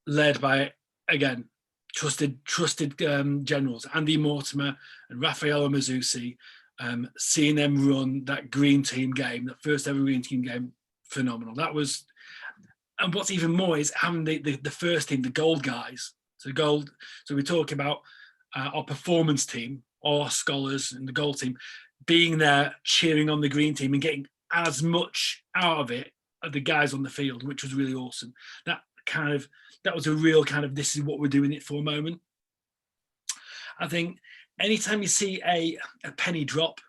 led by, again, trusted generals, Andy Mortimer and Raffaele Mazzucci, seeing them run that green team game, that first ever green team game, phenomenal. That was, and what's even more is having the first team, the gold guys. So we're talking about our performance team, our scholars and the gold team being there cheering on the green team and getting as much out of it of the guys on the field, which was really awesome. That was a real kind of, this is what we're doing it for moment. I think anytime you see a penny drop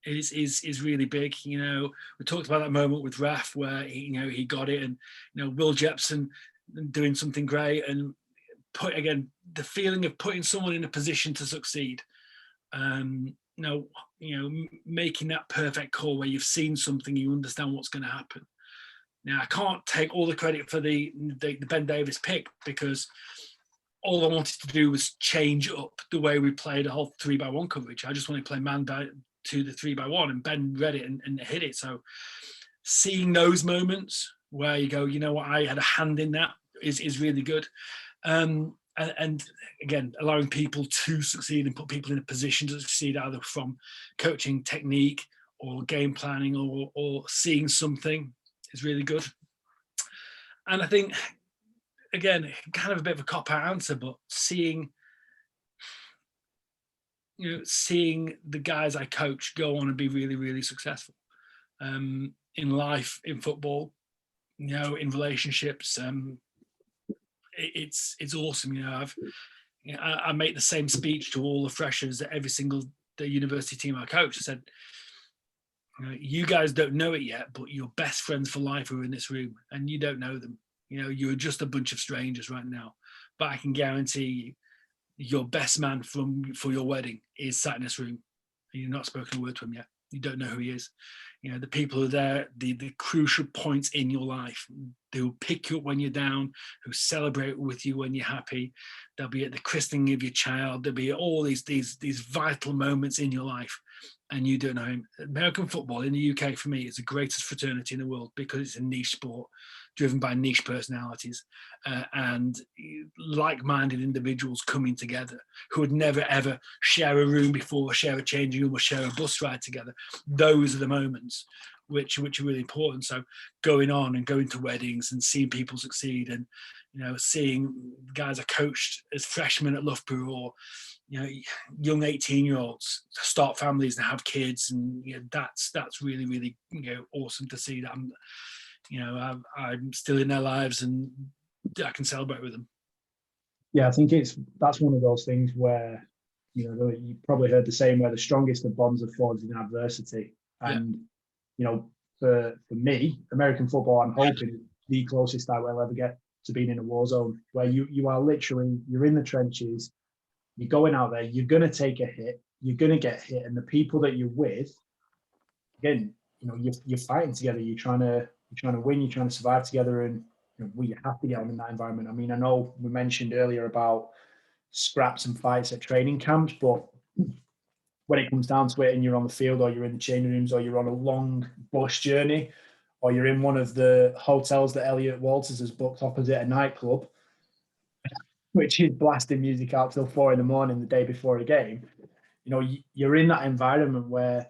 is really big. We talked about that moment with Raf where he got it, and Will Jepson doing something great, and the feeling of putting someone in a position to succeed. Making that perfect call where you've seen something, you understand what's going to happen. Now, I can't take all the credit for the Ben Davies pick, because all I wanted to do was change up the way we played a whole 3x1 coverage. I just wanted to play man to the 3x1, and Ben read it and hit it. So seeing those moments where you go, what, I had a hand in that is really good. And again, allowing people to succeed and put people in a position to succeed, either from coaching technique or game planning or seeing something, is really good. And I think, again, kind of a bit of a cop-out answer, but seeing seeing the guys I coach go on and be really, really successful in life, in football, in relationships. It's awesome. I make the same speech to all the freshers at every single the university team I coach. I said, you guys don't know it yet, but your best friends for life are in this room, and you don't know them. You're just a bunch of strangers right now, but I can guarantee you, your best man for your wedding is sat in this room, and you've not spoken a word to him yet. You don't know who he is. The people who are there, the crucial points in your life. They will pick you up when you're down, who celebrate with you when you're happy. They'll be at the christening of your child. There'll be all these vital moments in your life, and you don't know him. American football in the UK, for me, is the greatest fraternity in the world because it's a niche sport driven by niche personalities and like-minded individuals coming together who would never, ever share a room before, share a changing room, or share a bus ride together. Those are the moments which are really important. So going on and going to weddings and seeing people succeed, and seeing guys I coached as freshmen at Loughborough, or young 18-year-olds start families and have kids, and that's really, really awesome to see that I'm still in their lives and I can celebrate with them. Yeah, I think that's one of those things where you probably heard the saying where the strongest of bonds are forged in adversity. And for me, American football, I'm hoping, is the closest I will ever get to being in a war zone, where you are literally, you're in the trenches, you're going out there, you're going to take a hit, you're going to get hit, and the people that you're with, again, you're fighting together, you're trying to win, you're trying to survive together, and you have to get on in that environment. I mean, I know we mentioned earlier about scraps and fights at training camps, but when it comes down to it and you're on the field, or you're in the changing rooms, or you're on a long bus journey, or you're in one of the hotels that Elliot Walters has booked opposite a nightclub, which is blasting music out till 4 a.m. the day before a game, you're in that environment where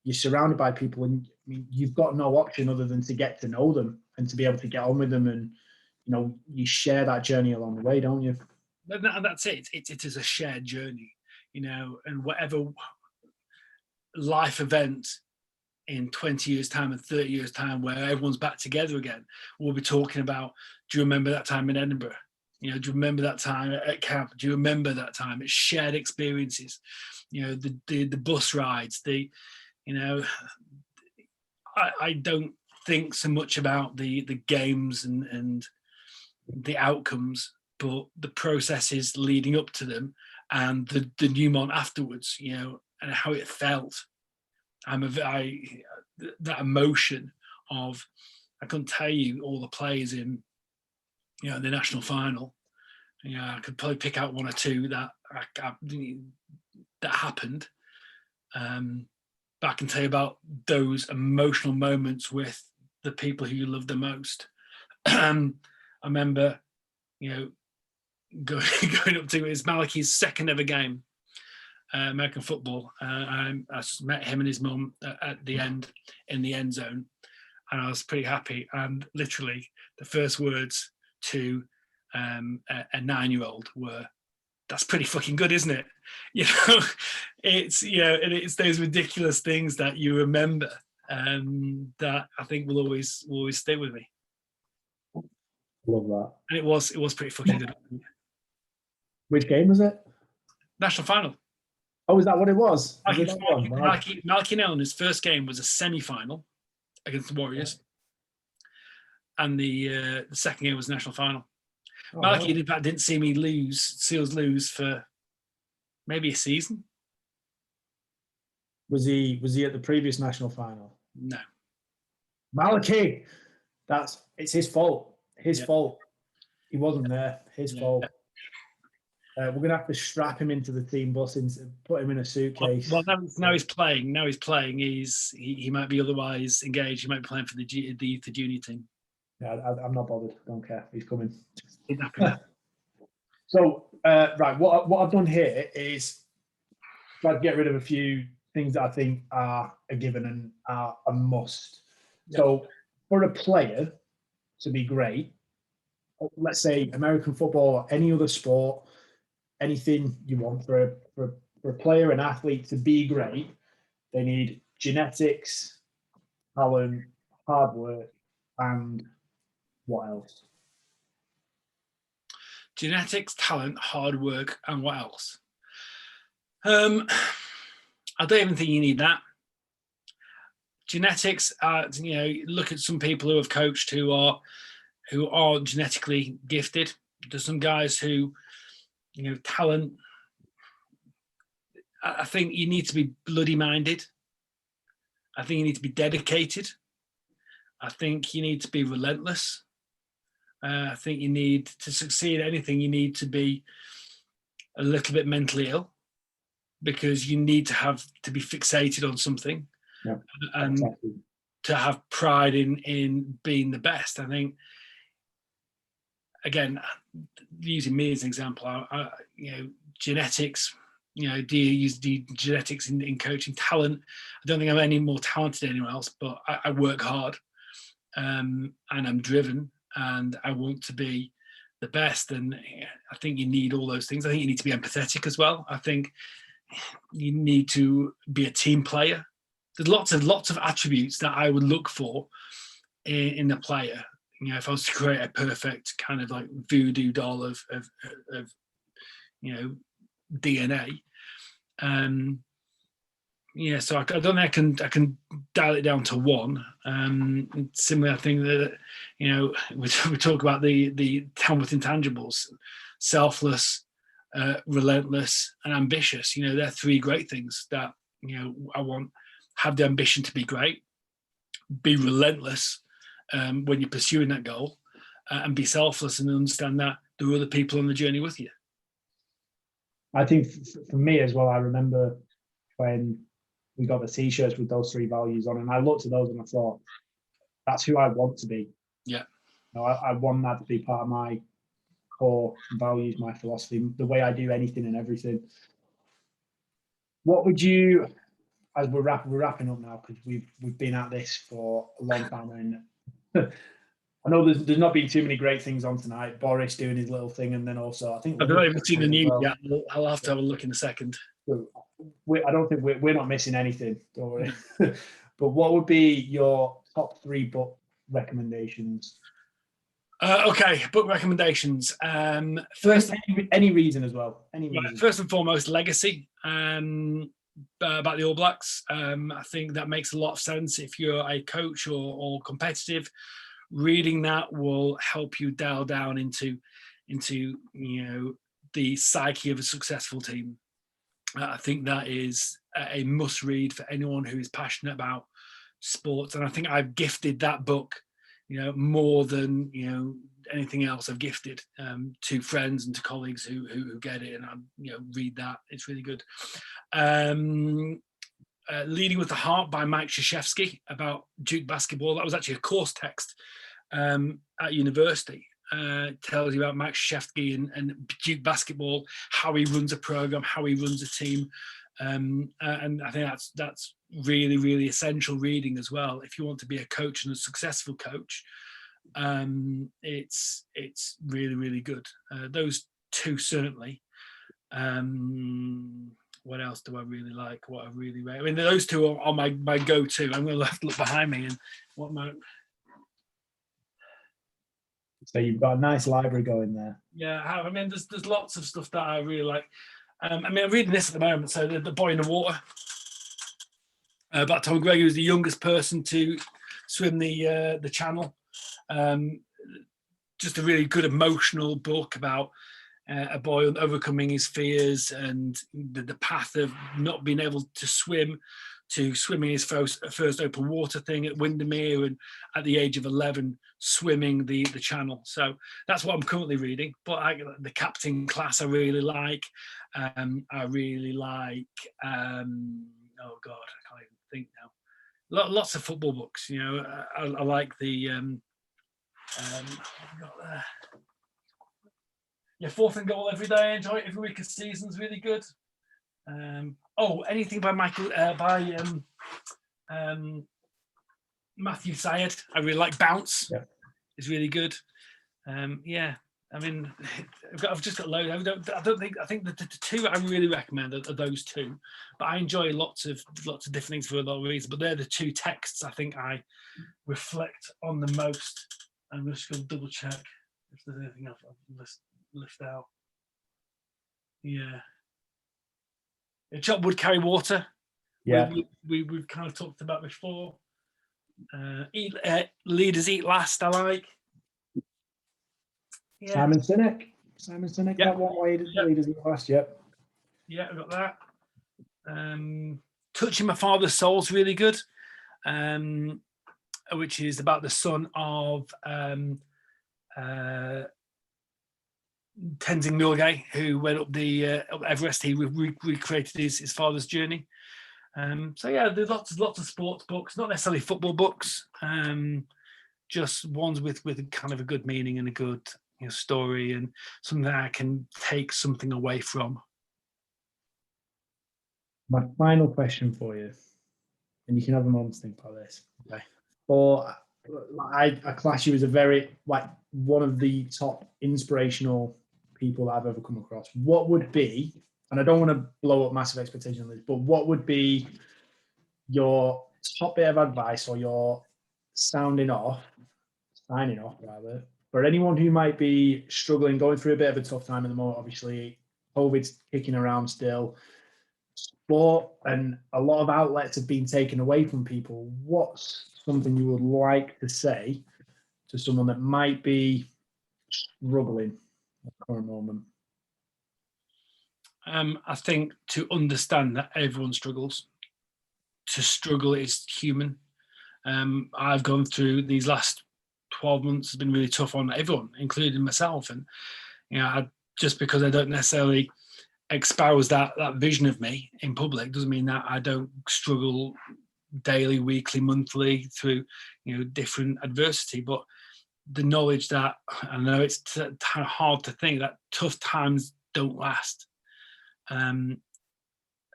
you're surrounded by people, and you've got no option other than to get to know them and to be able to get on with them, and you share that journey along the way, don't you? And that's it. It is a shared journey, and whatever life event in 20 years' time and 30 years' time where everyone's back together again, we'll be talking about, do you remember that time in Edinburgh? Do you remember that time at camp? Do you remember that time? It's shared experiences, the bus rides, I don't think so much about the games and the outcomes, but the processes leading up to them and the denouement afterwards, and how it felt. That emotion of, I couldn't tell you all the players in the national final. I could probably pick out one or two that happened. But I can tell you about those emotional moments with the people who you love the most. I remember, going up to, it's Malachi's second ever game, American football. I met him and his mum at the end, in the end zone, and I was pretty happy. And literally, the first words to a 9-year-old were, "That's pretty fucking good, isn't it?" It's those ridiculous things that you remember, that I think will always stay with me. Love that. And it was pretty fucking good. Which game was it? National final. Oh, is that what it was? Malachy Nellen's first game was a semi-final against the Warriors, and the second game was national final. Oh, Malachy, in fact, didn't see us lose for maybe a season. Was he at the previous national final? No. Malachy, it's his fault. His fault. He wasn't there. His fault. We're going to have to strap him into the team bus and put him in a suitcase. Well, now he's playing. Now he's playing. He might be otherwise engaged. He might be playing for the junior team. Yeah, I'm not bothered. Don't care. He's coming. So, right, what I've done here is try to get rid of a few things that I think are a given and are a must. Yep. So, for a player to be great, let's say American football or any other sport, anything you want for for a player, an athlete to be great, they need genetics, talent, hard work, and what else? Genetics, talent, hard work, and what else? I don't even think you need that. Genetics, look at some people who have coached who are genetically gifted. There's some guys who, talent. I think you need to be bloody minded. I think you need to be dedicated. I think you need to be relentless. I think you need to succeed at anything. You need to be a little bit mentally ill, because you need to be fixated on something, and exactly. To have pride in being the best. I think, again, using me as an example, genetics. Do you use genetics in coaching? Talent, I don't think I'm any more talented than anyone else, but I work hard, and I'm driven, and I want to be the best. And I think you need all those things. I think you need to be empathetic as well. I think you need to be a team player. There's lots of attributes that I would look for in a player. If I was to create a perfect kind of like voodoo doll of DNA. So I don't think I can dial it down to one. Similarly, I think that we talk about the Tamworth intangibles: selfless, relentless, and ambitious. They're three great things that I want. Have the ambition to be great, be relentless when you're pursuing that goal, and be selfless and understand that there are other people on the journey with you. I think for me as well, I remember when we got the T-shirts with those three values on, and I looked at those and I thought, that's who I want to be. Yeah. I want that to be part of my core values, my philosophy, the way I do anything and everything. What would you, as we're wrapping up now, because we've been at this for a long time, and I know there's not been too many great things on tonight. Boris doing his little thing, and then also I think I've not even seen the news yet. I'll have to have a look in a second. I don't think we're not missing anything, don't worry. But what would be your top 3 book recommendations? Okay, book recommendations. First, any reason as well. Any reason. First and foremost, Legacy. About the All Blacks. I think that makes a lot of sense if you're a coach or competitive. Reading that will help you dial down into the psyche of a successful team. I think that is a must read for anyone who is passionate about sports, and I think I've gifted that book more than anything else I've gifted to friends and to colleagues who get it, and I read that. It's really good. Leading with the Heart by Mike Krzyzewski about Duke basketball. That was actually a course text at university. Tells you about Mike Krzyzewski and Duke basketball, how he runs a program, how he runs a team, and I think that's really, really essential reading as well if you want to be a coach and a successful coach. It's really, really good. Those two certainly. What else do I really like? What I really rate? I mean, those two are my go-to. I'm going to have to look behind me and what my. So you've got a nice library going there. Yeah, I mean, there's lots of stuff that I really like. I mean, I'm reading this at the moment. So the Boy in the Water, about Tom Gregg, who's the youngest person to swim the channel. Just a really good emotional book about a boy overcoming his fears and the path of not being able to swim to swimming his first open water thing at Windermere, and at the age of 11 swimming the channel. So that's what I'm currently reading. But the Captain Class I really like. I really like oh god, I can't even think now. Lots of football books, I like the what have we got there? Yeah, Fourth and Goal Every Day. I enjoy it. Every Week of Season's really good. Anything by Matthew Syed. I really like Bounce. Yeah. It's really good. I mean, I've just got loads. I think the two I really recommend are those two, but I enjoy lots of different things for a lot of reasons. But they're the two texts I think I reflect on the most. I'm just going to double check if there's anything else I've list out. Yeah, Chop Wood, Carry Water. Yeah. We've kind of talked about before. Leaders Eat Last, I like. Yeah. Simon Sinek, yep. That one way Leaders Eat Last, yep. Yeah, I got that. Touching My Father's Soul's really good, which is about the son of Tenzing Norgay, who went up the up Everest. He recreated his father's journey. So yeah, there's lots of sports books, not necessarily football books, just ones with kind of a good meaning and a good story and something that I can take something away from. My final question for you, and you can have a moment to think about this. Okay. Or I class you as a very one of the top inspirational people that I've ever come across. What would be, and I don't want to blow up massive expectations on this, but what would be your top bit of advice or your signing off rather, for anyone who might be struggling, going through a bit of a tough time at the moment? Obviously, COVID's kicking around still. Sport and a lot of outlets have been taken away from people. What's something you would like to say to someone that might be struggling at the current moment? I think to understand that everyone struggles. To struggle is human. I've gone through these last 12 months has been really tough on everyone, including myself. And just because I don't necessarily espouse that vision of me in public doesn't mean that I don't struggle daily, weekly, monthly through different adversity. But the knowledge that, I know it's hard to think, that tough times don't last,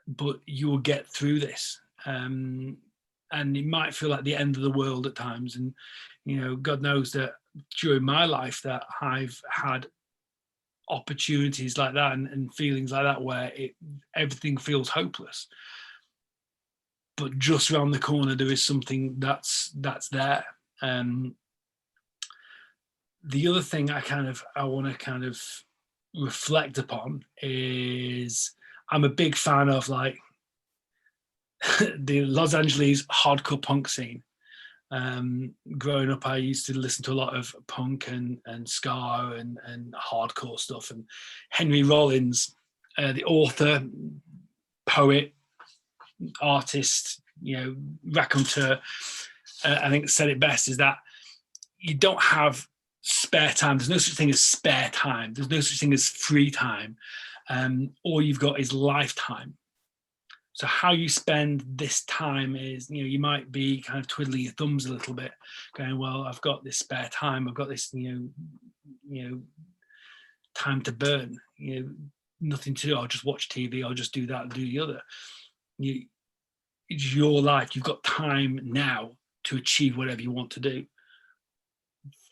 but you will get through this, and it might feel like the end of the world at times. And God knows that during my life that I've had opportunities like that and feelings like that where everything feels hopeless, but just around the corner there is something that's there. The other thing I want to kind of reflect upon is I'm a big fan of the Los Angeles hardcore punk scene. Growing up, I used to listen to a lot of punk and ska and hardcore stuff. And Henry Rollins, the author, poet, artist, raconteur, I think said it best, is that you don't have spare time. There's no such thing as spare time. There's no such thing as free time. All you've got is lifetime. So how you spend this time is, you might be kind of twiddling your thumbs a little bit, going, well, I've got this spare time. I've got this, time to burn, nothing to do. I'll just watch TV. I'll just do that and do the other. It's your life. You've got time now to achieve whatever you want to do.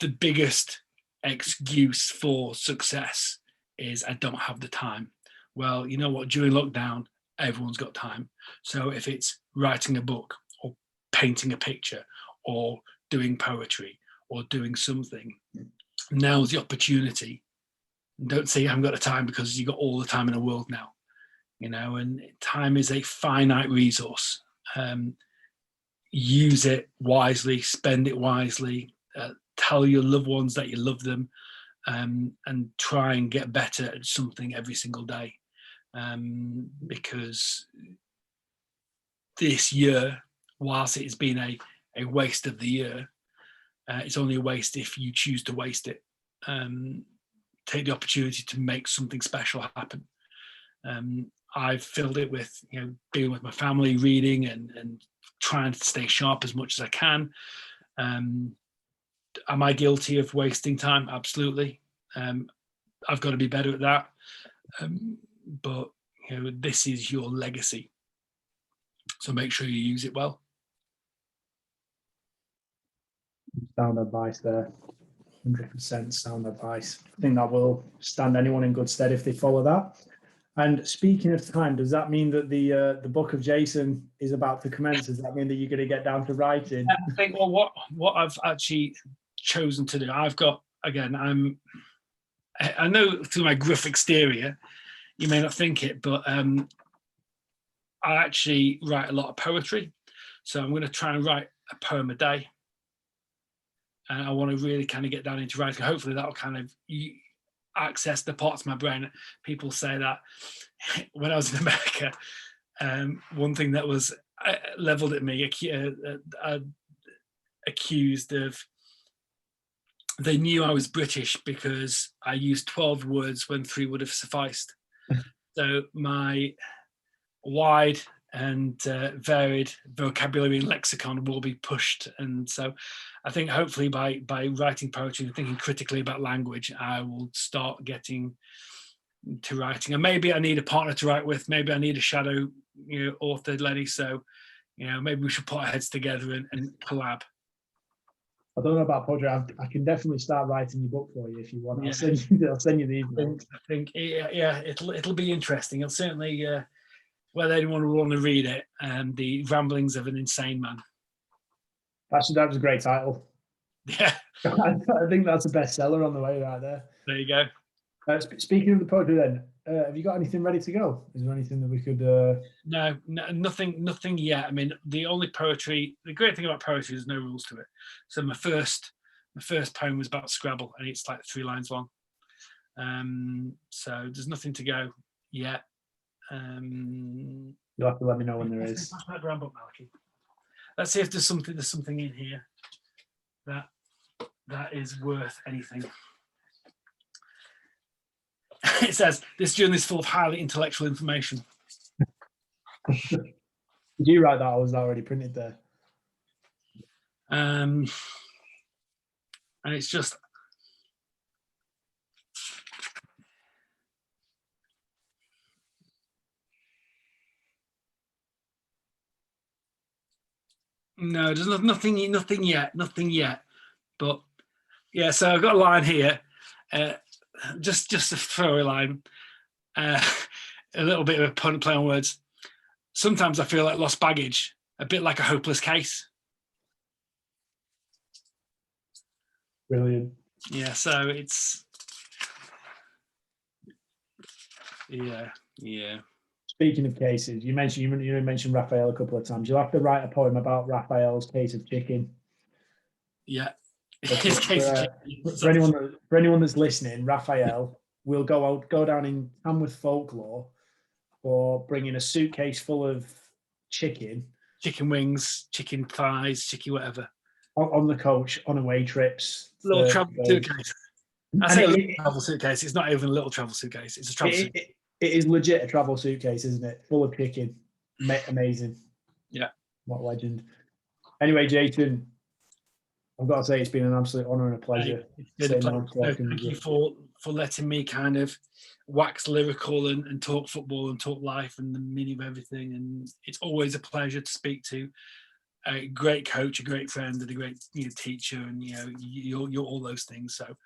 The biggest excuse for success is I don't have the time. Well, you know what? During lockdown, everyone's got time. So if it's writing a book or painting a picture or doing poetry or doing something, now's the opportunity. Don't say you haven't got the time, because you've got all the time in the world now, and time is a finite resource. Use it wisely, spend it wisely, tell your loved ones that you love them, and try and get better at something every single day. Because this year, whilst it has been a waste of the year, it's only a waste if you choose to waste it. Take the opportunity to make something special happen. I've filled it with being with my family, reading and trying to stay sharp as much as I can. Am I guilty of wasting time? Absolutely. I've got to be better at that. But this is your legacy, so make sure you use it well. Sound advice there, 100% sound advice. I think that will stand anyone in good stead if they follow that. And speaking of time, does that mean that the book of Jason is about to commence? Does that mean that you're going to get down to writing? I think, well, what I've actually chosen to do, I've got, again, I know through my gruff exterior, you may not think it, but I actually write a lot of poetry. So I'm going to try and write a poem a day. And I want to really kind of get down into writing. Hopefully that'll kind of access the parts of my brain. People say that when I was in America, one thing that was leveled at me, accused of, they knew I was British because I used 12 words when 3 would have sufficed. So my wide and varied vocabulary and lexicon will be pushed. And so I think hopefully by writing poetry and thinking critically about language, I will start getting to writing. And maybe I need a partner to write with, maybe I need a shadow author, Lenny. So, maybe we should put our heads together and collab. I don't know about poetry. I can definitely start writing your book for you if you want. Yeah. I'll send you the email. I think it'll be interesting. It'll certainly whether anyone will want to read it, The Ramblings of an Insane Man. That was a great title. Yeah. I think that's a bestseller on the way right there. There you go. Speaking of the poetry then, have you got anything ready to go? Is there anything that we could... No, nothing yet. I mean, the great thing about poetry is no rules to it. So my first poem was about Scrabble, and it's like 3 lines long. So there's nothing to go yet. You'll have to let me know when there is. Let's see if there's something in here that is worth anything. It says, this journey is full of highly intellectual information. Did you write that, or was that already printed there? And it's just... No, there's nothing yet. But yeah, so I've got a line here. Just a throwaway line, a little bit of a play on words. Sometimes I feel like lost baggage, a bit like a hopeless case. Brilliant. Yeah, so it's yeah. Speaking of cases, you mentioned Raphael a couple of times. You'll have to write a poem about Raphael's case of chicken. Yeah. For anyone that's listening, Raphael will go down in Tamworth folklore for bringing a suitcase full of chicken wings, chicken thighs, chicken whatever on the coach on away trips. Little travel suitcase. I say a little travel suitcase. It's not even a little travel suitcase. It's a travel suitcase. It is legit a travel suitcase, isn't it? Full of chicken. Amazing. Yeah. What a legend. Anyway, Jason, I've got to say it's been an absolute honour and a pleasure. Thank you for letting me kind of wax lyrical and talk football and talk life and the meaning of everything. And it's always a pleasure to speak to a great coach, a great friend, and a great teacher, and you're all those things. So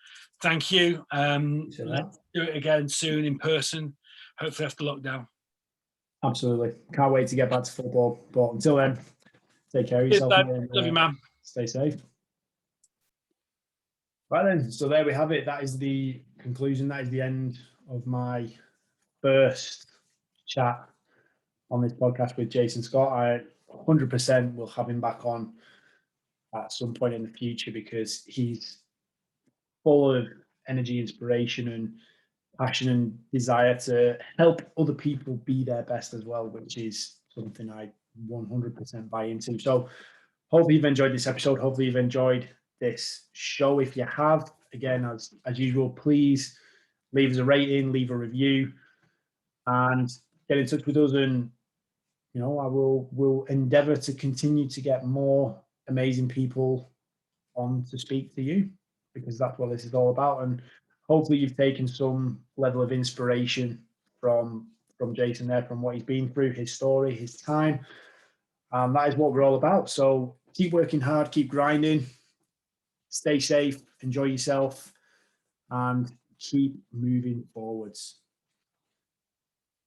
thank you. Let's do it again soon in person, hopefully after lockdown. Absolutely. Can't wait to get back to football. But until then, take care of yourself. Love you, man. Stay safe. Right then, so there we have it. That is the conclusion. That is the end of my first chat on this podcast with Jason Scott. I 100% will have him back on at some point in the future because he's full of energy, inspiration, and passion and desire to help other people be their best as well, which is something I 100% buy into. So hopefully you've enjoyed this episode. Hopefully you've enjoyed this show. If you have, again, as usual, please leave us a rating, leave a review, and get in touch with us. And I will endeavor to continue to get more amazing people on to speak to you, because that's what this is all about. And hopefully you've taken some level of inspiration from Jason there, from what he's been through, his story, his time, and that is what we're all about. So keep working hard, keep grinding. Stay safe, enjoy yourself, and keep moving forwards.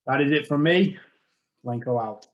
That is it from me. Lenko out.